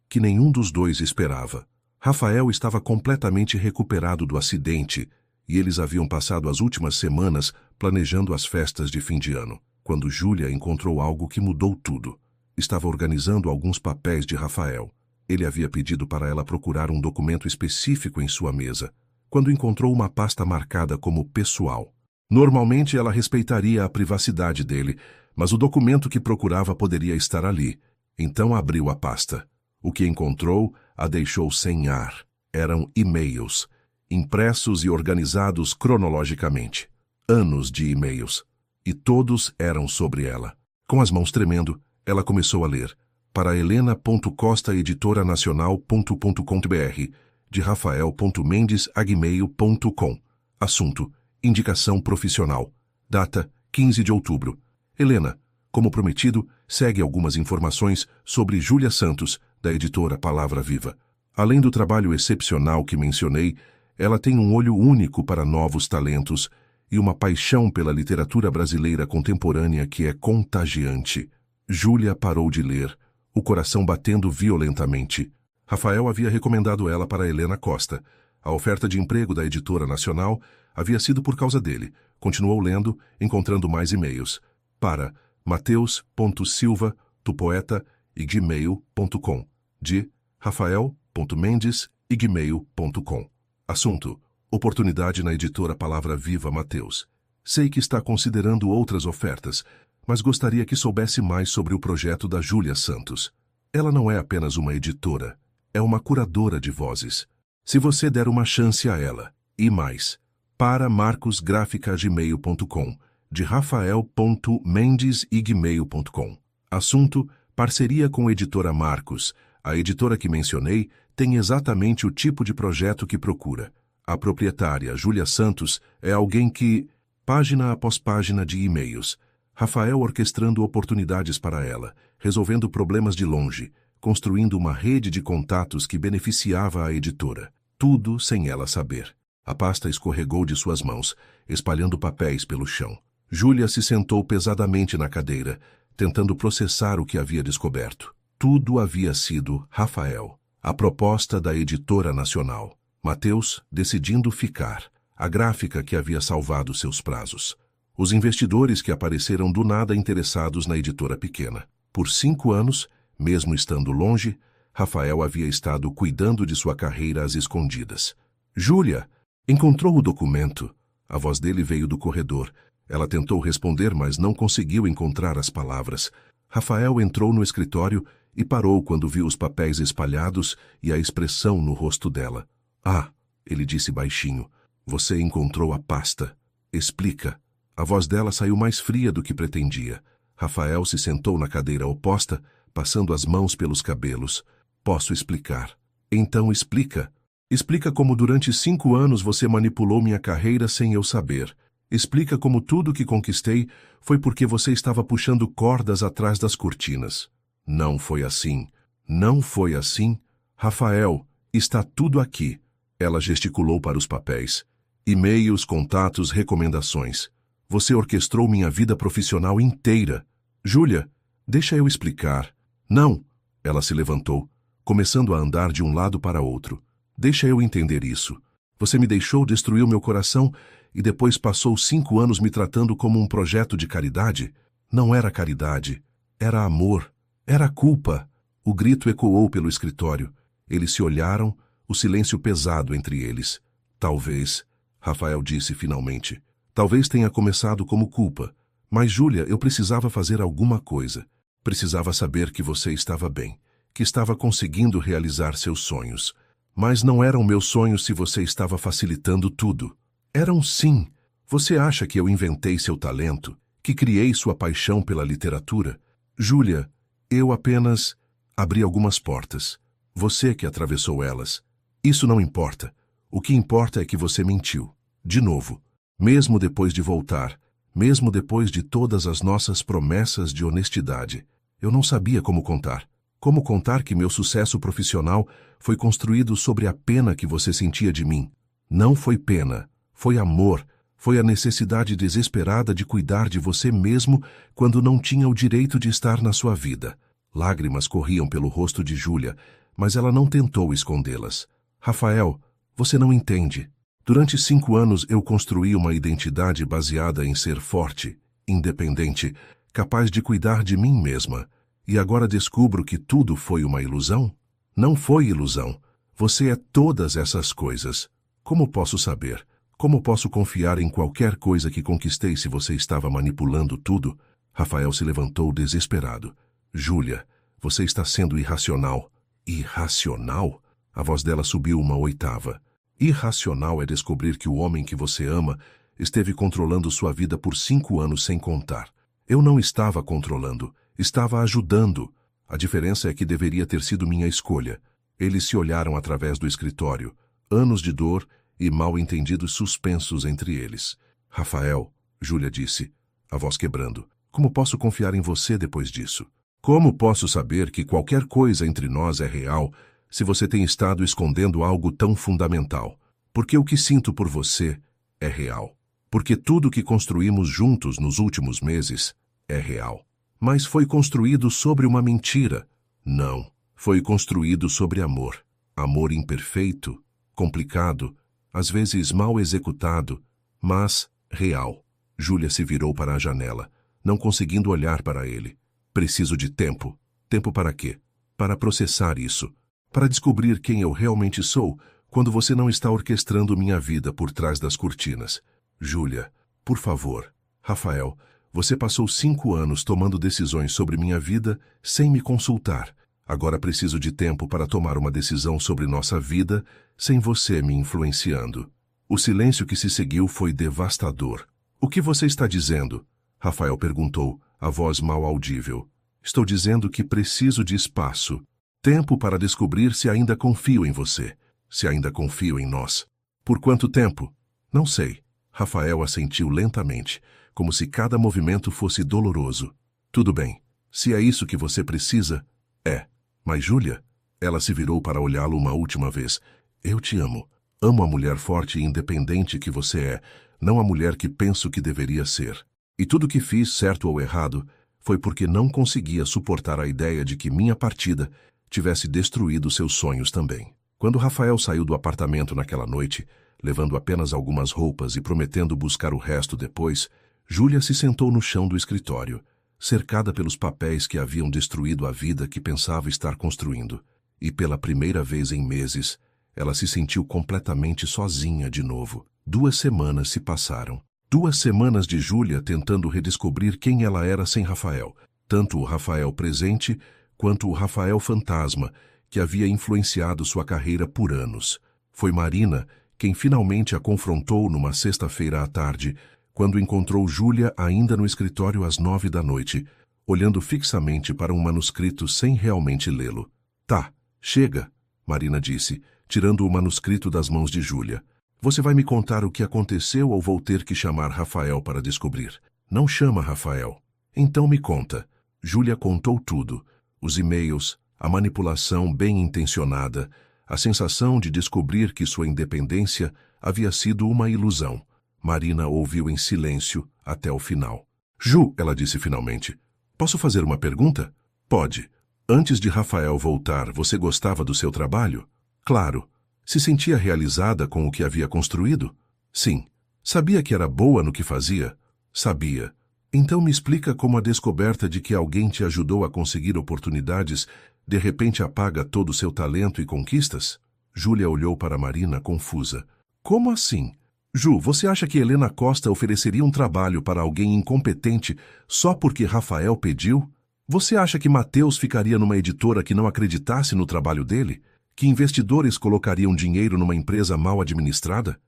que nenhum dos dois esperava. Rafael estava completamente recuperado do acidente e eles haviam passado as últimas semanas planejando as festas de fim de ano, quando Júlia encontrou algo que mudou tudo. Estava organizando alguns papéis de Rafael. Ele havia pedido para ela procurar um documento específico em sua mesa, quando encontrou uma pasta marcada como pessoal. Normalmente ela respeitaria a privacidade dele, mas o documento que procurava poderia estar ali. Então abriu a pasta. O que encontrou a deixou sem ar. Eram e-mails, impressos e organizados cronologicamente. Anos de e-mails. E todos eram sobre ela. Com as mãos tremendo, ela começou a ler. Para helena.costa.editoranacional.com.br, de rafael.mendes@gmail.com. Assunto: indicação profissional. Data: 15 de outubro. Helena, como prometido, segue algumas informações sobre Júlia Santos, da editora Palavra Viva. Além do trabalho excepcional que mencionei, ela tem um olho único para novos talentos e uma paixão pela literatura brasileira contemporânea que é contagiante. Júlia parou de ler, o coração batendo violentamente. Rafael havia recomendado ela para Helena Costa. A oferta de emprego da editora nacional havia sido por causa dele. Continuou lendo, encontrando mais e-mails. Para mateus.silva@gmail.com, de rafael.mendes@gmail.com. Assunto: oportunidade na editora Palavra Viva. Mateus. Sei que está considerando outras ofertas, mas gostaria que soubesse mais sobre o projeto da Júlia Santos. Ela não é apenas uma editora, é uma curadora de vozes. Se você der uma chance a ela, e mais, para marcosgrafica@gmail.com, de rafael.mendes@gmail.com. Assunto: parceria com a editora Marcos. A editora que mencionei tem exatamente o tipo de projeto que procura. A proprietária, Júlia Santos, é alguém que... Página após página de e-mails. Rafael orquestrando oportunidades para ela, resolvendo problemas de longe, construindo uma rede de contatos que beneficiava a editora. Tudo sem ela saber. A pasta escorregou de suas mãos, espalhando papéis pelo chão. Júlia se sentou pesadamente na cadeira, tentando processar o que havia descoberto. Tudo havia sido Rafael. A proposta da editora nacional. Mateus decidindo ficar. A gráfica que havia salvado seus prazos. Os investidores que apareceram do nada interessados na editora pequena. Por 5 anos, mesmo estando longe, Rafael havia estado cuidando de sua carreira às escondidas. Júlia encontrou o documento. A voz dele veio do corredor. Ela tentou responder, mas não conseguiu encontrar as palavras. Rafael entrou no escritório e parou quando viu os papéis espalhados e a expressão no rosto dela. Ah, ele disse baixinho, você encontrou a pasta. Explica. A voz dela saiu mais fria do que pretendia. Rafael se sentou na cadeira oposta, passando as mãos pelos cabelos. Posso explicar. Então explica. Explica como durante 5 anos você manipulou minha carreira sem eu saber. Explica como tudo que conquistei foi porque você estava puxando cordas atrás das cortinas. Não foi assim. Não foi assim. Rafael, está tudo aqui. Ela gesticulou para os papéis. E-mails, contatos, recomendações. Você orquestrou minha vida profissional inteira. Júlia, deixa eu explicar. Não. Ela se levantou, começando a andar de um lado para outro. Deixa eu entender isso. Você me deixou destruir o meu coração e depois passou 5 anos me tratando como um projeto de caridade? Não era caridade. Era amor. Era culpa. O grito ecoou pelo escritório. Eles se olharam, o silêncio pesado entre eles. Talvez, Rafael disse finalmente. Talvez tenha começado como culpa. Mas, Júlia, eu precisava fazer alguma coisa. Precisava saber que você estava bem, que estava conseguindo realizar seus sonhos. Mas não eram meus sonhos se você estava facilitando tudo. Eram sim. Você acha que eu inventei seu talento, que criei sua paixão pela literatura? Júlia, eu apenas abri algumas portas. Você que atravessou elas. Isso não importa. O que importa é que você mentiu. De novo. Mesmo depois de voltar, mesmo depois de todas as nossas promessas de honestidade. Eu não sabia como contar. Como contar que meu sucesso profissional foi construído sobre a pena que você sentia de mim? Não foi pena, foi amor, foi a necessidade desesperada de cuidar de você mesmo quando não tinha o direito de estar na sua vida. Lágrimas corriam pelo rosto de Júlia, mas ela não tentou escondê-las. Rafael, você não entende. Durante 5 anos eu construí uma identidade baseada em ser forte, independente, capaz de cuidar de mim mesma. E agora descubro que tudo foi uma ilusão? Não foi ilusão. Você é todas essas coisas. Como posso saber? Como posso confiar em qualquer coisa que conquistei se você estava manipulando tudo? Rafael se levantou desesperado. Júlia, você está sendo irracional. Irracional? A voz dela subiu uma oitava. Irracional é descobrir que o homem que você ama esteve controlando sua vida por 5 anos sem contar. Eu não estava controlando, estava ajudando. A diferença é que deveria ter sido minha escolha. Eles se olharam através do escritório. Anos de dor e mal-entendidos suspensos entre eles. Rafael, Júlia disse, a voz quebrando, como posso confiar em você depois disso? Como posso saber que qualquer coisa entre nós é real se você tem estado escondendo algo tão fundamental? Porque o que sinto por você é real. Porque tudo que construímos juntos nos últimos meses é real. Mas foi construído sobre uma mentira. Não, foi construído sobre amor. Amor imperfeito, complicado, às vezes mal executado, mas real. Júlia se virou para a janela, não conseguindo olhar para ele. Preciso de tempo. Tempo para quê? Para processar isso. Para descobrir quem eu realmente sou quando você não está orquestrando minha vida por trás das cortinas. Júlia, por favor. Rafael, você passou 5 anos tomando decisões sobre minha vida sem me consultar. Agora preciso de tempo para tomar uma decisão sobre nossa vida sem você me influenciando. O silêncio que se seguiu foi devastador. O que você está dizendo? Rafael perguntou, a voz mal audível. Estou dizendo que preciso de espaço. Tempo para descobrir se ainda confio em você. Se ainda confio em nós. Por quanto tempo? Não sei. Rafael assentiu lentamente, como se cada movimento fosse doloroso. Tudo bem. Se é isso que você precisa, é. Mas Júlia, ela se virou para olhá-lo uma última vez. Eu te amo. Amo a mulher forte e independente que você é, não a mulher que penso que deveria ser. E tudo que fiz, certo ou errado, foi porque não conseguia suportar a ideia de que minha partida tivesse destruído seus sonhos também. Quando Rafael saiu do apartamento naquela noite, levando apenas algumas roupas e prometendo buscar o resto depois, Júlia se sentou no chão do escritório, cercada pelos papéis que haviam destruído a vida que pensava estar construindo. E pela primeira vez em meses, ela se sentiu completamente sozinha de novo. 2 semanas se passaram. 2 semanas de Júlia tentando redescobrir quem ela era sem Rafael. Tanto o Rafael presente, quanto o Rafael fantasma, que havia influenciado sua carreira por anos. Foi Marina quem finalmente a confrontou numa sexta-feira à tarde, quando encontrou Júlia ainda no escritório às 9 da noite, olhando fixamente para um manuscrito sem realmente lê-lo. Tá, chega, Marina disse, tirando o manuscrito das mãos de Júlia. Você vai me contar o que aconteceu ou vou ter que chamar Rafael para descobrir? Não chama Rafael. Então me conta. Júlia contou tudo. Os e-mails, a manipulação bem intencionada, a sensação de descobrir que sua independência havia sido uma ilusão. Marina ouviu em silêncio até o final. Ju, ela disse finalmente, posso fazer uma pergunta? Pode. Antes de Rafael voltar, você gostava do seu trabalho? Claro. Se sentia realizada com o que havia construído? Sim. Sabia que era boa no que fazia? Sabia. Então me explica como a descoberta de que alguém te ajudou a conseguir oportunidades de repente apaga todo o seu talento e conquistas? Júlia olhou para Marina confusa. Como assim? Ju, você acha que Helena Costa ofereceria um trabalho para alguém incompetente só porque Rafael pediu? Você acha que Mateus ficaria numa editora que não acreditasse no trabalho dele? Que investidores colocariam dinheiro numa empresa mal administrada?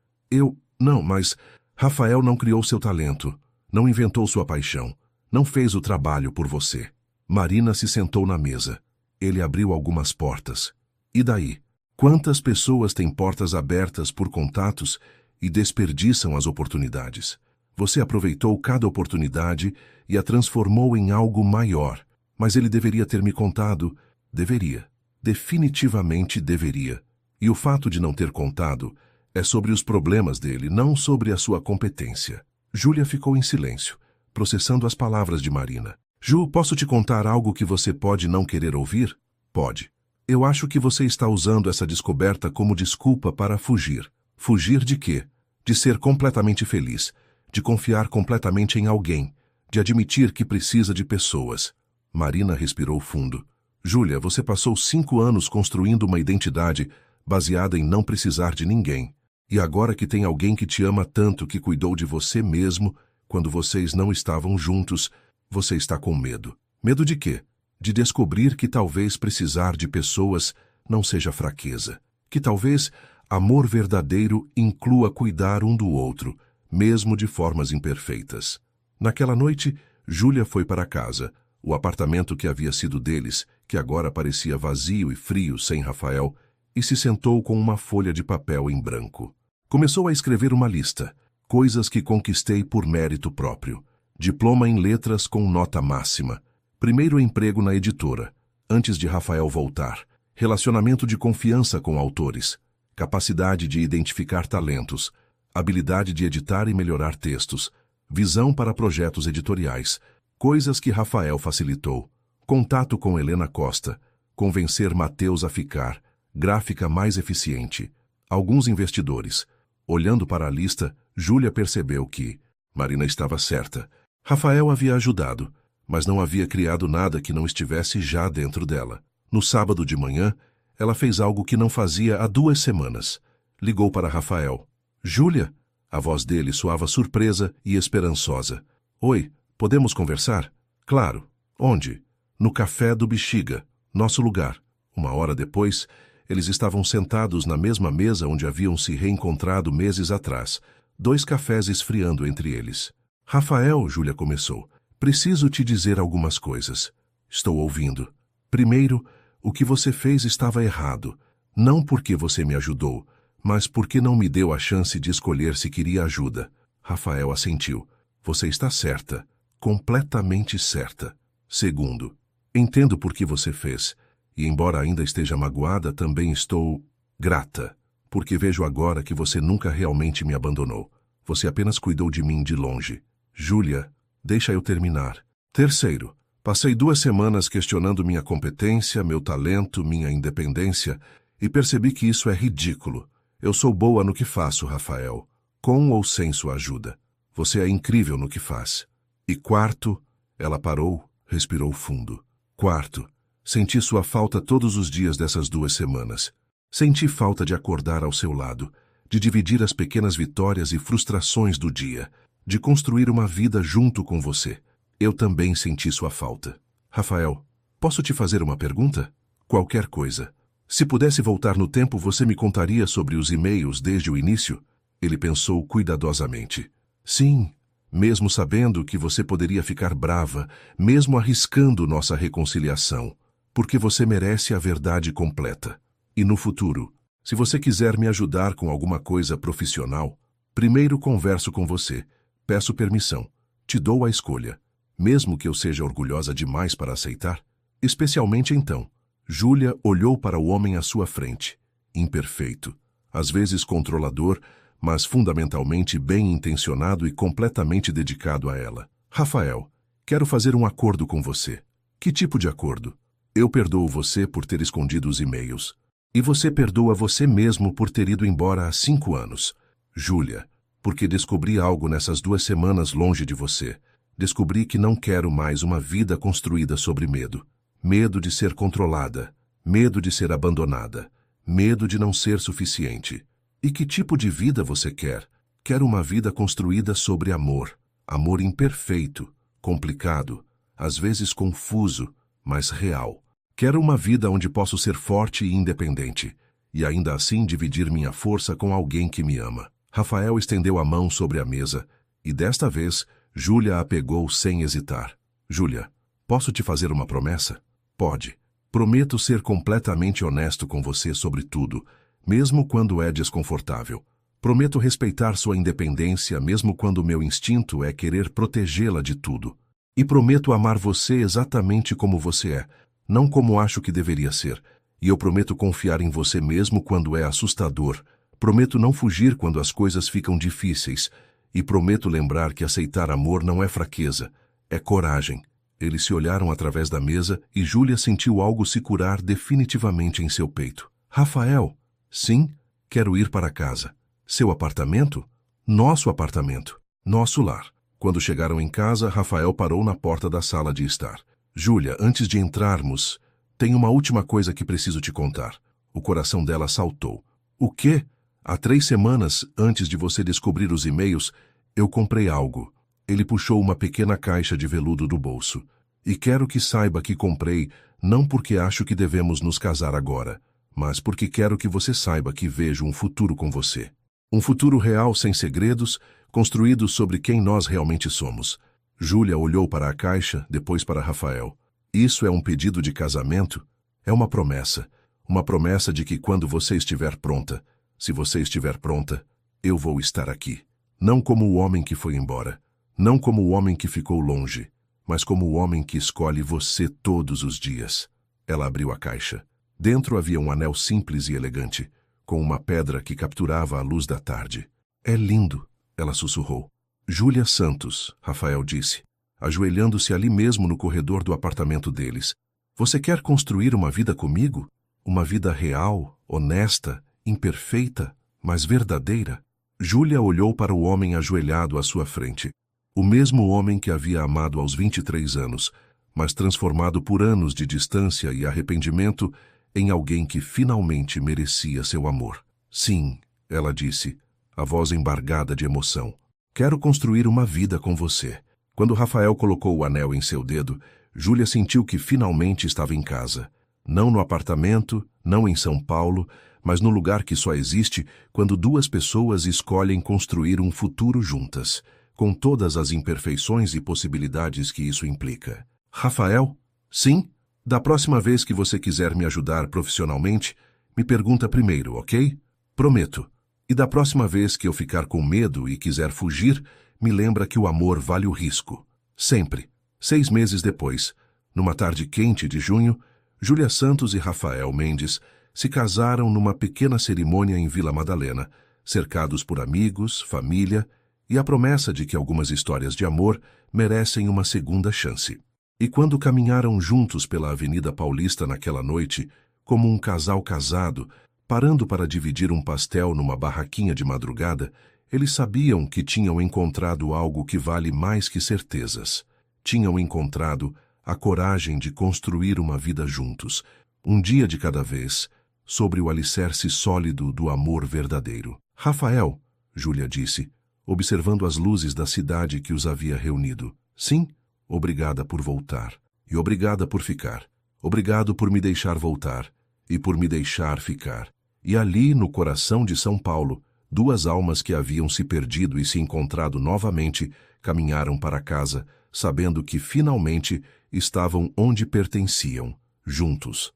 Não, mas Rafael não criou seu talento, não inventou sua paixão, não fez o trabalho por você. Marina se sentou na mesa. Ele abriu algumas portas. E daí? Quantas pessoas têm portas abertas por contatos e desperdiçam as oportunidades? Você aproveitou cada oportunidade e a transformou em algo maior. Mas ele deveria ter me contado Deveria. Definitivamente deveria. E o fato de não ter contado é sobre os problemas dele, não sobre a sua competência. Júlia ficou em silêncio, processando as palavras de Marina. Ju, posso te contar algo que você pode não querer ouvir? Pode. Eu acho que você está usando essa descoberta como desculpa para fugir. Fugir de quê? De ser completamente feliz, de confiar completamente em alguém, de admitir que precisa de pessoas. Marina respirou fundo. Júlia, você passou 5 anos construindo uma identidade baseada em não precisar de ninguém. E agora que tem alguém que te ama tanto, que cuidou de você mesmo, quando vocês não estavam juntos, você está com medo. Medo de quê? De descobrir que talvez precisar de pessoas não seja fraqueza. Que talvez amor verdadeiro inclua cuidar um do outro, mesmo de formas imperfeitas. Naquela noite, Júlia foi para casa. O apartamento que havia sido deles, que agora parecia vazio e frio sem Rafael, e se sentou com uma folha de papel em branco. Começou a escrever uma lista. Coisas que conquistei por mérito próprio. Diploma em letras com nota máxima. Primeiro emprego na editora, antes de Rafael voltar. Relacionamento de confiança com autores. Capacidade de identificar talentos. Habilidade de editar e melhorar textos. Visão para projetos editoriais. Coisas que Rafael facilitou. Contato com Helena Costa. Convencer Mateus a ficar. Gráfica mais eficiente. Alguns investidores. Olhando para a lista, Júlia percebeu que Marina estava certa. Rafael havia ajudado, mas não havia criado nada que não estivesse já dentro dela. No sábado de manhã, ela fez algo que não fazia há 2 semanas. Ligou para Rafael. Júlia? A voz dele soava surpresa e esperançosa. Oi, podemos conversar? Claro. Onde? No Café do Bexiga, nosso lugar. 1 hora depois, eles estavam sentados na mesma mesa onde haviam se reencontrado meses atrás, 2 cafés esfriando entre eles. Rafael, Júlia começou, preciso te dizer algumas coisas. Estou ouvindo. Primeiro, o que você fez estava errado. Não porque você me ajudou, mas porque não me deu a chance de escolher se queria ajuda. Rafael assentiu. Você está certa. Completamente certa. Segundo, entendo por que você fez. E embora ainda esteja magoada, também estou grata, porque vejo agora que você nunca realmente me abandonou. Você apenas cuidou de mim de longe. Júlia, deixa eu terminar. Terceiro, passei 2 semanas questionando minha competência, meu talento, minha independência, e percebi que isso é ridículo. Eu sou boa no que faço, Rafael, com ou sem sua ajuda. Você é incrível no que faz. E quarto, ela parou, respirou fundo. Quarto, senti sua falta todos os dias dessas 2 semanas. Senti falta de acordar ao seu lado, de dividir as pequenas vitórias e frustrações do dia, de construir uma vida junto com você. Eu também senti sua falta. Rafael, posso te fazer uma pergunta? Qualquer coisa. Se pudesse voltar no tempo, você me contaria sobre os e-mails desde o início? Ele pensou cuidadosamente. Sim, mesmo sabendo que você poderia ficar brava, mesmo arriscando nossa reconciliação. Porque você merece a verdade completa. E no futuro, se você quiser me ajudar com alguma coisa profissional, primeiro converso com você, peço permissão, te dou a escolha, mesmo que eu seja orgulhosa demais para aceitar. Especialmente então, Júlia olhou para o homem à sua frente, imperfeito, às vezes controlador, mas fundamentalmente bem-intencionado e completamente dedicado a ela. Rafael, quero fazer um acordo com você. Que tipo de acordo? Eu perdoo você por ter escondido os e-mails. E você perdoa você mesmo por ter ido embora há 5 anos. Júlia, porque descobri algo nessas 2 semanas longe de você. Descobri que não quero mais uma vida construída sobre medo. Medo de ser controlada. Medo de ser abandonada. Medo de não ser suficiente. E que tipo de vida você quer? Quero uma vida construída sobre amor. Amor imperfeito, complicado, às vezes confuso, mas real. Quero uma vida onde posso ser forte e independente, e ainda assim dividir minha força com alguém que me ama. Rafael estendeu a mão sobre a mesa, e desta vez, Júlia a pegou sem hesitar. Júlia, posso te fazer uma promessa? Pode. Prometo ser completamente honesto com você sobre tudo, mesmo quando é desconfortável. Prometo respeitar sua independência, mesmo quando meu instinto é querer protegê-la de tudo. E prometo amar você exatamente como você é, não como acho que deveria ser. E eu prometo confiar em você mesmo quando é assustador. Prometo não fugir quando as coisas ficam difíceis. E prometo lembrar que aceitar amor não é fraqueza, é coragem. Eles se olharam através da mesa e Júlia sentiu algo se curar definitivamente em seu peito. Rafael, sim, quero ir para casa. Seu apartamento? Nosso apartamento. Nosso lar. Quando chegaram em casa, Rafael parou na porta da sala de estar. Júlia, antes de entrarmos, tem uma última coisa que preciso te contar. O coração dela saltou. O quê? Há 3 semanas, antes de você descobrir os e-mails, eu comprei algo. Ele puxou uma pequena caixa de veludo do bolso. E quero que saiba que comprei, não porque acho que devemos nos casar agora, mas porque quero que você saiba que vejo um futuro com você. Um futuro real sem segredos, construído sobre quem nós realmente somos. Júlia olhou para a caixa, depois para Rafael. Isso é um pedido de casamento? É uma promessa. Uma promessa de que quando você estiver pronta, se você estiver pronta, eu vou estar aqui. Não como o homem que foi embora. Não como o homem que ficou longe, mas como o homem que escolhe você todos os dias. Ela abriu a caixa. Dentro havia um anel simples e elegante, com uma pedra que capturava a luz da tarde. É lindo, ela sussurrou. Júlia Santos, Rafael disse, ajoelhando-se ali mesmo no corredor do apartamento deles. Você quer construir uma vida comigo? Uma vida real, honesta, imperfeita, mas verdadeira? Júlia olhou para o homem ajoelhado à sua frente. O mesmo homem que havia amado aos 23 anos, mas transformado por anos de distância e arrependimento em alguém que finalmente merecia seu amor. Sim, ela disse, a voz embargada de emoção. Quero construir uma vida com você. Quando Rafael colocou o anel em seu dedo, Júlia sentiu que finalmente estava em casa. Não no apartamento, não em São Paulo, mas no lugar que só existe quando 2 pessoas escolhem construir um futuro juntas, com todas as imperfeições e possibilidades que isso implica. Rafael? Sim? Da próxima vez que você quiser me ajudar profissionalmente, me pergunta primeiro, ok? Prometo. E da próxima vez que eu ficar com medo e quiser fugir, me lembra que o amor vale o risco. Sempre. 6 meses depois, numa tarde quente de junho, Júlia Santos e Rafael Mendes se casaram numa pequena cerimônia em Vila Madalena, cercados por amigos, família e a promessa de que algumas histórias de amor merecem uma segunda chance. E quando caminharam juntos pela Avenida Paulista naquela noite, como um casal casado, parando para dividir um pastel numa barraquinha de madrugada, eles sabiam que tinham encontrado algo que vale mais que certezas. Tinham encontrado a coragem de construir uma vida juntos, um dia de cada vez, sobre o alicerce sólido do amor verdadeiro. Rafael, Júlia disse, observando as luzes da cidade que os havia reunido. Sim, obrigada por voltar. E obrigada por ficar. Obrigado por me deixar voltar. E por me deixar ficar. E ali, no coração de São Paulo, 2 almas que haviam se perdido e se encontrado novamente, caminharam para casa, sabendo que finalmente estavam onde pertenciam, juntos.